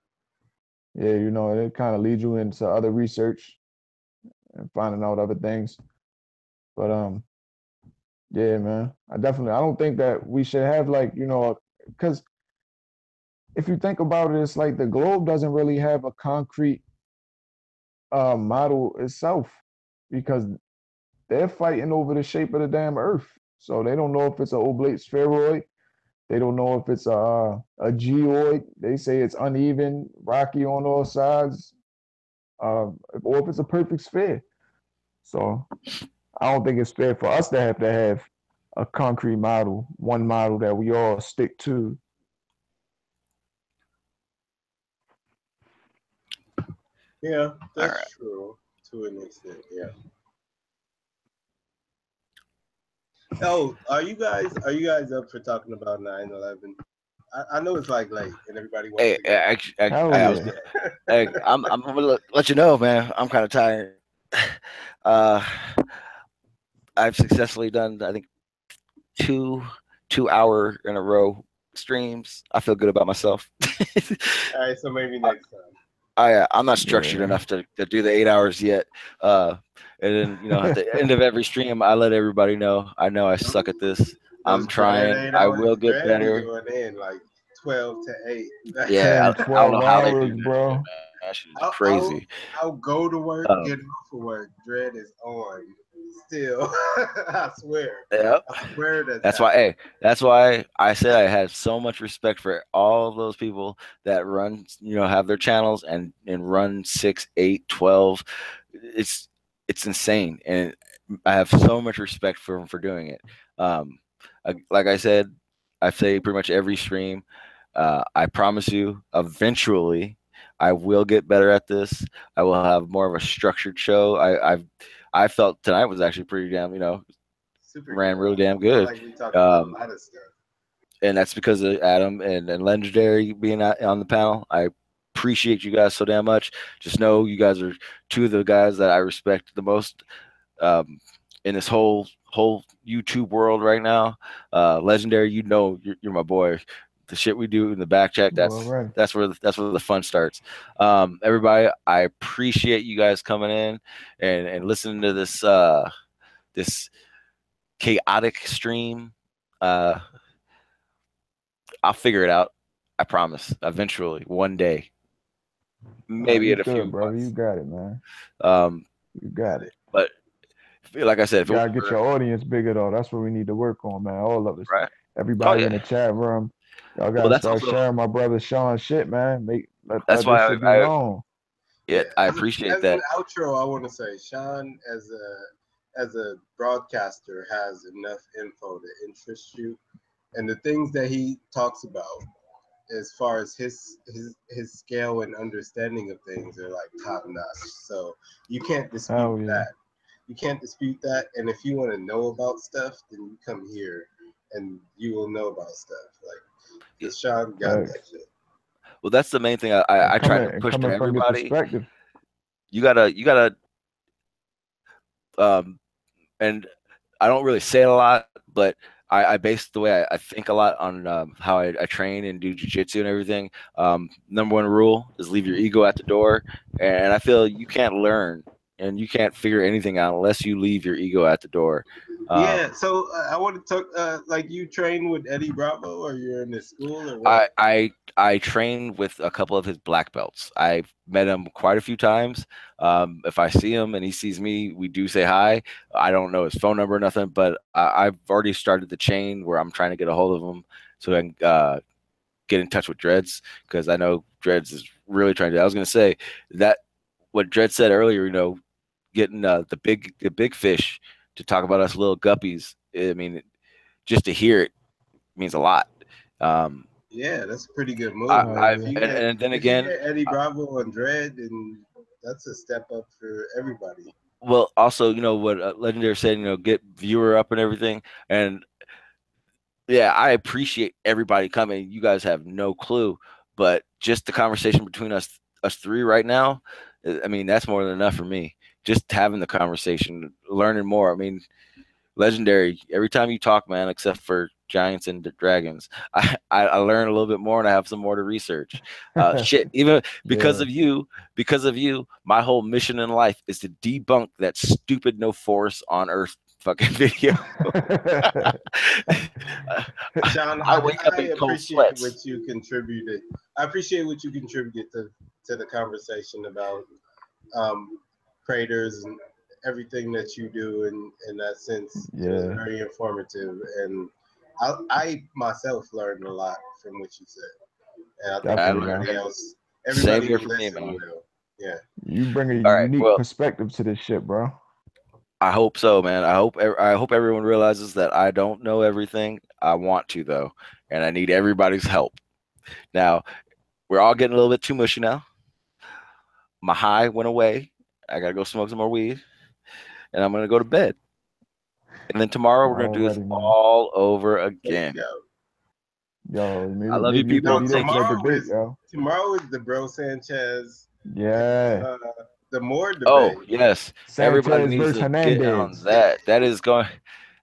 Yeah, it kind of leads you into other research and finding out other things. But yeah, man, I don't think that we should have like because if you think about it, it's like the globe doesn't really have a concrete model itself because they're fighting over the shape of the damn Earth. So they don't know if it's an oblate spheroid. They don't know if it's a geoid. They say it's uneven, rocky on all sides, or if it's a perfect sphere. So I don't think it's fair for us to have a concrete model, one model that we all stick to. Yeah, All that's right. true to an extent. Yeah. Oh, are you guys up for talking about 9/11? I know it's like late and everybody wants Hey, to go. Hell I was yeah. good. Hey, I'm gonna let you know, man. I'm kind of tired. Uh, I've successfully done, I think, two 2 hour in a row streams. I feel good about myself. All right, so maybe next time. I'm not structured Yeah. enough to do the 8 hours yet. Uh, and then at the end of every stream, I let everybody know. I know I suck at this. Those I'm dread trying. 8 I hours, will get dread be better. going in like 12 to 8. Yeah, 10, I don't know 12 how they do hours, that shit, bro. man. That shit is I'll, I'll crazy. I'll go to work, Um, get off of work. Dread is on still. I swear. yeah, I swear that's that's why. happening. Hey, that's why I said I had so much respect for all of those people that run, have their channels and run 6, 8, 12. It's it's insane, and I have so much respect for them for doing it. Like I said, I say pretty much every stream. I promise you, eventually, I will get better at this. I will have more of a structured show. I felt tonight was actually pretty damn, Super ran good. really damn I feel good. like we talked about a Um, lot of stuff. and that's because of Adam and Legendary being on the panel. I appreciate you guys so damn much. Just know you guys are two of the guys that I respect the most um, in this whole YouTube world right now. Legendary, you're my boy. The shit we do in the back check, You already. that's where the fun starts. Everybody, I appreciate you guys coming in and listening to this chaotic stream. Uh, I'll figure it out. I promise. Eventually, one day, Nah, maybe you in a good, few brother. You months. got it, man. Um, You got it. but like I said, You if it gotta wasn't get for your audience bigger though. That's what we need to work on, man. All of us. right, oh Everybody in yeah. the chat room. Y'all Well, gotta that's start also sharing my brother Sean shit, man. Let that's this why shit be known. yeah, Yeah, I as, appreciate as an that. outro, I want to say Sean, as a broadcaster, has enough info to interest you, and the things that he talks about, as far as his scale and understanding of things, are like top notch. So you can't dispute Hell yeah. that. You can't dispute that. And if you want to know about stuff, then you come here, and you will know about stuff. Like, because Sean got that Facts. shit. Well, that's the main thing And I try to push to coming from your everybody. perspective. You gotta um, and I don't really say it a lot, but I base the way I think a lot on how I train and do jujitsu and everything. Number one rule is leave your ego at the door, and I feel you can't learn and you can't figure anything out unless you leave your ego at the door. Um, Yeah, so I want to talk. Like, you train with Eddie Bravo, or you're in the school, or what? I train with a couple of his black belts. I've met him quite a few times. If I see him and he sees me, we do say hi. I don't know his phone number or nothing, but I've already started the chain where I'm trying to get a hold of him so I can get in touch with Dreads because I know Dreads is really trying to. I was going to say that what Dred said earlier, getting the big fish to talk about us little guppies. I mean, just to hear it means a lot. Um, Yeah, that's a pretty good I, move, Hell man. I If yeah. you get and then if you again, get Eddie Bravo and Dread, then that's a step up for everybody. well, also, what Legendary said, get viewer up and everything. And yeah, I appreciate everybody coming. You guys have no clue, but just the conversation between us three right now, I mean, that's more than enough for me. Just having the conversation, learning more. I mean, Legendary, every time you talk, man, except for giants and dragons, I learn a little bit more and I have some more to research. Shit, even Yeah. because of you, my whole mission in life is to debunk that stupid no force on Earth fucking video. Sean, I wake up I in cold appreciate what sweats. you contributed. I appreciate what you contributed to the conversation about um, craters and everything that you do in that sense. It was Yeah. very informative, and I myself learned a lot from what you said, and I think I Definitely, learned man. same everybody here who for me, listened man. will. Yeah. You bring a All right, unique well, perspective to this shit, bro. I hope so, man. I hope everyone realizes that I don't know everything. I want to though, and I need everybody's help. Now, we're all getting a little bit too mushy now. My high went away. I gotta go smoke some more weed, and I'm gonna go to bed. And then tomorrow we're gonna do this Already, man. all over Let's again. go. Yo, I maybe love you, maybe you can No, people. be there Take for that care. debate, yo. tomorrow is the Bro Sanchez, Yeah. uh, the Moore Oh debate. yes, everybody Sanchez needs versus to get on Hernandez. that.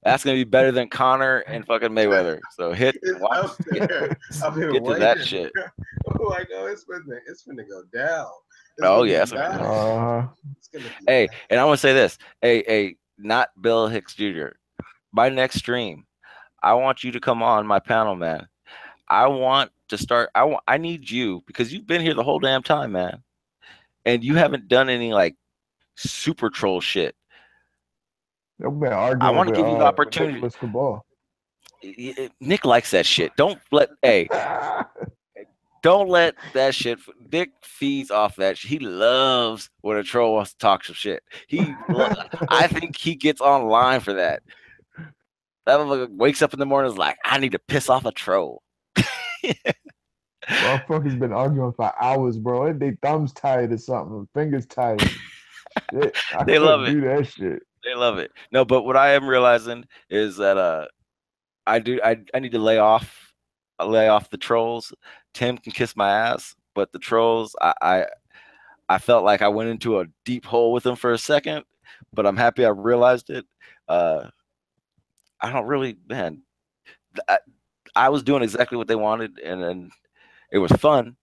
That's gonna be better than Connor and fucking Mayweather. So It's up there. I've been get to that waiting. shit. Like, oh, it's finna go down. It's Oh gonna yeah, be that's gonna be nice. nice. Uh-huh. It's gonna be Hey, nice. and I want to say this. Hey, not Bill Hicks Jr. My next stream, I want you to come on my panel, man. I want to start. I need you because you've been here the whole damn time, man, and you haven't done any like super troll shit. They've been I arguing want to give you the with opportunity. Nicholas Cabal. Nick likes that shit. Don't let that shit. Nick feeds off that. He loves when a troll wants to talk some shit. I think he gets online for that. That motherfucker wakes up in the morning and is like, I need to piss off a troll. Motherfuckers been arguing for hours, bro. They thumbs tired or something, fingers tired. Shit, I They love couldn't it. do that shit. They love it. No, but what I am realizing is that I need to lay off the trolls. Tim can kiss my ass, but the trolls, I felt like I went into a deep hole with them for a second, but I'm happy I realized it. Uh, I don't really, man. I, I was doing exactly what they wanted, and it was fun.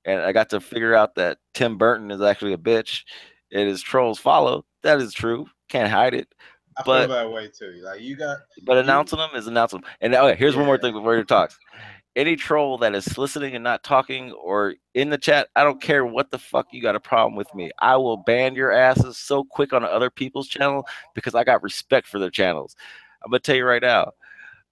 And I got to figure out that Tim Burton is actually a bitch, and his trolls follow. That is true. Can't hide it. I feel But that way too. Like but you, announcing them is announcing them. And okay, here's one more yeah. thing before your talks. Any troll that is listening and not talking or in the chat, I don't care what the fuck you got a problem with me. I will ban your asses so quick on other people's channel because I got respect for their channels. I'm gonna tell you right now,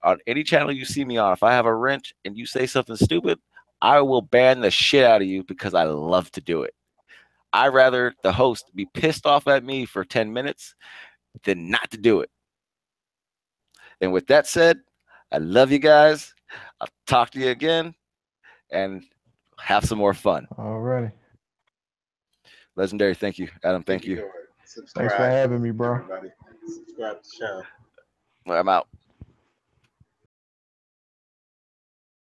on any channel you see me on, if I have a wrench and you say something stupid, I will ban the shit out of you because I love to do it. I rather the host be pissed off at me for 10 minutes than not to do it. And with that said, I love you guys. I'll talk to you again and have some more fun. Alrighty. Legendary, thank you. Adam, thank you. Thanks for having me, bro. Everybody. Subscribe to the channel. I'm out.